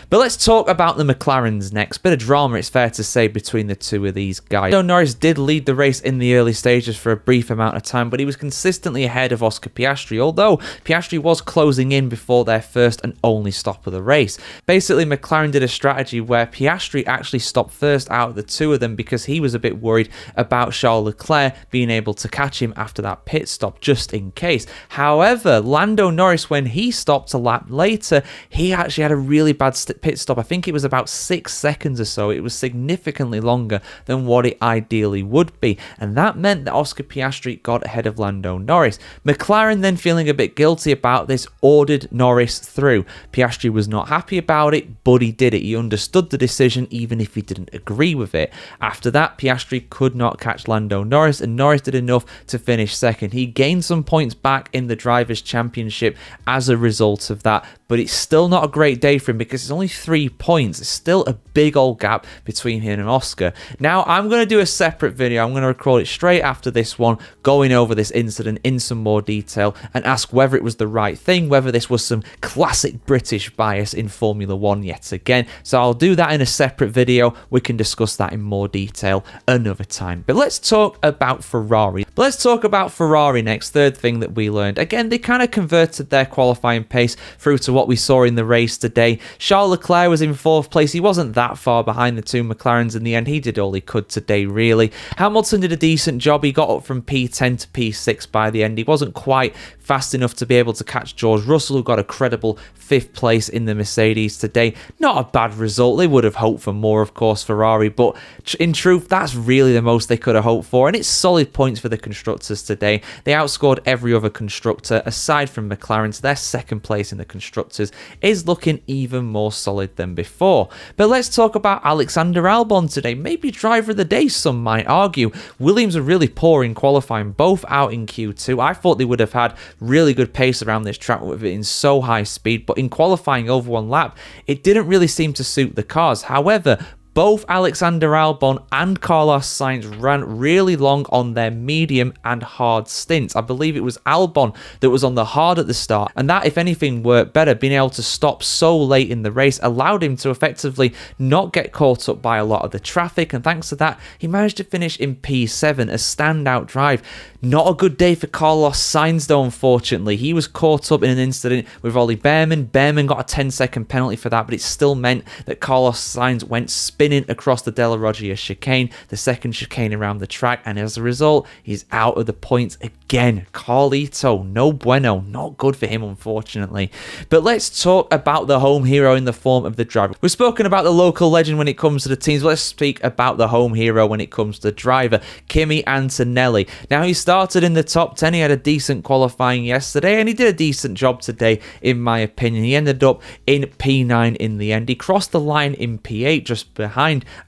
But let's talk about the McLarens next. Bit of drama, it's fair to say, between the two of these guys. Lando Norris did lead the race in the early stages for a brief amount of time, but he was consistently ahead of Oscar Piastri, although Piastri was closing in before their first and only stop of the race. Basically, McLaren did a strategy where Piastri actually stopped first out of the two of them because he was a bit worried about Charles Leclerc being able to catch him after that pit stop, just in case. However, Lando Norris, when he stopped a lap later, he actually had a really bad pit stop. I think it was about 6 seconds or so. It was significantly longer than what it ideally would be, and that meant that Oscar Piastri got ahead of Lando Norris. McLaren, then feeling a bit guilty about this, ordered Norris through. Piastri was not happy about it, but he did it. He understood the decision, even if he didn't agree with it. After that, Piastri could not catch Lando Norris, and Norris did enough to finish second. He gained some points back in the Drivers' Championship as a result of that, but it's still not a great day for him because it's only 3 points. It's still a big old gap between him and Oscar. Now, I'm going to do a separate video. I'm going to record it straight after this one, going over this incident in some more detail and ask whether it was the right thing, whether this was some classic British bias in Formula 1 yet again. So I'll do that in a separate video. video, we can discuss that in more detail another time. But let's talk about Ferrari. Let's talk about Ferrari next. Third thing that we learned. Again, they kind of converted their qualifying pace through to what we saw in the race today. Charles Leclerc was in 4th place. He wasn't that far behind the two McLarens in the end. He did all he could today, really. Hamilton did a decent job. He got up from P10 to P6 by the end. He wasn't quite fast enough to be able to catch George Russell, who got a credible 5th place in the Mercedes today. Not a bad result. They would have hoped for more, of course, Ferrari, but in truth, that's really the most they could have hoped for, and it's solid points for the constructors today. They outscored every other constructor, aside from McLaren, so their 2nd place in the constructors is looking even more solid than before. But let's talk about Alexander Albon today. Maybe driver of the day, some might argue. Williams are really poor in qualifying, both out in Q2. I thought they would have had really good pace around this track with it in so high speed, but in qualifying over one lap, it didn't really seem to suit the cars. However, both Alexander Albon and Carlos Sainz ran really long on their medium and hard stints. I believe it was Albon that was on the hard at the start, and that, if anything, worked better. Being able to stop so late in the race allowed him to effectively not get caught up by a lot of the traffic, and thanks to that, he managed to finish in P7, a standout drive. Not a good day for Carlos Sainz, though, unfortunately. He was caught up in an incident with Ollie Behrman. Behrman got a 10-second penalty for that, but it still meant that Carlos Sainz went spinning across the Della Roggia chicane, the 2nd chicane around the track, and as a result, he's out of the points again. Carlito, no bueno. Not good for him, unfortunately. But let's talk about the home hero in the form of the driver. We've spoken about the local legend when it comes to the teams. Let's speak about the home hero when it comes to the driver, Kimi Antonelli. Now, he started in the top 10. He had a decent qualifying yesterday, and he did a decent job today, in my opinion. He ended up in P9 in the end. He crossed the line in P8, just behind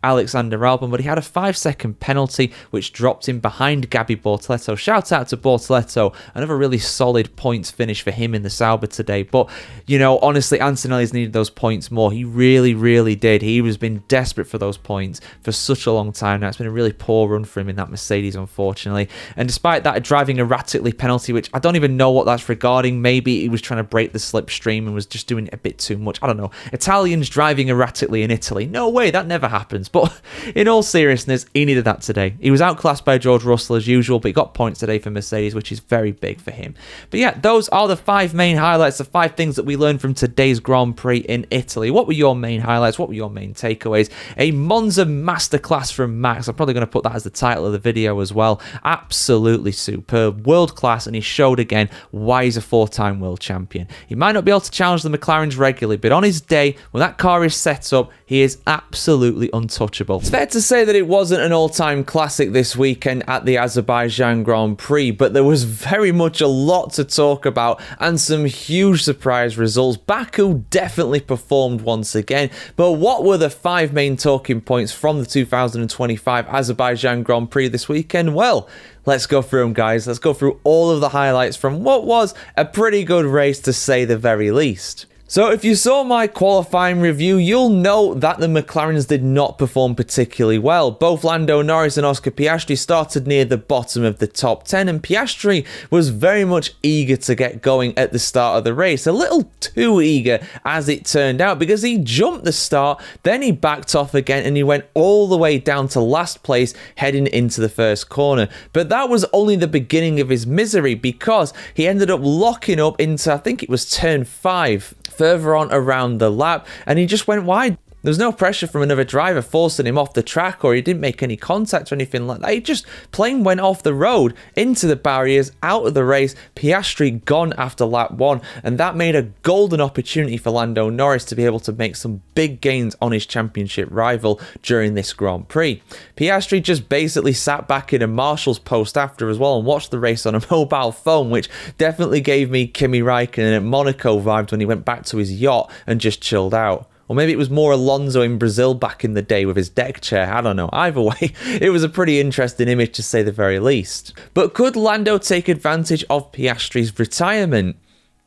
Alexander Albon, but he had a 5-second penalty, which dropped him behind Gabby Bortoleto. Shout out to Bortoleto. Another really solid points finish for him in the Sauber today. But, you know, honestly, Antonelli's needed those points more. He really, really did. He was been desperate for those points for such a long time now. It's been a really poor run for him in that Mercedes, unfortunately. And despite that, a driving erratically penalty, which I don't even know what that's regarding. Maybe he was trying to break the slipstream and was just doing it a bit too much. I don't know. Italians driving erratically in Italy. No way, that never happens. But in all seriousness, he needed that today. He was outclassed by George Russell as usual, but he got points today for Mercedes, which is very big for him. But yeah, those are the 5 main highlights, the 5 things that we learned from today's Grand Prix in Italy. What were your main highlights? What were your main takeaways? A Monza masterclass from Max. I'm probably going to put that as the title of the video as well. Absolutely superb, world class, and he showed again why he's a 4-time world champion. He might not be able to challenge the McLarens regularly, but on his day, when that car is set up, he is absolutely untouchable. It's fair to say that it wasn't an all-time classic this weekend at the Azerbaijan Grand Prix, but there was very much a lot to talk about and some huge surprise results. Baku definitely performed once again, but what were the 5 main talking points from the 2025 Azerbaijan Grand Prix this weekend? Well, let's go through them, guys. Let's go through all of the highlights from what was a pretty good race, to say the very least. So if you saw my qualifying review, you'll know that the McLarens did not perform particularly well. Both Lando Norris and Oscar Piastri started near the bottom of the top 10, and Piastri was very much eager to get going at the start of the race. A little too eager, as it turned out, because he jumped the start, then he backed off again, and he went all the way down to last place, heading into the first corner. But that was only the beginning of his misery, because he ended up locking up into, I think it was turn 5, further on around the lap, and he just went wide. There was no pressure from another driver forcing him off the track, or he didn't make any contact or anything like that. He just plain went off the road, into the barriers, out of the race. Piastri gone after lap 1, and that made a golden opportunity for Lando Norris to be able to make some big gains on his championship rival during this Grand Prix. Piastri just basically sat back in a marshal's post after as well and watched the race on a mobile phone, which definitely gave me Kimi Raikkonen at Monaco vibes when he went back to his yacht and just chilled out. Or maybe it was more Alonso in Brazil back in the day with his deck chair. I don't know. Either way, it was a pretty interesting image, to say the very least. But could Lando take advantage of Piastri's retirement?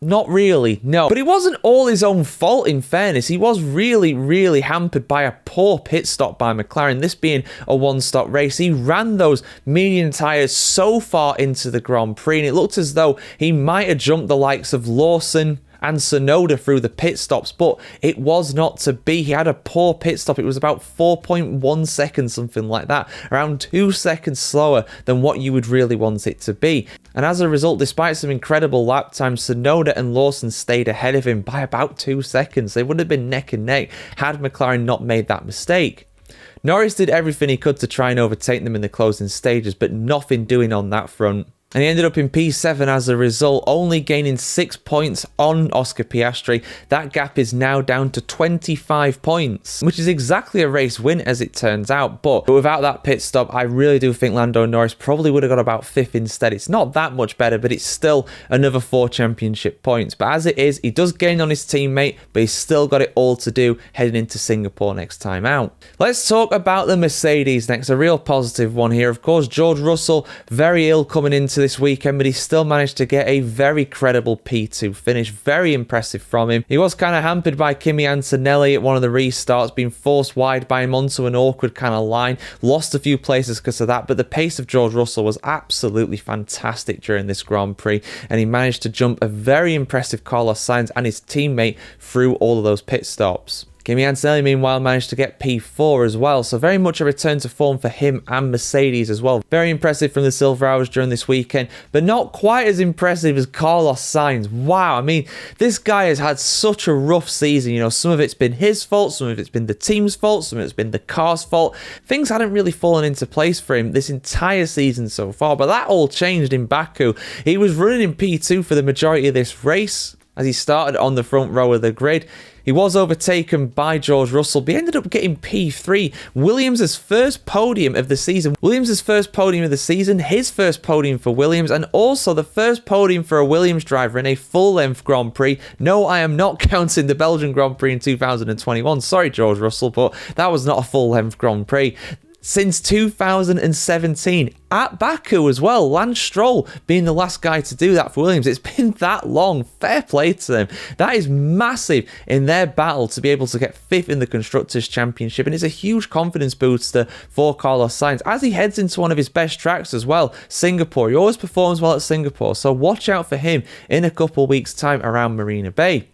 Not really, no. But it wasn't all his own fault, in fairness. He was really hampered by a poor pit stop by McLaren, this being a one-stop race. He ran those medium tyres so far into the Grand Prix, and it looked as though he might have jumped the likes of Lawson and Tsunoda through the pit stops, but it was not to be. He had a poor pit stop. It was about 4.1 seconds, something like that, around 2 seconds slower than what you would really want it to be. And as a result, despite some incredible lap times, Tsunoda and Lawson stayed ahead of him by about 2 seconds. They would have been neck and neck had McLaren not made that mistake. Norris did everything he could to try and overtake them in the closing stages, but nothing doing on that front. And he ended up in P7 as a result, only gaining 6 points on Oscar Piastri. That gap is now down to 25 points, which is exactly a race win as it turns out. But without that pit stop, I really do think Lando Norris probably would have got about 5th instead. It's not that much better, but it's still another 4 championship points. But as it is, he does gain on his teammate, but he's still got it all to do heading into Singapore next time out. Let's talk about the Mercedes next, a real positive one here. Of course, George Russell, very ill coming into this weekend, but he still managed to get a very credible P2 finish. Very impressive from him. He was kind of hampered by Kimi Antonelli at one of the restarts, being forced wide by him onto an awkward kind of line. Lost a few places because of that, but the pace of George Russell was absolutely fantastic during this Grand Prix, and he managed to jump a very impressive Carlos Sainz and his teammate through all of those pit stops. Kimi Antonelli, meanwhile, managed to get P4 as well, so very much a return to form for him and Mercedes as well. Very impressive from the Silver Hours during this weekend, but not quite as impressive as Carlos Sainz. Wow, I mean, this guy has had such a rough season. You know, some of it's been his fault, some of it's been the team's fault, some of it's been the car's fault. Things hadn't really fallen into place for him this entire season so far, but that all changed in Baku. He was running in P2 for the majority of this race as he started on the front row of the grid. He was overtaken by George Russell, but he ended up getting P3. Williams' first podium of the season. His first podium for Williams, and also the first podium for a Williams driver in a full-length Grand Prix. No, I am not counting the Belgian Grand Prix in 2021. Sorry, George Russell, but that was not a full-length Grand Prix. Since 2017 at Baku as well. Lance Stroll being the last guy to do that for Williams. It's been that long. Fair play to them. That is massive in their battle to be able to get 5th in the Constructors' Championship, and it's a huge confidence booster for Carlos Sainz as he heads into one of his best tracks as well, Singapore. He always performs well at Singapore, so watch out for him in a couple weeks' time around Marina Bay.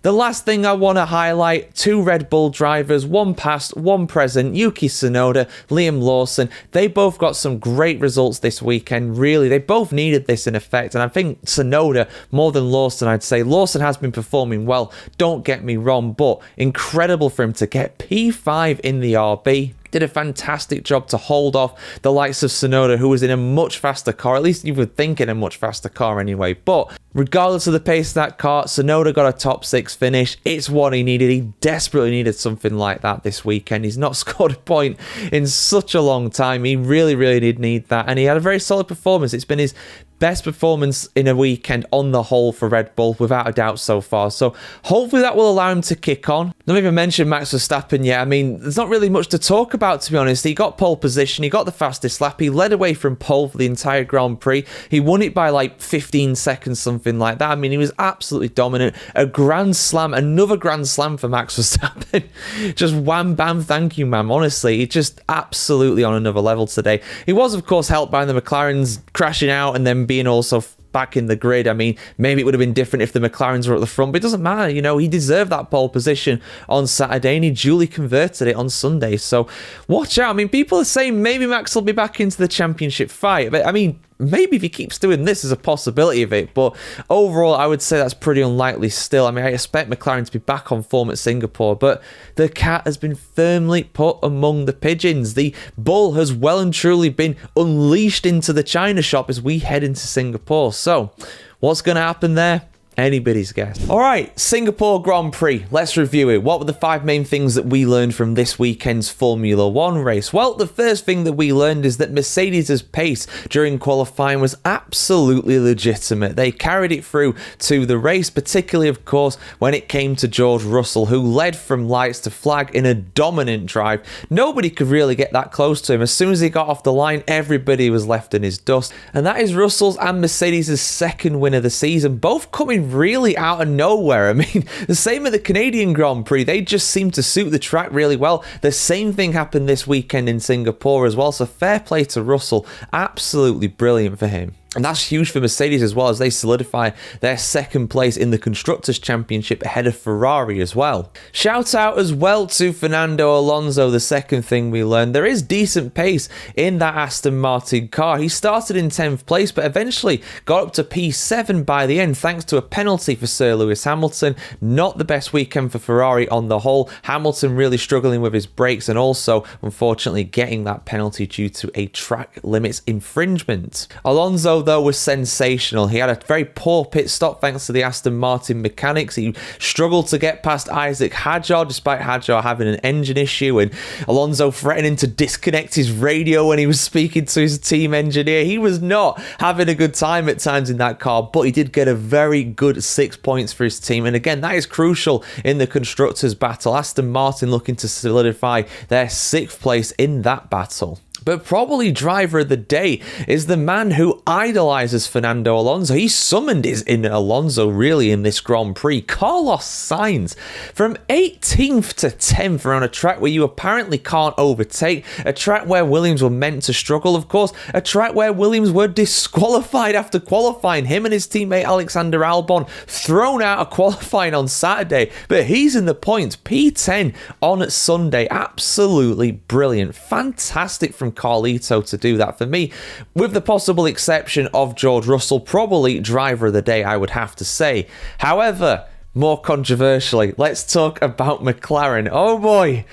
The last thing I want to highlight, 2 Red Bull drivers, one past, one present, Yuki Tsunoda, Liam Lawson. They both got some great results this weekend, really. They both needed this in effect, and I think Tsunoda more than Lawson, I'd say. Lawson has been performing well, don't get me wrong, but incredible for him to get P5 in the RB. Did a fantastic job to hold off the likes of Tsunoda, who was in a much faster car. At least you would think in a much faster car anyway. But regardless of the pace of that car, Tsunoda got a top 6 finish. It's what he needed. He desperately needed something like that this weekend. He's not scored a point in such a long time. He really, really did need that. And he had a very solid performance. It's been his best performance in a weekend on the whole for Red Bull, without a doubt so far. So hopefully that will allow him to kick on. Not even mentioned Max Verstappen yet. I mean, there's not really much to talk about, to be honest. He got pole position. He got the fastest lap. He led away from pole for the entire Grand Prix. He won it by like 15 seconds, something like that. I mean, he was absolutely dominant. A Grand Slam, another Grand Slam for Max Verstappen. Just wham, bam, thank you, ma'am. Honestly, he's just absolutely on another level today. He was, of course, helped by the McLarens crashing out and then being also back in the grid. I mean, maybe it would have been different if the McLarens were at the front, but it doesn't matter. You know, he deserved that pole position on Saturday and he duly converted it on Sunday. So watch out. I mean, people are saying maybe Max will be back into the championship fight, but I mean, maybe if he keeps doing this, there's a possibility of it. But overall, I would say that's pretty unlikely still. I mean, I expect McLaren to be back on form at Singapore, but the cat has been firmly put among the pigeons. The bull has well and truly been unleashed into the China shop as we head into Singapore. So, what's going to happen there? Anybody's guess. All right, Singapore Grand Prix. Let's review it. What were the 5 main things that we learned from this weekend's Formula 1 race? Well, the first thing that we learned is that Mercedes' pace during qualifying was absolutely legitimate. They carried it through to the race, particularly, of course, when it came to George Russell, who led from lights to flag in a dominant drive. Nobody could really get that close to him. As soon as he got off the line, everybody was left in his dust. And that is Russell's and Mercedes' second win of the season, both coming really out of nowhere. I mean, the same at the Canadian Grand Prix. They just seem to suit the track really well. The same thing happened this weekend in Singapore as well. So fair play to Russell. Absolutely brilliant for him. And that's huge for Mercedes as well, as they solidify their second place in the Constructors' Championship ahead of Ferrari as well. Shout out as well to Fernando Alonso, the second thing we learned. There is decent pace in that Aston Martin car. He started in 10th place, but eventually got up to P7 by the end, thanks to a penalty for Sir Lewis Hamilton. Not the best weekend for Ferrari on the whole. Hamilton really struggling with his brakes and also, unfortunately, getting that penalty due to a track limits infringement. Alonso, though, was sensational. He had a very poor pit stop thanks to the Aston Martin mechanics. He struggled to get past Isaac Hadjar despite Hadjar having an engine issue, and Alonso threatening to disconnect his radio when he was speaking to his team engineer. He was not having a good time at times in that car, but he did get a very good 6 points for his team, and again, that is crucial in the Constructors' battle. Aston Martin looking to solidify their 6th place in that battle. But probably driver of the day is the man who idolizes Fernando Alonso. He summoned his inner Alonso really in this Grand Prix. Carlos Sainz, from 18th to 10th around a track where you apparently can't overtake, a track where Williams were meant to struggle, of course, a track where Williams were disqualified after qualifying. Him and his teammate Alexander Albon thrown out of qualifying on Saturday, but he's in the points, P10 on Sunday. Absolutely brilliant. Fantastic from Carlito to do that for me, with the possible exception of George Russell, probably driver of the day, I would have to say. However, more controversially, let's talk about McLaren. Oh boy,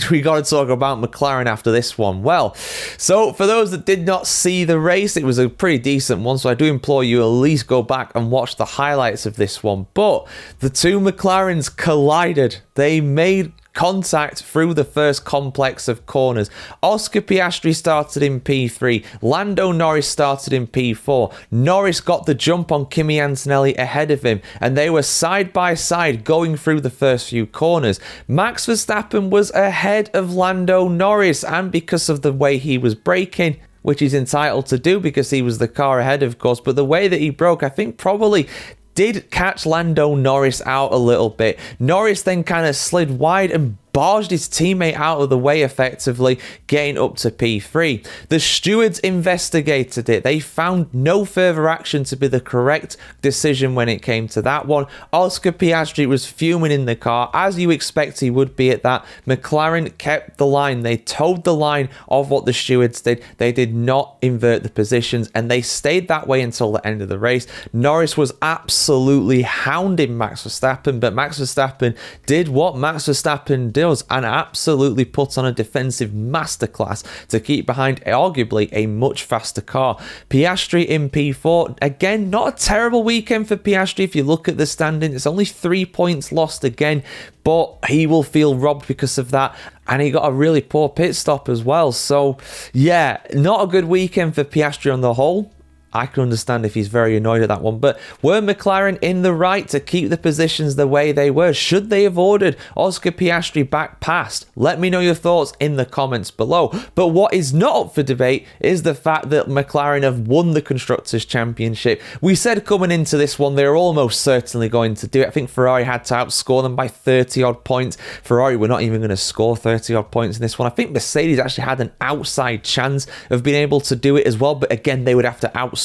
we got to talk about McLaren after this one. Well, so for those that did not see the race, it was a pretty decent one, so I do implore you at least go back and watch the highlights of this one. But the two McLarens collided. They made contact through the first complex of corners. Oscar Piastri started in P3. Lando Norris started in P4. Norris got the jump on Kimi Antonelli ahead of him, and they were side by side going through the first few corners. Max Verstappen was ahead of Lando Norris, and because of the way he was braking, which he's entitled to do because he was the car ahead, of course, but the way that he broke, I think probably did catch Lando Norris out a little bit. Norris then kind of slid wide and barged his teammate out of the way effectively, getting up to P3. The stewards investigated it. They found no further action to be the correct decision when it came to that one. Oscar Piastri was fuming in the car, as you expect he would be at that. McLaren kept the line. They towed the line of what the stewards did. They did not invert the positions, and they stayed that way until the end of the race. Norris was absolutely hounding Max Verstappen, but Max Verstappen did what Max Verstappen does and absolutely put on a defensive masterclass to keep behind arguably a much faster car. Piastri in P4, again, not a terrible weekend for Piastri if you look at the standing. It's only 3 points lost again, but he will feel robbed because of that, and he got a really poor pit stop as well. So yeah, not a good weekend for Piastri on the whole. I can understand if he's very annoyed at that one, but were McLaren in the right to keep the positions the way they were? Should they have ordered Oscar Piastri back past? Let me know your thoughts in the comments below. But what is not up for debate is the fact that McLaren have won the Constructors' Championship. We said coming into this one they were almost certainly going to do it. I think Ferrari had to outscore them by 30 odd points. Ferrari were not even going to score 30 odd points in this one. I think Mercedes actually had an outside chance of being able to do it as well, but again, they would have to outscore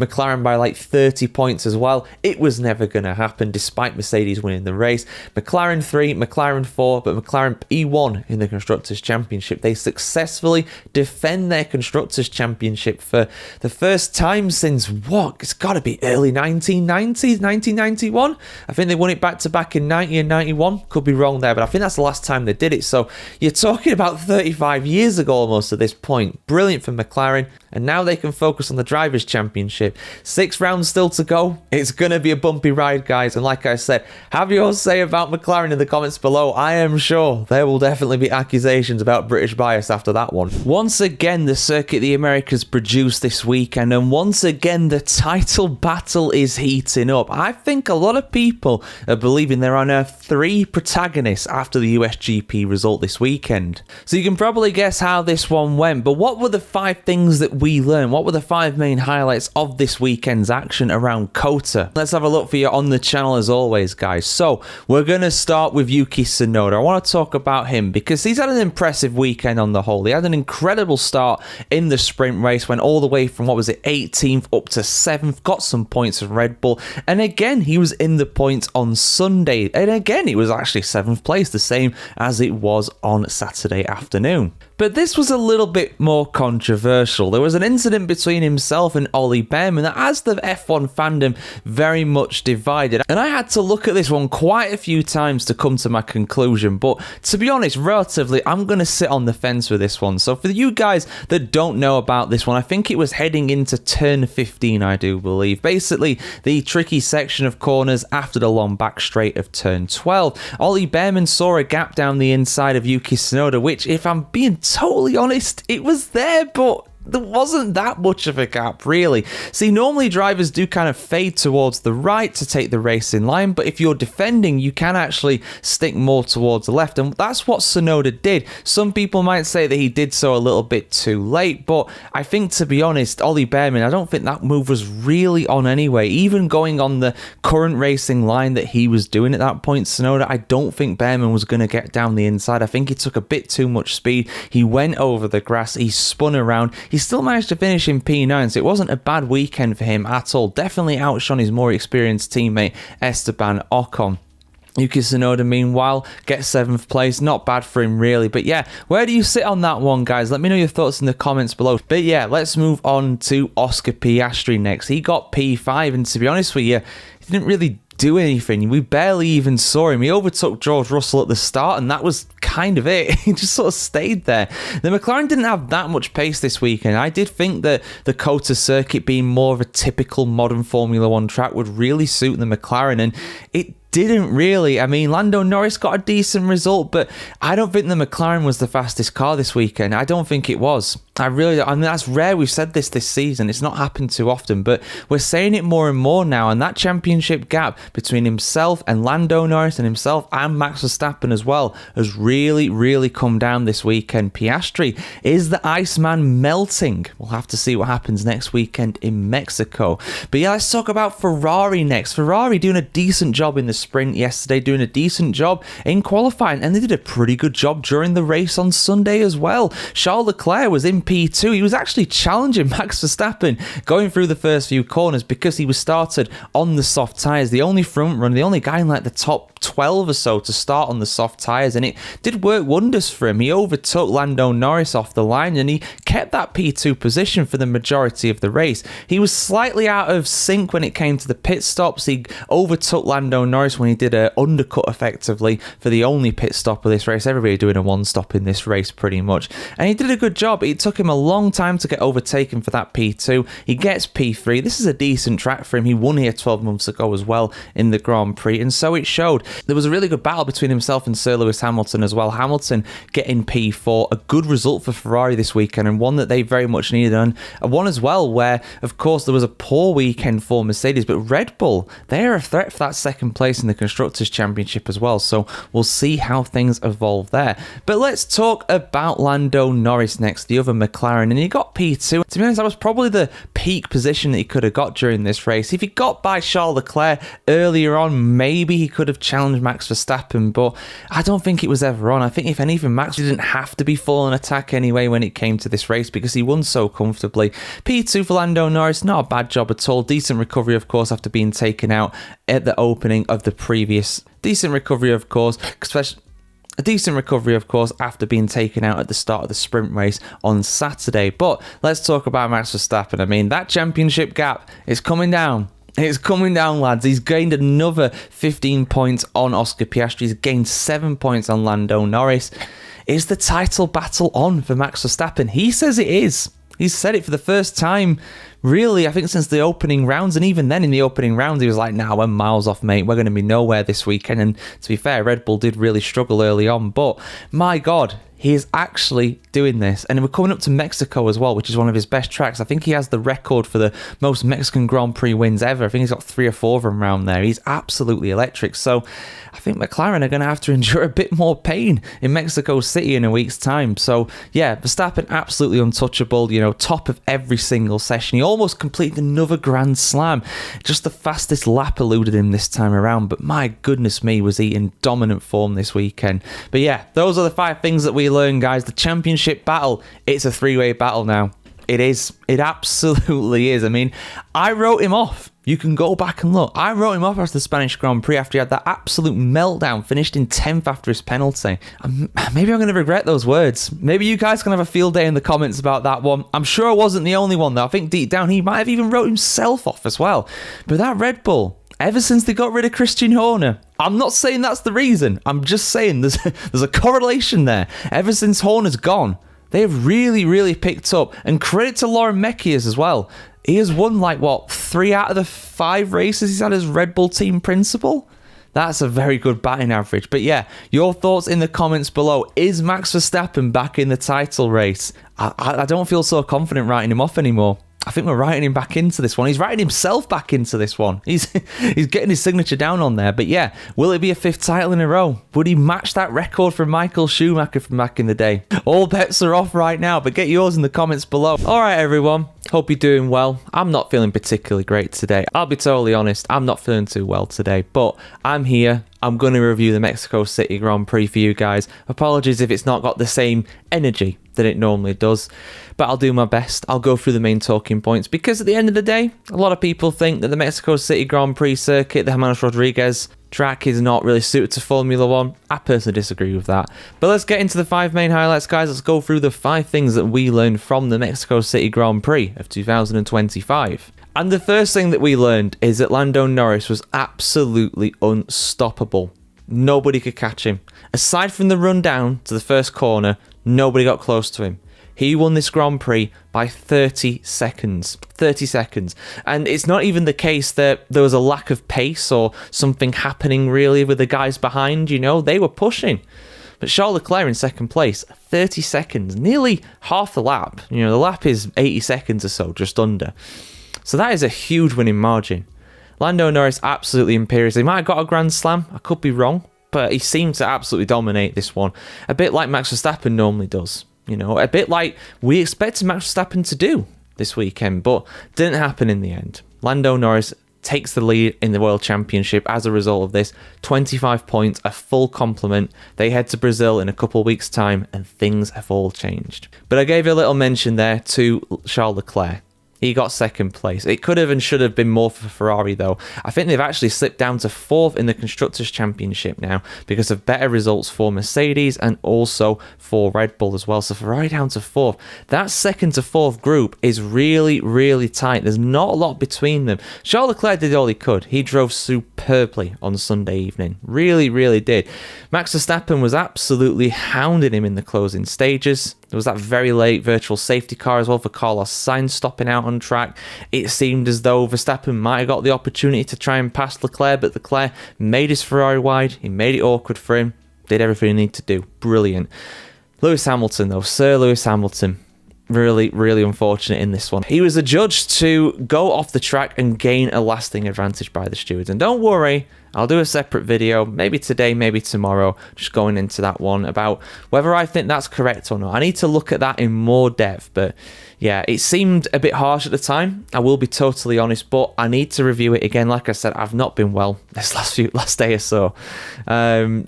McLaren by like 30 points as well. It was never going to happen despite Mercedes winning the race. McLaren 3, McLaren 4, but McLaren P1 in the Constructors' Championship. They successfully defend their Constructors' Championship for the first time since what? It's got to be early 1990s, 1991. I think they won it back to back in 90 and 91. Could be wrong there, but I think that's the last time they did it. So you're talking about 35 years ago almost at this point. Brilliant for McLaren. And now they can focus on the Drivers' Championship. 6 rounds still to go. It's going to be a bumpy ride, guys. And like I said, have your say about McLaren in the comments below. I am sure there will definitely be accusations about British bias after that one. Once again, the Circuit the Americas produced this weekend. And once again, the title battle is heating up. I think a lot of people are believing there are now 3 protagonists after the USGP result this weekend. So you can probably guess how this one went. But what were the 5 things that we learn? What were the 5 main highlights of this weekend's action around Qatar? Let's have a look for you on the channel as always, guys. So we're going to start with Yuki Tsunoda. I want to talk about him because he's had an impressive weekend on the whole. He had an incredible start in the sprint race, went all the way from, 18th up to 7th, got some points from Red Bull, and again, he was in the points on Sunday, and again, it was actually 7th place, the same as it was on Saturday afternoon. But this was a little bit more controversial. There was an incident between himself and Ollie Bearman that has the F1 fandom very much divided. And I had to look at this one quite a few times to come to my conclusion. But to be honest, relatively, I'm going to sit on the fence with this one. So for you guys that don't know about this one, I think it was heading into turn 15, I do believe. Basically, the tricky section of corners after the long back straight of turn 12. Ollie Bearman saw a gap down the inside of Yuki Tsunoda, which, if I'm being totally honest, it was there, but there wasn't that much of a gap, really. See, normally drivers do kind of fade towards the right to take the race in line, but if you're defending, you can actually stick more towards the left, and that's what Tsunoda did. Some people might say that he did so a little bit too late, but I think, to be honest, Ollie Bearman, I don't think that move was really on anyway. Even going on the current racing line that he was doing at that point, Tsunoda, I don't think Bearman was going to get down the inside. I think he took a bit too much speed. He went over the grass, he spun around, he still managed to finish in P9, so it wasn't a bad weekend for him at all. Definitely outshone his more experienced teammate Esteban Ocon. Yuki Tsunoda, meanwhile, gets 7th place. Not bad for him, really. But yeah, where do you sit on that one, guys? Let me know your thoughts in the comments below. But yeah, let's move on to Oscar Piastri next. He got P5, and to be honest with you, he didn't really do anything. We barely even saw him. He overtook George Russell at the start, and that was kind of it. He just sort of stayed there. The McLaren didn't have that much pace this weekend. I did think that the Qatar circuit being more of a typical modern Formula 1 track would really suit the McLaren, and it didn't really. I mean, Lando Norris got a decent result, but I don't think the McLaren was the fastest car this weekend. I don't think it was. I really don't. I mean, that's rare. We've said this season. It's not happened too often, but we're saying it more and more now, and that championship gap between himself and Lando Norris and himself and Max Verstappen as well has really, really come down this weekend. Piastri, is the Iceman melting? We'll have to see what happens next weekend in Mexico. But yeah, let's talk about Ferrari next. Ferrari doing a decent job in the sprint yesterday, doing a decent job in qualifying, and they did a pretty good job during the race on Sunday as well. Charles Leclerc was in P2. He was actually challenging Max Verstappen going through the first few corners because he was started on the soft tyres. The only front runner, the only guy in like the top 12 or so to start on the soft tyres, and it did work wonders for him. He overtook Lando Norris off the line, and he kept that P2 position for the majority of the race. He was slightly out of sync when it came to the pit stops. He overtook Lando Norris when he did an undercut effectively for the only pit stop of this race. Everybody doing a one stop in this race pretty much, and he did a good job. It took him a long time to get overtaken for that P2. He gets P3. This is a decent track for him. He won here 12 months ago as well in the Grand Prix, and so it showed. There was a really good battle between himself and Sir Lewis Hamilton as well. Hamilton getting P4, a good result for Ferrari this weekend, and one that they very much needed, and one as well where, of course, there was a poor weekend for Mercedes, but Red Bull, they're a threat for that second place in the Constructors' Championship as well, so we'll see how things evolve there. But let's talk about Lando Norris next, the other McLaren, and he got P2. To be honest, that was probably the peak position that he could have got during this race. If he got by Charles Leclerc earlier on, maybe he could have challenged Max Verstappen, but I don't think it was ever on. I think if anything, Max didn't have to be full on attack anyway when it came to this race because he won so comfortably. P2 for Lando Norris, not a bad job at all. Decent recovery, of course, after being taken out at the opening of the previous. Decent recovery, of course, especially a decent recovery, of course, after being taken out at the start of the sprint race on Saturday. But let's talk about Max Verstappen. I mean, that championship gap is coming down. It's coming down, lads. He's gained another 15 points on Oscar Piastri. He's gained 7 points on Lando Norris. Is the title battle on for Max Verstappen? He says it is. He's said it for the first time really, I think since the opening rounds, and even then in the opening rounds, he was like, nah, we're miles off, mate. We're going to be nowhere this weekend. And to be fair, Red Bull did really struggle early on. But my God, he is actually doing this. And we're coming up to Mexico as well, which is one of his best tracks. I think he has the record for the most Mexican Grand Prix wins ever. I think he's got 3 or 4 of them around there. He's absolutely electric. So I think McLaren are going to have to endure a bit more pain in Mexico City in a week's time. So yeah, Verstappen absolutely untouchable, you know, top of every single session. He almost completed another Grand Slam. Just the fastest lap eluded him this time around. But my goodness me, was he in dominant form this weekend. But yeah, those are the 5 things that we learned, guys. The championship battle, it's a 3-way battle now. It is. It absolutely is. I mean, I wrote him off. You can go back and look. I wrote him off after the Spanish Grand Prix after he had that absolute meltdown, finished in 10th after his penalty. Maybe I'm going to regret those words. Maybe you guys can have a field day in the comments about that one. I'm sure I wasn't the only one, though. I think deep down he might have even wrote himself off as well. But that Red Bull, ever since they got rid of Christian Horner, I'm not saying that's the reason. I'm just saying there's a correlation there. Ever since Horner's gone, they've really, really picked up. And credit to Lauren Mekies as well. He has won, like, what, 3 out of the 5 races he's had as Red Bull team principal? That's a very good batting average. But yeah, your thoughts in the comments below. Is Max Verstappen back in the title race? I don't feel so confident writing him off anymore. I think we're writing him back into this one. He's writing himself back into this one. He's getting his signature down on there. But yeah, will it be a 5th title in a row? Would he match that record from Michael Schumacher from back in the day? All bets are off right now, but get yours in the comments below. All right, everyone. Hope you're doing well. I'm not feeling particularly great today. I'll be totally honest. I'm not feeling too well today, but I'm here. I'm going to review the Mexico City Grand Prix for you guys. Apologies if it's not got the same energy that it normally does, but I'll do my best. I'll go through the main talking points because at the end of the day, a lot of people think that the Mexico City Grand Prix circuit, the Hermanos Rodriguez track, is not really suited to Formula 1. I personally disagree with that. But let's get into the 5 main highlights, guys. Let's go through the 5 things that we learned from the Mexico City Grand Prix of 2025. And the first thing that we learned is that Lando Norris was absolutely unstoppable. Nobody could catch him. Aside from the run down to the first corner, nobody got close to him. He won this Grand Prix by 30 seconds. 30 seconds. And it's not even the case that there was a lack of pace or something happening really with the guys behind, you know. They were pushing. But Charles Leclerc in second place, 30 seconds, nearly half the lap. You know, the lap is 80 seconds or so, just under. So that is a huge winning margin. Lando Norris absolutely imperious. He might have got a Grand Slam. I could be wrong. But he seemed to absolutely dominate this one. A bit like Max Verstappen normally does. You know, a bit like we expected Max Verstappen to do this weekend. But didn't happen in the end. Lando Norris takes the lead in the World Championship as a result of this. 25 points, a full complement. They head to Brazil in a couple of weeks' time and things have all changed. But I gave you a little mention there to Charles Leclerc. He got second place. It could have and should have been more for Ferrari, though. I think they've actually slipped down to 4th in the Constructors' Championship now because of better results for Mercedes and also for Red Bull as well. So Ferrari down to 4th. That 2nd to 4th group is really, really tight. There's not a lot between them. Charles Leclerc did all he could. He drove superbly on Sunday evening. Really, really did. Max Verstappen was absolutely hounding him in the closing stages. There was that very late virtual safety car as well for Carlos Sainz stopping out on track. It seemed as though Verstappen might have got the opportunity to try and pass Leclerc, but Leclerc made his Ferrari wide. He made it awkward for him. Did everything he needed to do. Brilliant. Lewis Hamilton, though. Sir Lewis Hamilton. Really, really unfortunate in this one. He was adjudged to go off the track and gain a lasting advantage by the stewards. And don't worry, I'll do a separate video, maybe today, maybe tomorrow, just going into that one about whether I think that's correct or not. I need to look at that in more depth, but yeah, it seemed a bit harsh at the time. I will be totally honest, but I need to review it again. Like I said, I've not been well this last day or so.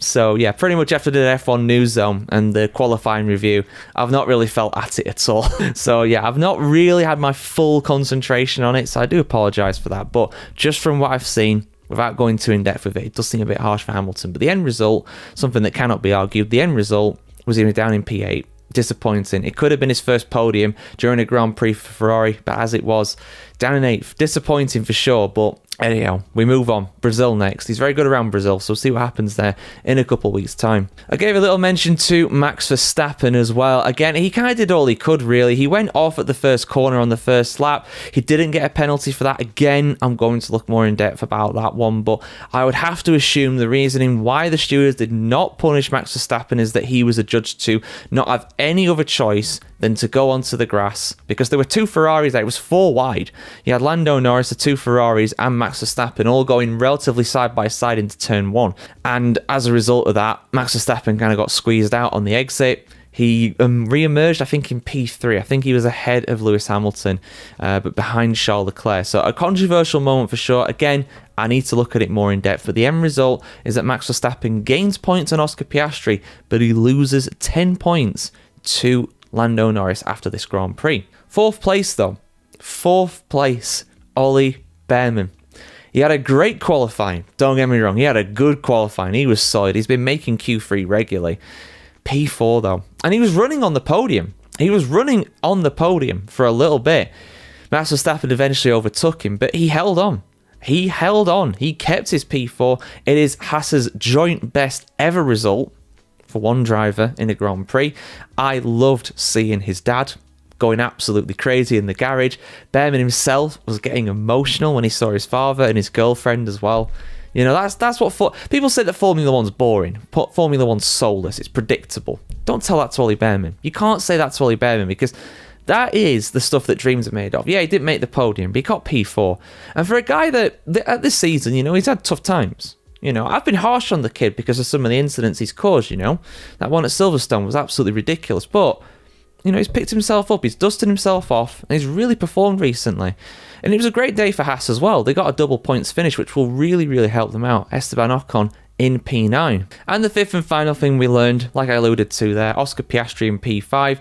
So yeah, pretty much after the F1 News Zone and the qualifying review, I've not really felt at it at all. So yeah, I've not really had my full concentration on it, so I do apologise for that. But just from what I've seen, without going too in depth with it, it does seem a bit harsh for Hamilton. But the end result, something that cannot be argued, the end result was he was down in P8. Disappointing. It could have been his first podium during a Grand Prix for Ferrari, but as it was, down in 8th. Disappointing for sure, but anyhow, we move on. Brazil next. He's very good around Brazil, so we'll see what happens there in a couple of weeks' time. I gave a little mention to Max Verstappen as well. Again, he kind of did all he could, really. He went off at the first corner on the first lap. He didn't get a penalty for that. Again, I'm going to look more in depth about that one, but I would have to assume the reasoning why the stewards did not punish Max Verstappen is that he was adjudged to not have any other choice than to go onto the grass, because there were 2 Ferraris there. It was 4 wide. You had Lando Norris, the 2 Ferraris, and Max Verstappen all going relatively side by side into turn 1. And as a result of that, Max Verstappen kind of got squeezed out on the exit. He re-emerged, I think, in P3. I think he was ahead of Lewis Hamilton, but behind Charles Leclerc. So a controversial moment for sure. Again, I need to look at it more in depth. But the end result is that Max Verstappen gains points on Oscar Piastri, but he loses 10 points to Lando Norris after this Grand Prix. 4th place, though. 4th place, Ollie Bearman. He had a great qualifying. Don't get me wrong. He had a good qualifying. He was solid. He's been making Q3 regularly. P4, though. And he was running on the podium. He was running on the podium for a little bit. Max Verstappen eventually overtook him, but he held on. He held on. He kept his P4. It is Haas's joint best ever result for one driver in a Grand Prix. I loved seeing his dad going absolutely crazy in the garage. Bearman himself was getting emotional when he saw his father and his girlfriend as well. You know, that's what people say that Formula One's boring. Formula One's soulless. It's predictable. Don't tell that to Ollie Bearman. You can't say that to Ollie Bearman, because that is the stuff that dreams are made of. Yeah, he didn't make the podium, but he got P4. And for a guy that at this season, you know, he's had tough times. You know, I've been harsh on the kid because of some of the incidents he's caused, you know. That one at Silverstone was absolutely ridiculous. But, you know, he's picked himself up, he's dusted himself off, and he's really performed recently. And it was a great day for Haas as well. They got a double points finish, which will really, really help them out. Esteban Ocon in P9. And the 5th and final thing we learned, like I alluded to there, Oscar Piastri in P5.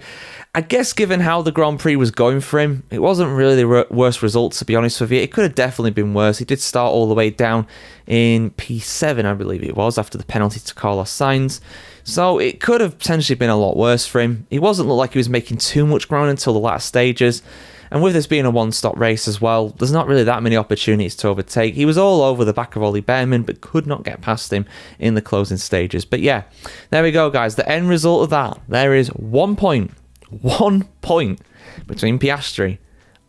I guess given how the Grand Prix was going for him, it wasn't really the worst result, to be honest with you. It could have definitely been worse. He did start all the way down in P7, I believe it was, after the penalty to Carlos Sainz. So it could have potentially been a lot worse for him. He wasn't look like he was making too much ground until the last stages. And with this being a one-stop race as well, there's not really that many opportunities to overtake. He was all over the back of Ollie Bearman, but could not get past him in the closing stages. But yeah, there we go, guys. The end result of that, there is 1 point. 1 point between Piastri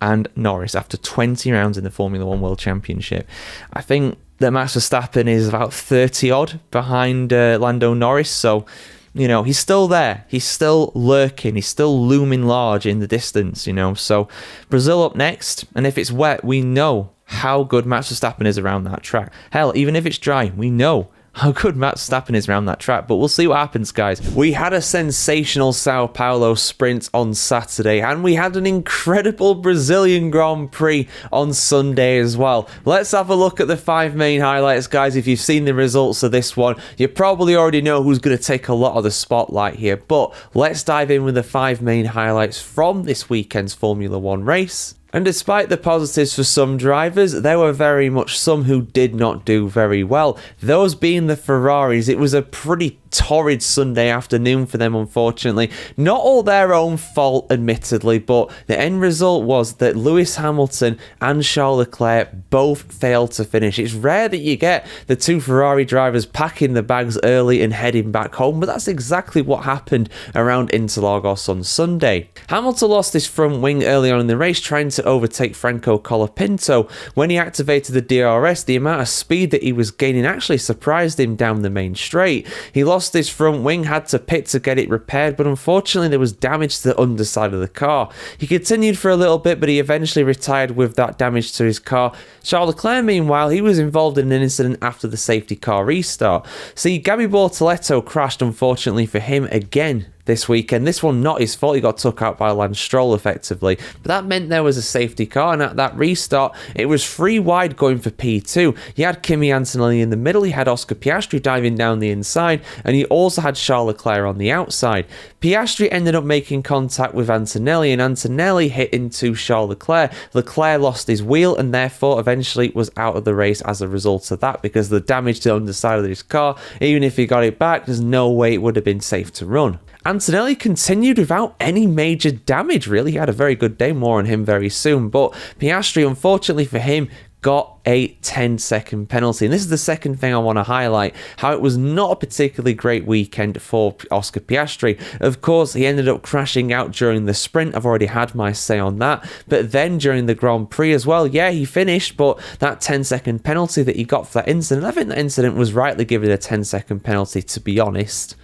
and Norris after 20 rounds in the Formula One World Championship. I think that Max Verstappen is about 30-odd behind Lando Norris, so you know, he's still there. He's still lurking. He's still looming large in the distance, you know. So Brazil up next. And if it's wet, we know how good Max Verstappen is around that track. Hell, even if it's dry, we know how good Max Verstappen is around that track. But we'll see what happens, guys. We had a sensational Sao Paulo sprint on Saturday, and we had an incredible Brazilian Grand Prix on Sunday as well. Let's have a look at the 5 main highlights, guys. If you've seen the results of this one, you probably already know who's going to take a lot of the spotlight here. But let's dive in with the 5 main highlights from this weekend's Formula One race. And despite the positives for some drivers, there were very much some who did not do very well. Those being the Ferraris. It was a pretty torrid Sunday afternoon for them, unfortunately. Not all their own fault, admittedly, but the end result was that Lewis Hamilton and Charles Leclerc both failed to finish. It's rare that you get the 2 Ferrari drivers packing the bags early and heading back home, but that's exactly what happened around Interlagos on Sunday. Hamilton lost his front wing early on in the race, trying to overtake Franco Colapinto. When he activated the DRS, the amount of speed that he was gaining actually surprised him down the main straight. He lost his front wing, had to pit to get it repaired, but unfortunately there was damage to the underside of the car. He continued for a little bit, but he eventually retired with that damage to his car. Charles Leclerc, meanwhile, he was involved in an incident after the safety car restart. See, Gabriel Bortoleto crashed, unfortunately for him, again this weekend. This one not his fault. He got took out by Lance Stroll effectively, but that meant there was a safety car, and at that restart it was 3 wide going for P2. He had Kimi Antonelli in the middle, he had Oscar Piastri diving down the inside, and he also had Charles Leclerc on the outside. Piastri ended up making contact with Antonelli, and Antonelli hit into Charles Leclerc. Leclerc lost his wheel and therefore eventually was out of the race as a result of that, because the damage to the underside of his car, even if he got it back, there's no way it would have been safe to run. Antonelli continued without any major damage, really. He had a very good day, more on him very soon. But Piastri, unfortunately for him, got a 10-second penalty. And this is the second thing I want to highlight, how it was not a particularly great weekend for Oscar Piastri. Of course, he ended up crashing out during the sprint. I've already had my say on that. But then during the Grand Prix as well, yeah, he finished, but that 10-second penalty that he got for that incident, I think that incident was rightly given a 10-second penalty, to be honest.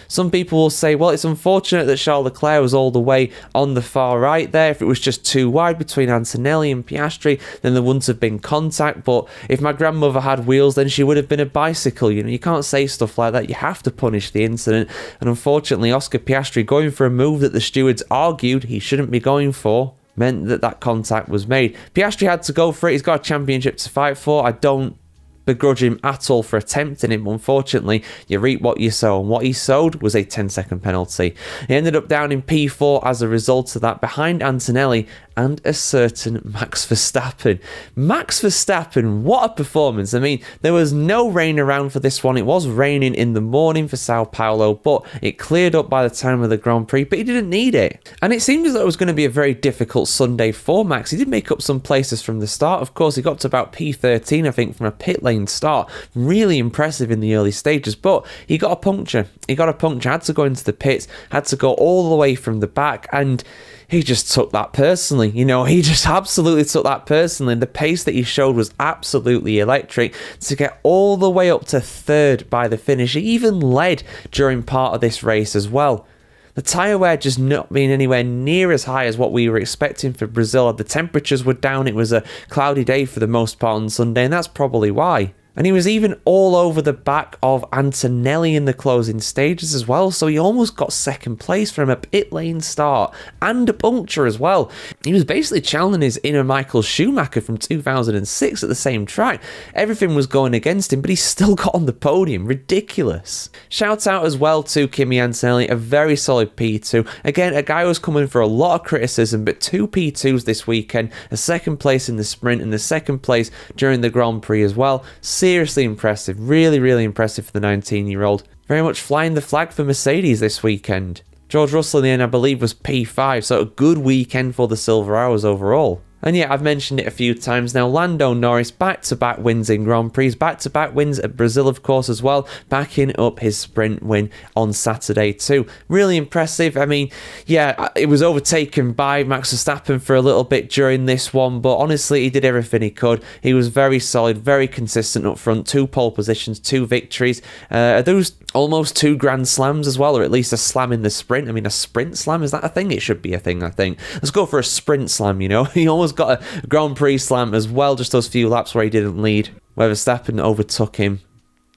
Some people will say, well, it's unfortunate that Charles Leclerc was all the way on the far right there. If it was just too wide between Antonelli and Piastri, then there wouldn't have been contact. But if my grandmother had wheels, then she would have been a bicycle. You know, you can't say stuff like that. You have to punish the incident. And unfortunately, Oscar Piastri going for a move that the stewards argued he shouldn't be going for meant that that contact was made. Piastri had to go for it. He's got a championship to fight for. I don't begrudge him at all for attempting it. Unfortunately, you reap what you sow, and what he sowed was a 10-second penalty. He ended up down in P4 as a result of that, behind Antonelli and a certain Max Verstappen. Max Verstappen, what a performance. I mean, there was no rain around for this one. It was raining in the morning for Sao Paulo, but it cleared up by the time of the Grand Prix, but he didn't need it. And it seemed as though it was going to be a very difficult Sunday for Max. He did make up some places from the start. Of course, he got to about P13, I think, from a pit lane start. Really impressive in the early stages, but he got a puncture. Had to go into the pits, had to go all the way from the back, and he just took that personally. You know, he just absolutely took that personally. And the pace that he showed was absolutely electric to get all the way up to third by the finish. He even led during part of this race as well. The tyre wear just not being anywhere near as high as what we were expecting for Brazil. The temperatures were down. It was a cloudy day for the most part on Sunday, and that's probably why. And he was even all over the back of Antonelli in the closing stages as well, so he almost got second place from a pit lane start and a puncture as well. He was basically challenging his inner Michael Schumacher from 2006 at the same track. Everything was going against him, but he still got on the podium. Ridiculous. Shout out as well to Kimi Antonelli, a very solid P2. Again, a guy who was coming for a lot of criticism, but 2 P2s this weekend, a second place in the sprint and the second place during the Grand Prix as well. Seriously impressive. Really, really impressive for the 19-year-old. Very much flying the flag for Mercedes this weekend. George Russell in the end, I believe, was P5, so a good weekend for the Silver Arrows overall. And yeah, I've mentioned it a few times now. Lando Norris, back-to-back wins in Grand Prix, back-to-back wins at Brazil, of course, as well, backing up his sprint win on Saturday too. Really impressive. I mean, yeah, it was overtaken by Max Verstappen for a little bit during this one, but honestly, he did everything he could. He was very solid, very consistent up front. 2 pole positions, 2 victories. Are those almost 2 Grand Slams as well, or at least a slam in the sprint? I mean, a sprint slam, is that a thing? It should be a thing, I think. Let's go for a sprint slam, you know. He almost got a Grand Prix slam as well, just those few laps where he didn't lead, where Verstappen overtook him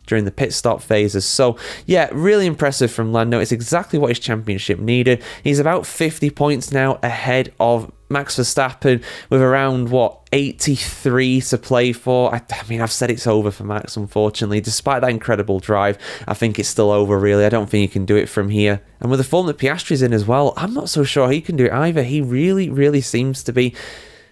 during the pit stop phases. So yeah, really impressive from Lando. It's exactly what his championship needed. He's about 50 points now ahead of Max Verstappen with around, 83 to play for. I mean, I've said it's over for Max, unfortunately. Despite that incredible drive, I think it's still over, really. I don't think he can do it from here. And with the form that Piastri's in as well, I'm not so sure he can do it either. He really, really seems to be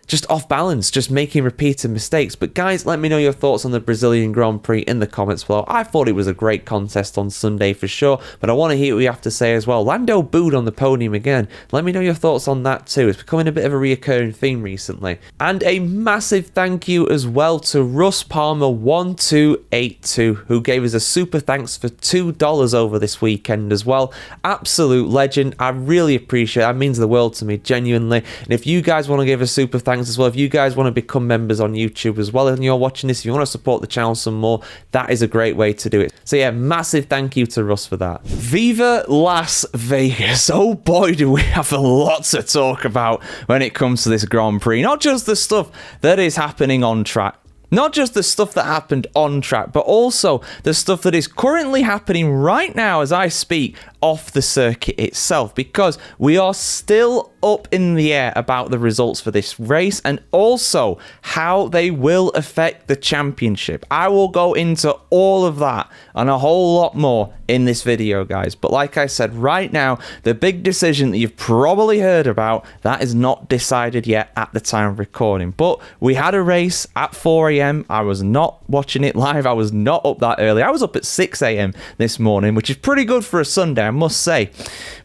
just off balance, just making repeated mistakes. But guys, let me know your thoughts on the Brazilian Grand Prix in the comments below. I thought it was a great contest on Sunday for sure, but I want to hear what you have to say as well. Lando booed on the podium again. Let me know your thoughts on that too. It's becoming a bit of a reoccurring theme recently. And a massive thank you as well to Russ Palmer 1282, who gave us a super thanks for $2 over this weekend as well. Absolute legend. I really appreciate it. That means the world to me, genuinely. And if you guys want to give a super thanks as well, if you guys want to become members on YouTube as well and you're watching this, if you want to support the channel some more, that is a great way to do it. So yeah, massive thank you to Russ for that. Viva Las Vegas. Oh boy, do we have a lot to talk about when it comes to this Grand Prix. Not just the stuff that is happening on track, not just the stuff that happened on track, but also the stuff that is currently happening right now as I speak off the circuit itself, because we are still up in the air about the results for this race and also how they will affect the championship. I will go into all of that and a whole lot more in this video, guys. But like I said, right now, the big decision that you've probably heard about, that is not decided yet at the time of recording. But we had a race at 4 a.m. I was not watching it live. I was not up that early. I was up at 6 a.m. this morning, which is pretty good for a Sunday, I must say.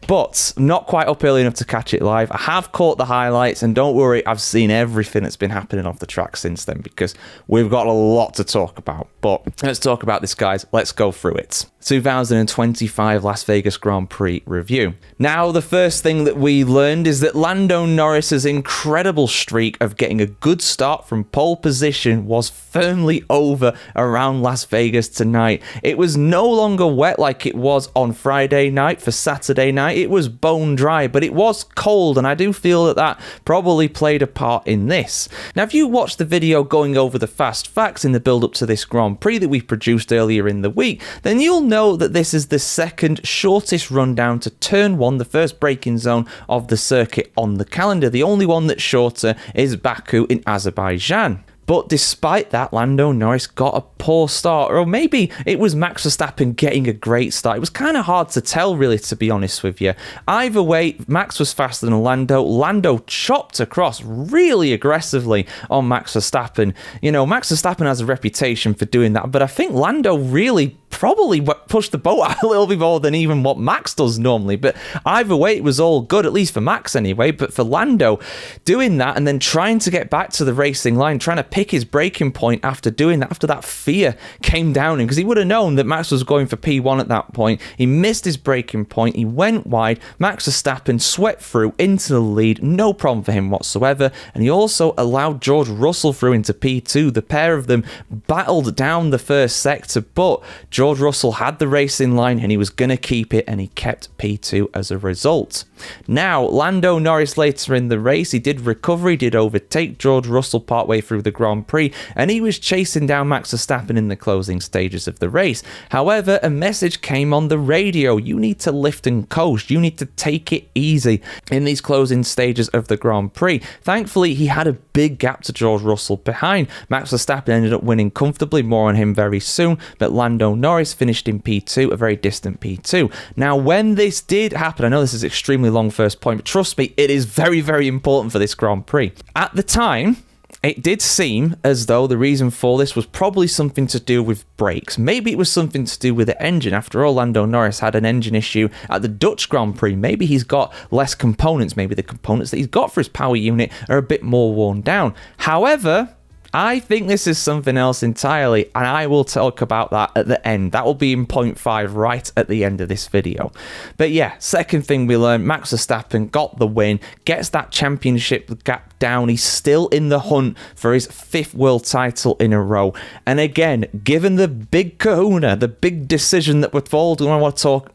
But not quite up early enough to catch it live. I have caught the highlights, and don't worry, I've seen everything that's been happening off the track since then, because we've got a lot to talk about. But let's talk about this, guys. Let's go through it. 2025 Las Vegas Grand Prix review. Now, the first thing that we learned is that Lando Norris's incredible streak of getting a good start from pole position was firmly over around Las Vegas tonight. It was no longer wet like it was on Friday night for Saturday night. It was bone dry, but it was cold, and I do feel that that probably played a part in this. Now, if you watched the video going over the fast facts in the build-up to this Grand Prix that we produced earlier in the week, then you'll know that this is the second shortest run down to turn 1, the first braking zone of the circuit on the calendar. The only one that's shorter is Baku in Azerbaijan. But despite that, Lando Norris got a poor start, or maybe it was Max Verstappen getting a great start. It was kind of hard to tell, really, to be honest with you. Either way, Max was faster than Lando. Lando chopped across really aggressively on Max Verstappen. You know, Max Verstappen has a reputation for doing that, but I think Lando really probably pushed the boat out a little bit more than even what Max does normally. But either way, it was all good, at least for Max anyway. But for Lando, doing that and then trying to get back to the racing line, trying to pick his braking point after doing that, after that fear came down him, because he would have known that Max was going for P1 at that point. He missed his braking point, he went wide. Max Verstappen swept through into the lead, no problem for him whatsoever, and he also allowed George Russell through into P2. The pair of them battled down the first sector, but George Russell had the racing line and he was going to keep it, and he kept P2 as a result. Now, Lando Norris later in the race, he did recover, he did overtake George Russell partway through the Grand Prix, and he was chasing down Max Verstappen in the closing stages of the race. However, a message came on the radio: you need to lift and coast, you need to take it easy in these closing stages of the Grand Prix. Thankfully, he had a big gap to George Russell behind. Max Verstappen ended up winning comfortably, more on him very soon, but Lando Norris finished in P2, a very distant P2. Now, when this did happen, I know this is extremely long first point, but trust me, it is very, very important for this Grand Prix. At the time, it did seem as though the reason for this was probably something to do with brakes. Maybe it was something to do with the engine. After all, Lando Norris had an engine issue at the Dutch Grand Prix. Maybe he's got less components. Maybe the components that he's got for his power unit are a bit more worn down. However, I think this is something else entirely, and I will talk about that at the end. That will be in point 5 right at the end of this video. But yeah, second thing we learned, Max Verstappen got the win, gets that championship gap down. He's still in the hunt for his 5th world title in a row. And again, given the big kahuna, the big decision that we're all going to want to talk,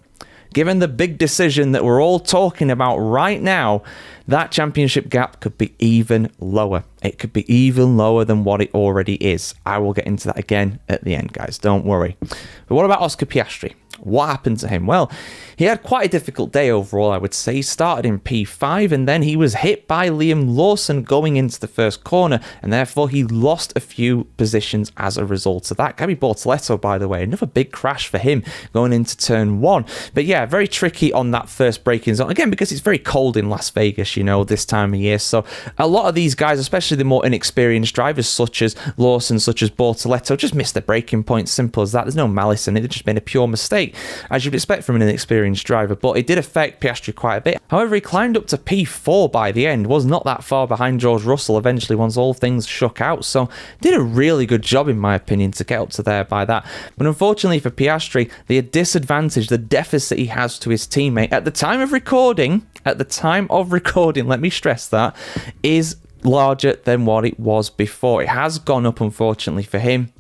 given the big decision that we're all talking about right now, that championship gap could be even lower. It could be even lower than what it already is. I will get into that again at the end, guys. Don't worry. But what about Oscar Piastri? What happened to him? Well, he had quite a difficult day overall, I would say. He started in P5 and then he was hit by Liam Lawson going into the first corner, and therefore he lost a few positions as a result of that. Gabriel Bortoleto, by the way, another big crash for him going into turn 1. But yeah, very tricky on that first braking zone. Again, because it's very cold in Las Vegas, you know, this time of year. So a lot of these guys, especially the more inexperienced drivers such as Lawson, such as Bortoleto, just missed their braking point. Simple as that. There's no malice in it. They just made a pure mistake, as you'd expect from an inexperienced driver. But it did affect Piastri quite a bit. However, he climbed up to P4 by the end, was not that far behind George Russell eventually once all things shook out. So did a really good job, in my opinion, to get up to there by that. But unfortunately for Piastri, the disadvantage, the deficit he has to his teammate at the time of recording, let me stress that, is larger than what it was before. It has gone up, unfortunately, for him.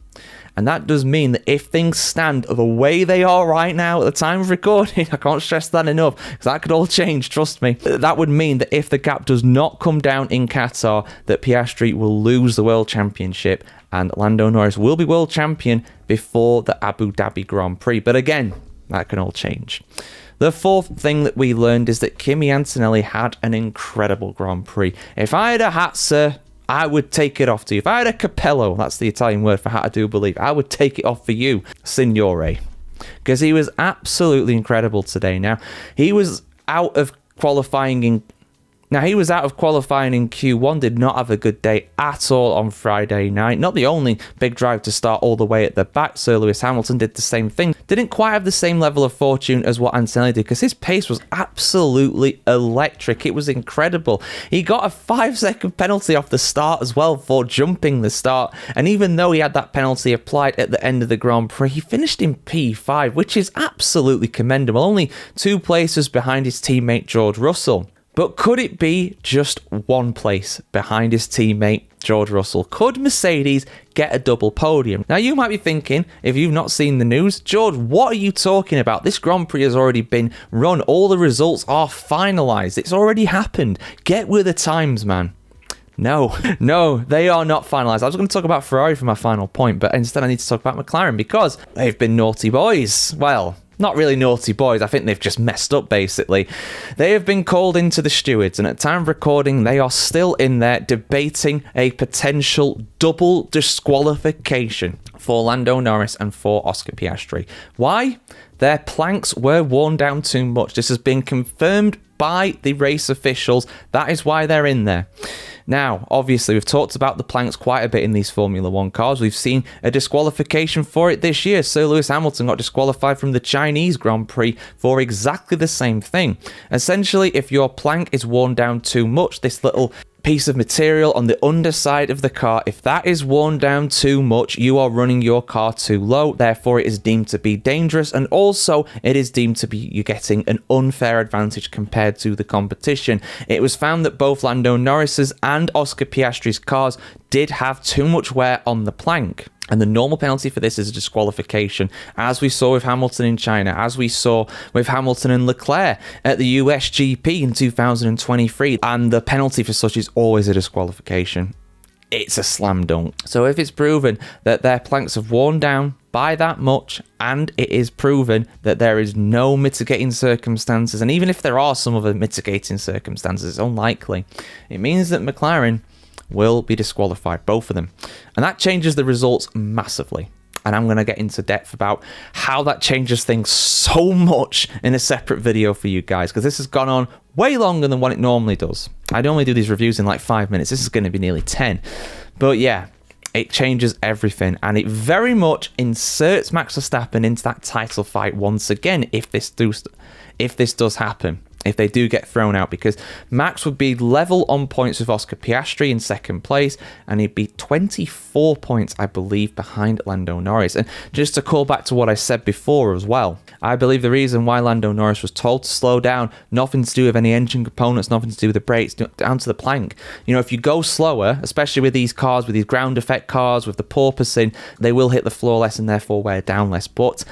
And that does mean that if things stand the way they are right now at the time of recording, I can't stress that enough, because that could all change, trust me. That would mean that if the gap does not come down in Qatar, that Piastri will lose the World Championship and Lando Norris will be World Champion before the Abu Dhabi Grand Prix. But again, that can all change. The fourth thing that we learned is that Kimi Antonelli had an incredible Grand Prix. If I had a hat, sir, I would take it off to you. If I had a cappello, that's the Italian word for hat, I do believe, I would take it off for you, signore. Because he was absolutely incredible today. Now, he was out of qualifying in Q1, did not have a good day at all on Friday night. Not the only big drive to start all the way at the back. Sir Lewis Hamilton did the same thing. Didn't quite have the same level of fortune as what Antonelli did, because his pace was absolutely electric. It was incredible. He got a 5-second penalty off the start as well for jumping the start. And even though he had that penalty applied at the end of the Grand Prix, he finished in P5, which is absolutely commendable. Only 2 places behind his teammate George Russell. But could it be just 1 place behind his teammate George Russell? Could Mercedes get a double podium? Now, you might be thinking, if you've not seen the news, George, what are you talking about? This Grand Prix has already been run. All the results are finalised. It's already happened. Get with the times, man. No, they are not finalised. I was going to talk about Ferrari for my final point, but instead I need to talk about McLaren because they've been naughty boys. Well, not really naughty boys. I think they've just messed up, basically. They have been called into the stewards, and at time of recording, they are still in there debating a potential double disqualification for Lando Norris and for Oscar Piastri. Why? Their planks were worn down too much. This has been confirmed by the race officials. That is why they're in there. Now, obviously, we've talked about the planks quite a bit in these Formula 1 cars. We've seen a disqualification for it this year. Sir Lewis Hamilton got disqualified from the Chinese Grand Prix for exactly the same thing. Essentially, if your plank is worn down too much, this little piece of material on the underside of the car, if that is worn down too much, you are running your car too low. Therefore, it is deemed to be dangerous, and also it is deemed to be you getting an unfair advantage compared to the competition. It was found that both Lando Norris's and Oscar Piastri's cars did have too much wear on the plank. And the normal penalty for this is a disqualification, as we saw with Hamilton in China, as we saw with Hamilton and Leclerc at the US GP in 2023. And the penalty for such is always a disqualification. It's a slam dunk. So if it's proven that their planks have worn down by that much, and it is proven that there is no mitigating circumstances, and even if there are some other mitigating circumstances, it's unlikely, it means that McLaren will be disqualified, both of them. And that changes the results massively. And I'm going to get into depth about how that changes things so much in a separate video for you guys, because this has gone on way longer than what it normally does. I normally do these reviews in like 5 minutes. This is going to be nearly 10. But yeah, it changes everything, and it very much inserts Max Verstappen into that title fight once again if this does happen. If they do get thrown out, because Max would be level on points with Oscar Piastri in second place, and he'd be 24 points, I believe, behind Lando Norris. And just to call back to what I said before as well, I believe the reason why Lando Norris was told to slow down, nothing to do with any engine components, nothing to do with the brakes, down to the plank. You know, if you go slower, especially with these cars, with these ground effect cars, with the porpoising, they will hit the floor less and therefore wear down less. But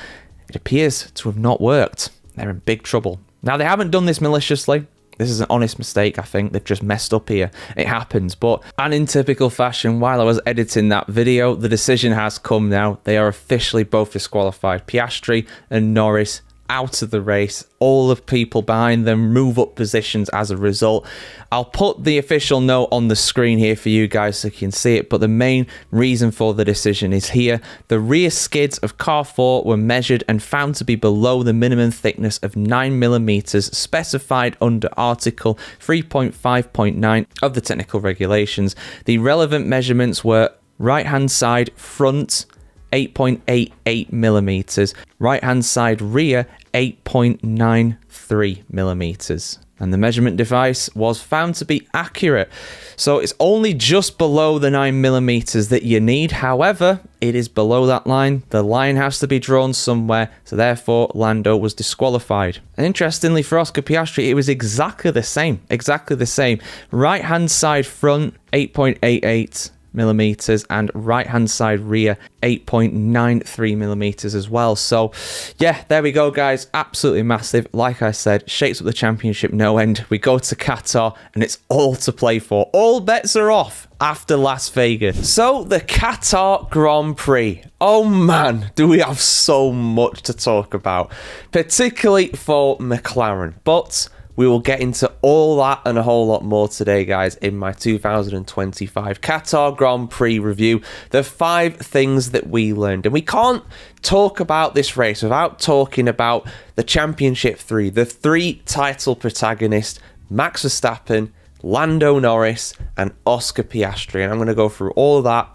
it appears to have not worked. They're in big trouble. Now, they haven't done this maliciously. This is an honest mistake, I think. They've just messed up here. It happens. But, and in typical fashion, while I was editing that video, the decision has come now. They are officially both disqualified. Piastri and Norris out of the race. All the people behind them move up positions as a result. I'll put the official note on the screen here for you guys so you can see it, but the main reason for the decision is here. The rear skids of car 4 were measured and found to be below the minimum thickness of 9mm specified under Article 3.5.9 of the technical regulations. The relevant measurements were right hand side front 8.88mm, right hand side rear 8.93mm. And the measurement device was found to be accurate. So it's only just below the 9mm that you need. However, it is below that line. The line has to be drawn somewhere. So therefore, Lando was disqualified. And interestingly, for Oscar Piastri, it was exactly the same. Exactly the same. Right hand side front 8.88. millimeters, and right hand side rear 8.93 millimeters as well. So yeah, there we go, guys. Absolutely massive. Like I said, shakes up the championship no end. We go to Qatar and it's all to play for. All bets are off after Las Vegas. So the Qatar Grand Prix. Oh man, do we have so much to talk about, particularly for McLaren. But we will get into all that and a whole lot more today, guys, in my 2025 Qatar Grand Prix review. The 5 things that we learned. And we can't talk about this race without talking about the Championship 3, the 3 title protagonists, Max Verstappen, Lando Norris, and Oscar Piastri. And I'm going to go through all of that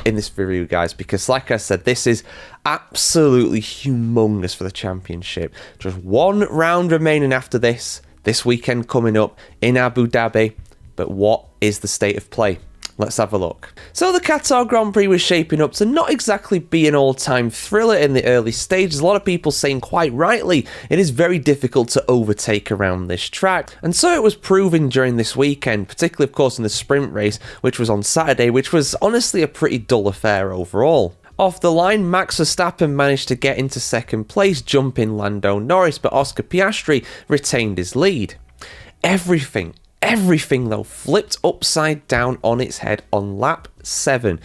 in this review, guys, because like I said, this is absolutely humongous for the championship. Just 1 round remaining after this weekend coming up in Abu Dhabi. But what is the state of play? Let's have a look. So the Qatar Grand Prix was shaping up to not exactly be an all-time thriller in the early stages. A lot of people saying quite rightly it is very difficult to overtake around this track. And so it was proven during this weekend, particularly of course in the sprint race, which was on Saturday, which was honestly a pretty dull affair overall. Off the line, Max Verstappen managed to get into second place, jumping Lando Norris, but Oscar Piastri retained his lead. Everything though flipped upside down on its head on lap 7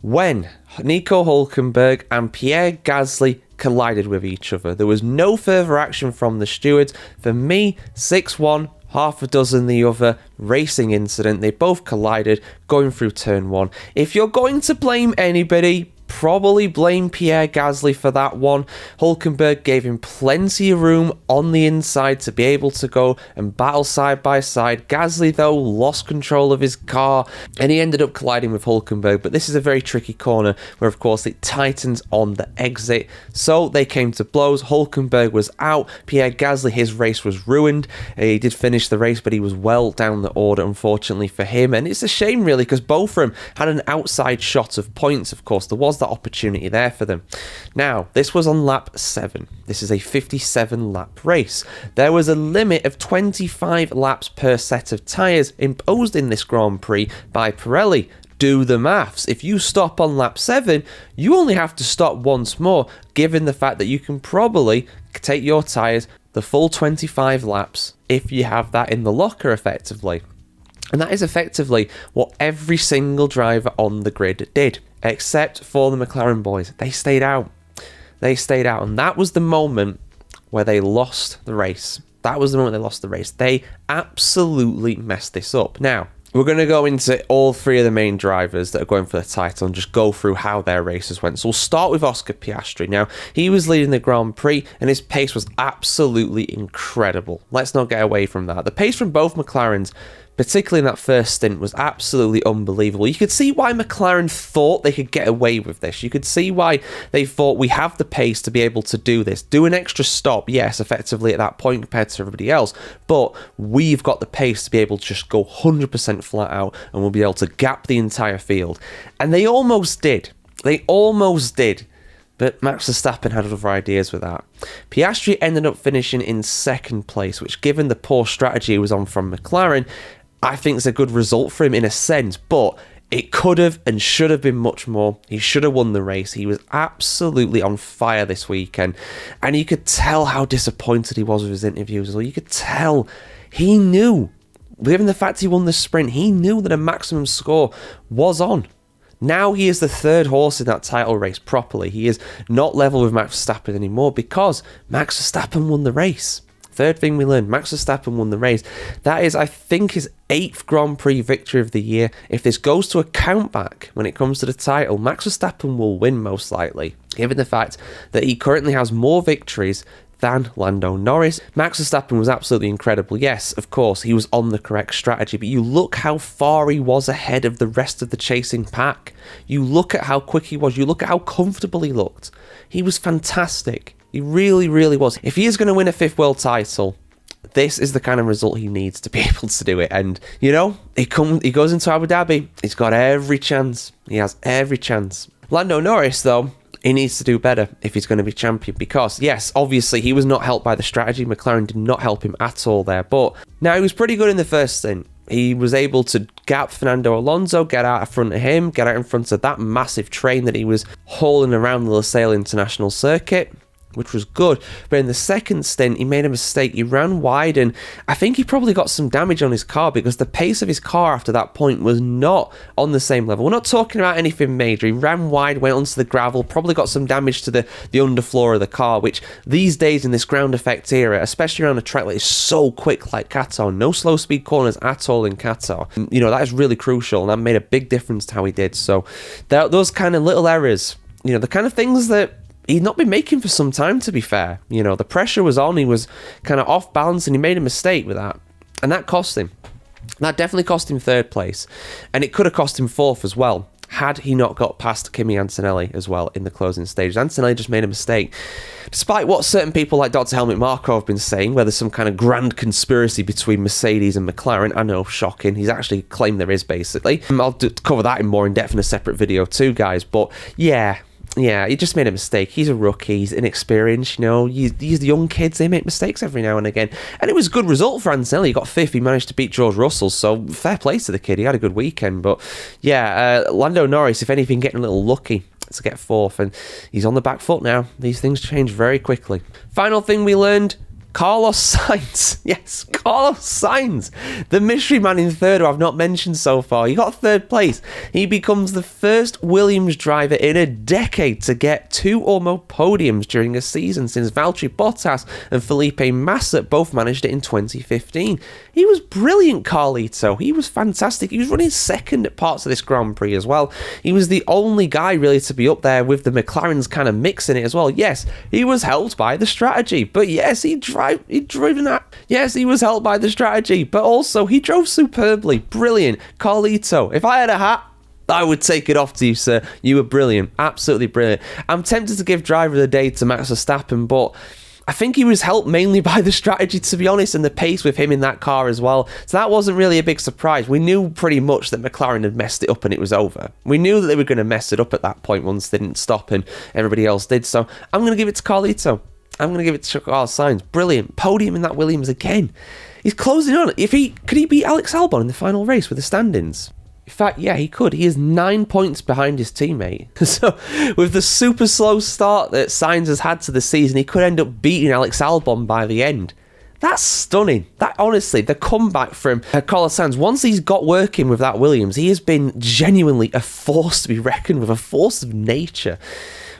when Nico Hülkenberg and Pierre Gasly collided with each other. There was no further action from the stewards. For me, 6-1, half a dozen the other racing incident. They both collided going through turn 1. If you're going to blame anybody, probably blame Pierre Gasly for that one. Hülkenberg gave him plenty of room on the inside to be able to go and battle side by side. Gasly, though, lost control of his car and he ended up colliding with Hülkenberg. But this is a very tricky corner where, of course, it tightens on the exit. So they came to blows. Hülkenberg was out. Pierre Gasly, his race was ruined. He did finish the race, but he was well down the order, unfortunately for him. And it's a shame, really, because both of them had an outside shot of points, of course. There was that opportunity there for them. Now, this was on lap 7. This is a 57 lap race. There was a limit of 25 laps per set of tyres imposed in this Grand Prix by Pirelli. Do the maths. If you stop on lap 7, you only have to stop once more, given the fact that you can probably take your tyres the full 25 laps if you have that in the locker effectively. And that is effectively what every single driver on the grid did, except for the McLaren boys. They stayed out. They stayed out. And that was the moment where they lost the race. That was the moment they lost the race. They absolutely messed this up. Now, we're going to go into all 3 of the main drivers that are going for the title and just go through how their races went. So we'll start with Oscar Piastri. Now, he was leading the Grand Prix and his pace was absolutely incredible. Let's not get away from that. The pace from both McLarens, particularly in that first stint, was absolutely unbelievable. You could see why McLaren thought they could get away with this. You could see why they thought we have the pace to be able to do this. Do an extra stop, yes, effectively at that point compared to everybody else, but we've got the pace to be able to just go 100% flat out and we'll be able to gap the entire field. And they almost did. They almost did. But Max Verstappen had other ideas with that. Piastri ended up finishing in second place, which, given the poor strategy he was on from McLaren, I think it's a good result for him in a sense, but it could have and should have been much more. He should have won the race. He was absolutely on fire this weekend, and you could tell how disappointed he was with his interviews as well. You could tell he knew, given the fact he won the sprint, he knew that a maximum score was on. Now he is the 3rd horse in that title race properly. He is not level with Max Verstappen anymore because Max Verstappen won the race. 3rd thing we learned, Max Verstappen won the race. That is, I think, his 8th Grand Prix victory of the year. If this goes to a countback when it comes to the title, Max Verstappen will win most likely, given the fact that he currently has more victories than Lando Norris. Max Verstappen was absolutely incredible. Yes, of course, he was on the correct strategy, but you look how far he was ahead of the rest of the chasing pack. You look at how quick he was. You look at how comfortable he looked. He was fantastic. He really, really was. If he is going to win a 5th world title, this is the kind of result he needs to be able to do it. And, you know, he goes into Abu Dhabi. He's got every chance. He has every chance. Lando Norris, though, he needs to do better if he's going to be champion because, yes, obviously he was not helped by the strategy. McLaren did not help him at all there. But now he was pretty good in the first stint. He was able to gap Fernando Alonso, get out in front of him, get out in front of that massive train that he was hauling around the Losail International Circuit, which was good. But in the second stint, he made a mistake. He ran wide, and I think he probably got some damage on his car because the pace of his car after that point was not on the same level. We're not talking about anything major. He ran wide, went onto the gravel, probably got some damage to the underfloor of the car, which these days in this ground effect era, especially around a track that is so quick like Qatar, no slow speed corners at all in Qatar, you know, that is really crucial, and that made a big difference to how he did. So those kind of little errors, you know, the kind of things that he'd not been making for some time, to be fair. You know, the pressure was on, he was kind of off balance, and he made a mistake with that. And that cost him. That definitely cost him third place. And it could have cost him fourth as well, had he not got past Kimi Antonelli as well in the closing stages. Antonelli just made a mistake. Despite what certain people like Dr. Helmut Marko have been saying, where there's some kind of grand conspiracy between Mercedes and McLaren. I know, shocking. He's actually claimed there is, basically. I'll cover that in more in depth in a separate video too, guys. But yeah, he just made a mistake. He's a rookie, he's inexperienced, you know. These young kids, they make mistakes every now and again. And it was a good result for Antonelli. He got fifth, he managed to beat George Russell, so fair play to the kid. He had a good weekend. But yeah, Lando Norris, if anything, getting a little lucky to get fourth, and he's on the back foot now. These things change very quickly. Final thing we learned, Carlos Sainz. Yes, Carlos Sainz, the mystery man in third, who I've not mentioned so far. He got third place. He becomes the first Williams driver in a decade to get two or more podiums during a season, since Valtteri Bottas and Felipe Massa both managed it in 2015. He was brilliant, Carlito. He was fantastic. He was running second at parts of this Grand Prix as well. He was the only guy really to be up there with the McLarens kind of mixing it as well. Yes, he was helped by the strategy, but yes, he was helped by the strategy, but also he drove superbly. Brilliant. Carlito, if I had a hat, I would take it off to you, sir. You were brilliant. Absolutely brilliant. I'm tempted to give driver of the day to Max Verstappen, but I think he was helped mainly by the strategy, to be honest, and the pace with him in that car as well. So that wasn't really a big surprise. We knew pretty much that McLaren had messed it up and it was over. We knew that they were going to mess it up at that point once they didn't stop and everybody else did. So I'm going to give it to Carlito. I'm going to give it to Carlos Sainz. Brilliant. Podium in that Williams again. He's closing on. Could he beat Alex Albon in the final race with the standings? In fact, yeah, he could. He is 9 points behind his teammate. So, with the super slow start that Sainz has had to the season, he could end up beating Alex Albon by the end. That's stunning. That, honestly, the comeback from Carlos Sainz, once he's got working with that Williams, he has been genuinely a force to be reckoned with, a force of nature.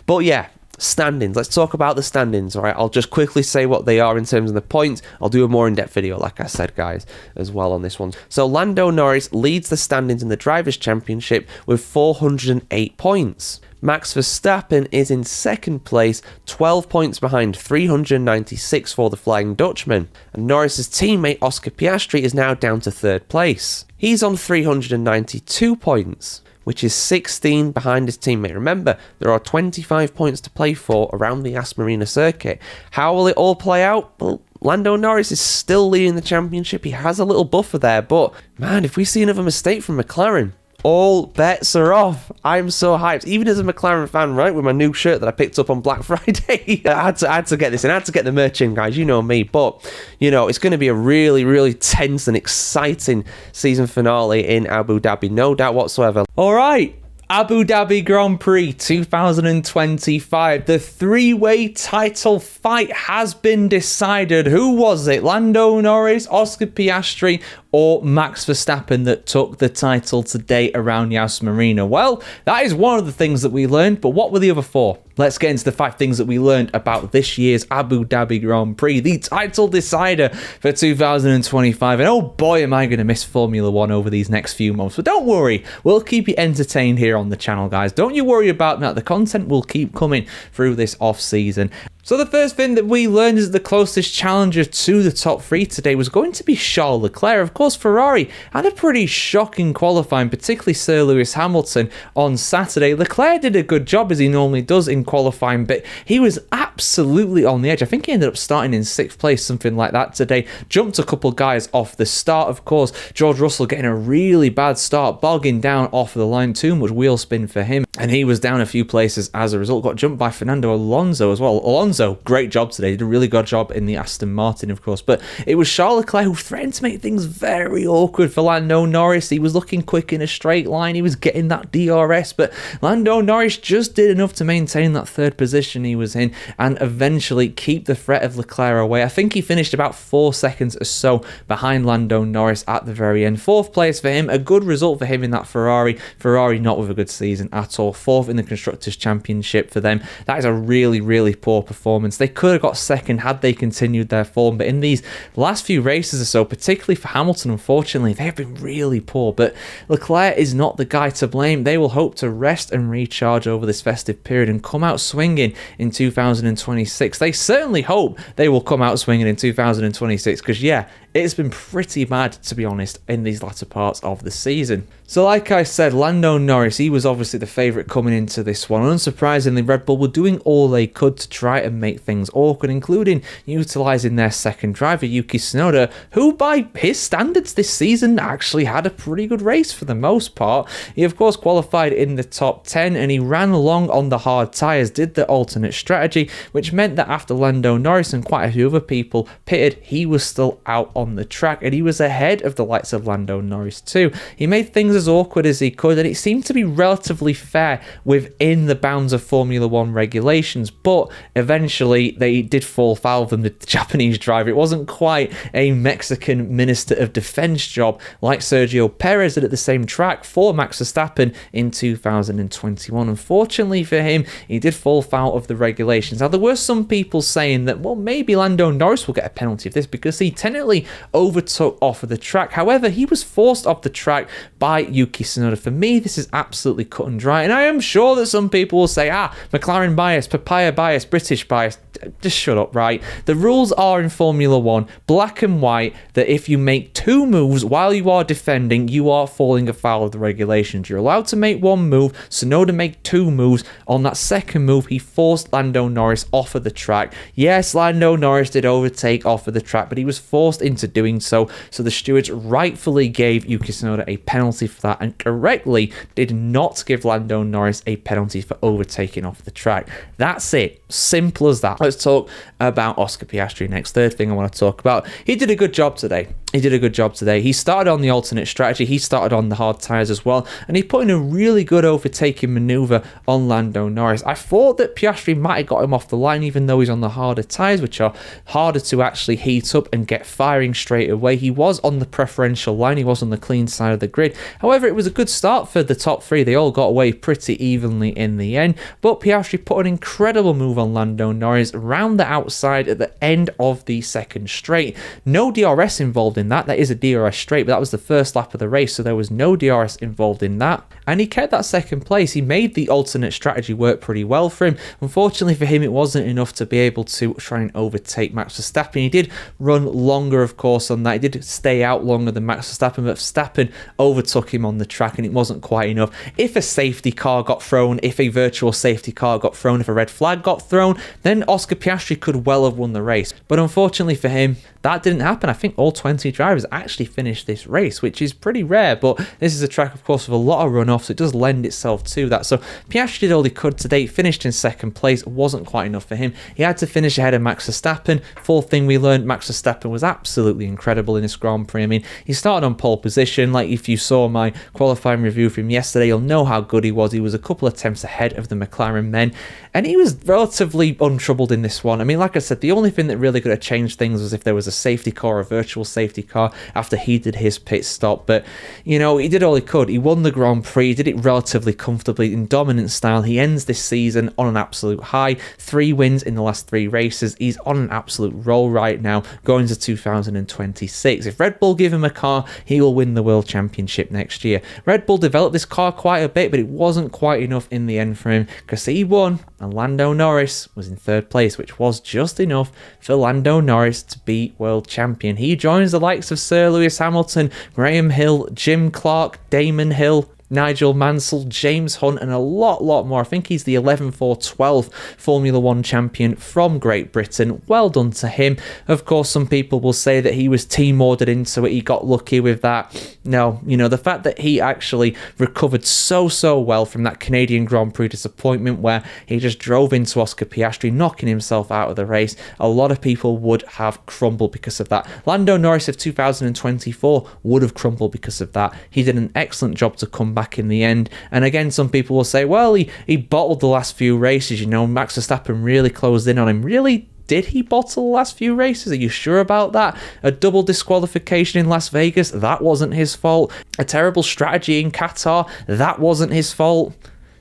But yeah, standings. Let's talk about the standings, all right? I'll just quickly say what they are in terms of the points. I'll do a more in-depth video, like I said, guys, as well on this one. So Lando Norris leads the standings in the Drivers' Championship with 408 points. Max Verstappen is in second place, 12 points behind, 396 for the Flying Dutchman. And Norris's teammate Oscar Piastri is now down to third place. He's on 392 points, which is 16 behind his teammate. Remember, there are 25 points to play for around the Yas Marina circuit. How will it all play out? Well, Lando Norris is still leading the championship. He has a little buffer there, but man, if we see another mistake from McLaren, all bets are off. I'm so hyped. Even as a McLaren fan, right, with my new shirt that I picked up on Black Friday. I had to get this in. I had to get the merch in, guys. You know me. But, you know, it's going to be a really, really tense and exciting season finale in Abu Dhabi. No doubt whatsoever. All right. Abu Dhabi Grand Prix 2025. The three-way title fight has been decided. Who was it? Lando Norris, Oscar Piastri, or Max Verstappen that took the title today around Yas Marina? Well, that is one of the things that we learned, but what were the other four? Let's get into the 5 things that we learned about this year's Abu Dhabi Grand Prix, the title decider for 2025. And oh boy, am I going to miss Formula 1 over these next few months. But don't worry, we'll keep you entertained here on the channel, guys. Don't you worry about that. The content will keep coming through this off-season. So the first thing that we learned is that the closest challenger to the top 3 today was going to be Charles Leclerc. Of course, Ferrari had a pretty shocking qualifying, particularly Sir Lewis Hamilton on Saturday. Leclerc did a good job, as he normally does in qualifying, but he was absolutely on the edge. I think he ended up starting in 6th place, something like that today. Jumped a couple guys off the start, of course. George Russell getting a really bad start, bogging down off the line, too much wheel spin for him, and he was down a few places as a result. Got jumped by Fernando Alonso as well. Alonso Alonso, great job today. Did a really good job in the Aston Martin, of course. But it was Charles Leclerc who threatened to make things very awkward for Lando Norris. He was looking quick in a straight line. He was getting that DRS, but Lando Norris just did enough to maintain that third position he was in and eventually keep the threat of Leclerc away. I think he finished about 4 seconds or so behind Lando Norris at the very end. Fourth place for him, a good result for him in that Ferrari. Ferrari not with a good season at all. Fourth in the Constructors' Championship for them. That is a really, really poor performance. They could have got second had they continued their form, but in these last few races or so, particularly for Hamilton, unfortunately, they have been really poor. But Leclerc is not the guy to blame. They will hope to rest and recharge over this festive period and come out swinging in 2026. They certainly hope they will come out swinging in 2026 because, yeah, it's been pretty bad, to be honest, in these latter parts of the season. So like I said, Lando Norris, he was obviously the favourite coming into this one. Unsurprisingly, Red Bull were doing all they could to try and make things awkward, including utilising their second driver, Yuki Tsunoda, who by his standards this season actually had a pretty good race for the most part. He of course qualified in the top 10 and he ran along on the hard tyres, did the alternate strategy, which meant that after Lando Norris and quite a few other people pitted, he was still out on the track and he was ahead of the likes of Lando Norris too. He made things as awkward as he could and it seemed to be relatively fair within the bounds of Formula 1 regulations, but eventually they did fall foul of them, the Japanese driver. It wasn't quite a Mexican Minister of Defense job like Sergio Perez did at the same track for Max Verstappen in 2021. Unfortunately for him, he did fall foul of the regulations. Now there were some people saying that, well, maybe Lando Norris will get a penalty of this because he technically overtook off of the track. However, he was forced off the track by Yuki Tsunoda. For me, this is absolutely cut and dry, and I am sure that some people will say, McLaren bias, papaya bias, British bias. Just shut up, right? The rules are in Formula 1, black and white, that if you make two moves while you are defending, you are falling afoul of the regulations. You're allowed to make one move, Tsunoda made two moves. On that second move, he forced Lando Norris off of the track. Yes, Lando Norris did overtake off of the track, but he was forced into doing so, so the stewards rightfully gave Yuki Tsunoda a penalty for that and correctly did not give Lando Norris a penalty for overtaking off the track. That's it. Simple as that. Let's talk about Oscar Piastri next. Third thing I want to talk about. He did a good job today. He started on the alternate strategy. He started on the hard tyres as well. And he put in a really good overtaking manoeuvre on Lando Norris. I thought that Piastri might have got him off the line, even though he's on the harder tyres, which are harder to actually heat up and get firing straight away. He was on the preferential line. He was on the clean side of the grid. However, it was a good start for the top three. They all got away pretty evenly in the end. But Piastri put an incredible move on Lando Norris round the outside at the end of the second straight. No DRS involved in that. That is a DRS straight, but that was the first lap of the race, so there was no DRS involved in that. And he kept that second place. He made the alternate strategy work pretty well for him. Unfortunately for him, it wasn't enough to be able to try and overtake Max Verstappen. He did run longer, of course, on that. He did stay out longer than Max Verstappen, but Verstappen overtook him on the track, and it wasn't quite enough. If a safety car got thrown, if a virtual safety car got thrown, if a red flag got thrown, then Oscar Piastri could well have won the race. But unfortunately for him, that didn't happen. I think all 20 drivers actually finished this race, which is pretty rare, but this is a track, of course, with a lot of runoffs, so it does lend itself to that. So Piastri did all he could today, finished in second place. It wasn't quite enough for him. He had to finish ahead of Max Verstappen. Fourth thing we learned, Max Verstappen was absolutely incredible in this Grand Prix. I mean, he started on pole position. Like, if you saw my qualifying review from yesterday, you'll know how good he was. He was a couple of attempts ahead of the McLaren men, and he was relatively untroubled in this one. I mean, like I said, the only thing that really could have changed things was if there was a safety car, a virtual safety car, after he did his pit stop. But, you know, he did all he could. He won the Grand Prix, he did it relatively comfortably in dominant style. He ends this season on an absolute high. 3 wins in the last 3 races. He's on an absolute roll right now, going to 2026. If Red Bull give him a car, he will win the World Championship next year. Red Bull developed this car quite a bit, but it wasn't quite enough in the end for him, because he won and Lando Norris was in third place, which was just enough for Lando Norris to be world champion. He joins the likes of Sir Lewis Hamilton, Graham Hill, Jim Clark, Damon Hill, Nigel Mansell, James Hunt, and a lot more. I think he's the 11th or 12th Formula One champion from Great Britain. Well done to him. Of course, some people will say that he was team ordered into it. He got lucky with that. No, the fact that he actually recovered so well from that Canadian Grand Prix disappointment where he just drove into Oscar Piastri, knocking himself out of the race, a lot of people would have crumbled because of that. Lando Norris of 2024 would have crumbled because of that. He did an excellent job to come back in the end. And again, some people will say, well, he bottled the last few races. Max Verstappen really closed in on him. Really? Did he bottle the last few races? Are you sure about that? A double disqualification in Las Vegas? That wasn't his fault. A terrible strategy in Qatar? That wasn't his fault.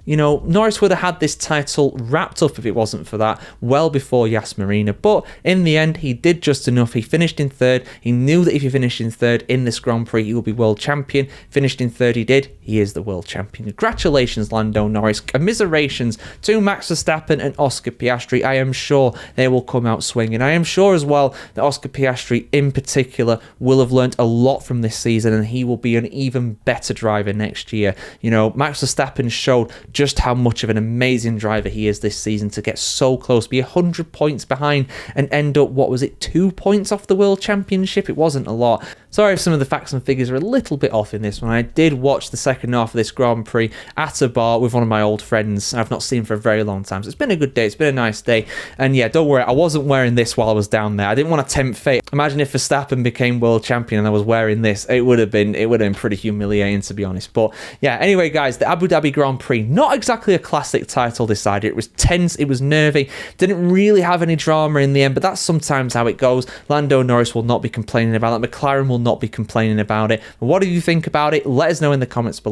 Norris would have had this title wrapped up if it wasn't for that well before Yas Marina. But in the end, he did just enough. He finished in third. He knew that if he finished in third in this Grand Prix, he would be world champion. Finished in third, he did. He is the world champion. Congratulations, Lando Norris. Commiserations to Max Verstappen and Oscar Piastri. I am sure they will come out swinging. I am sure as well that Oscar Piastri in particular will have learnt a lot from this season, and he will be an even better driver next year. Max Verstappen showed just how much of an amazing driver he is this season to get so close, be 100 points behind and end up, 2 points off the World Championship? It wasn't a lot. Sorry if some of the facts and figures are a little bit off in this one. I did watch the second half of this Grand Prix at a bar with one of my old friends I've not seen for a very long time. So it's been a good day. It's been a nice day. And yeah, don't worry, I wasn't wearing this while I was down there. I didn't want to tempt fate. Imagine if Verstappen became world champion and I was wearing this. It would have been pretty humiliating, to be honest. But yeah, anyway, guys, the Abu Dhabi Grand Prix, not exactly a classic title decided. It was tense, it was nervy, didn't really have any drama in the end, but that's sometimes how it goes. Lando Norris will not be complaining about it. McLaren will not be complaining about it. What do you think about it? Let us know in the comments below.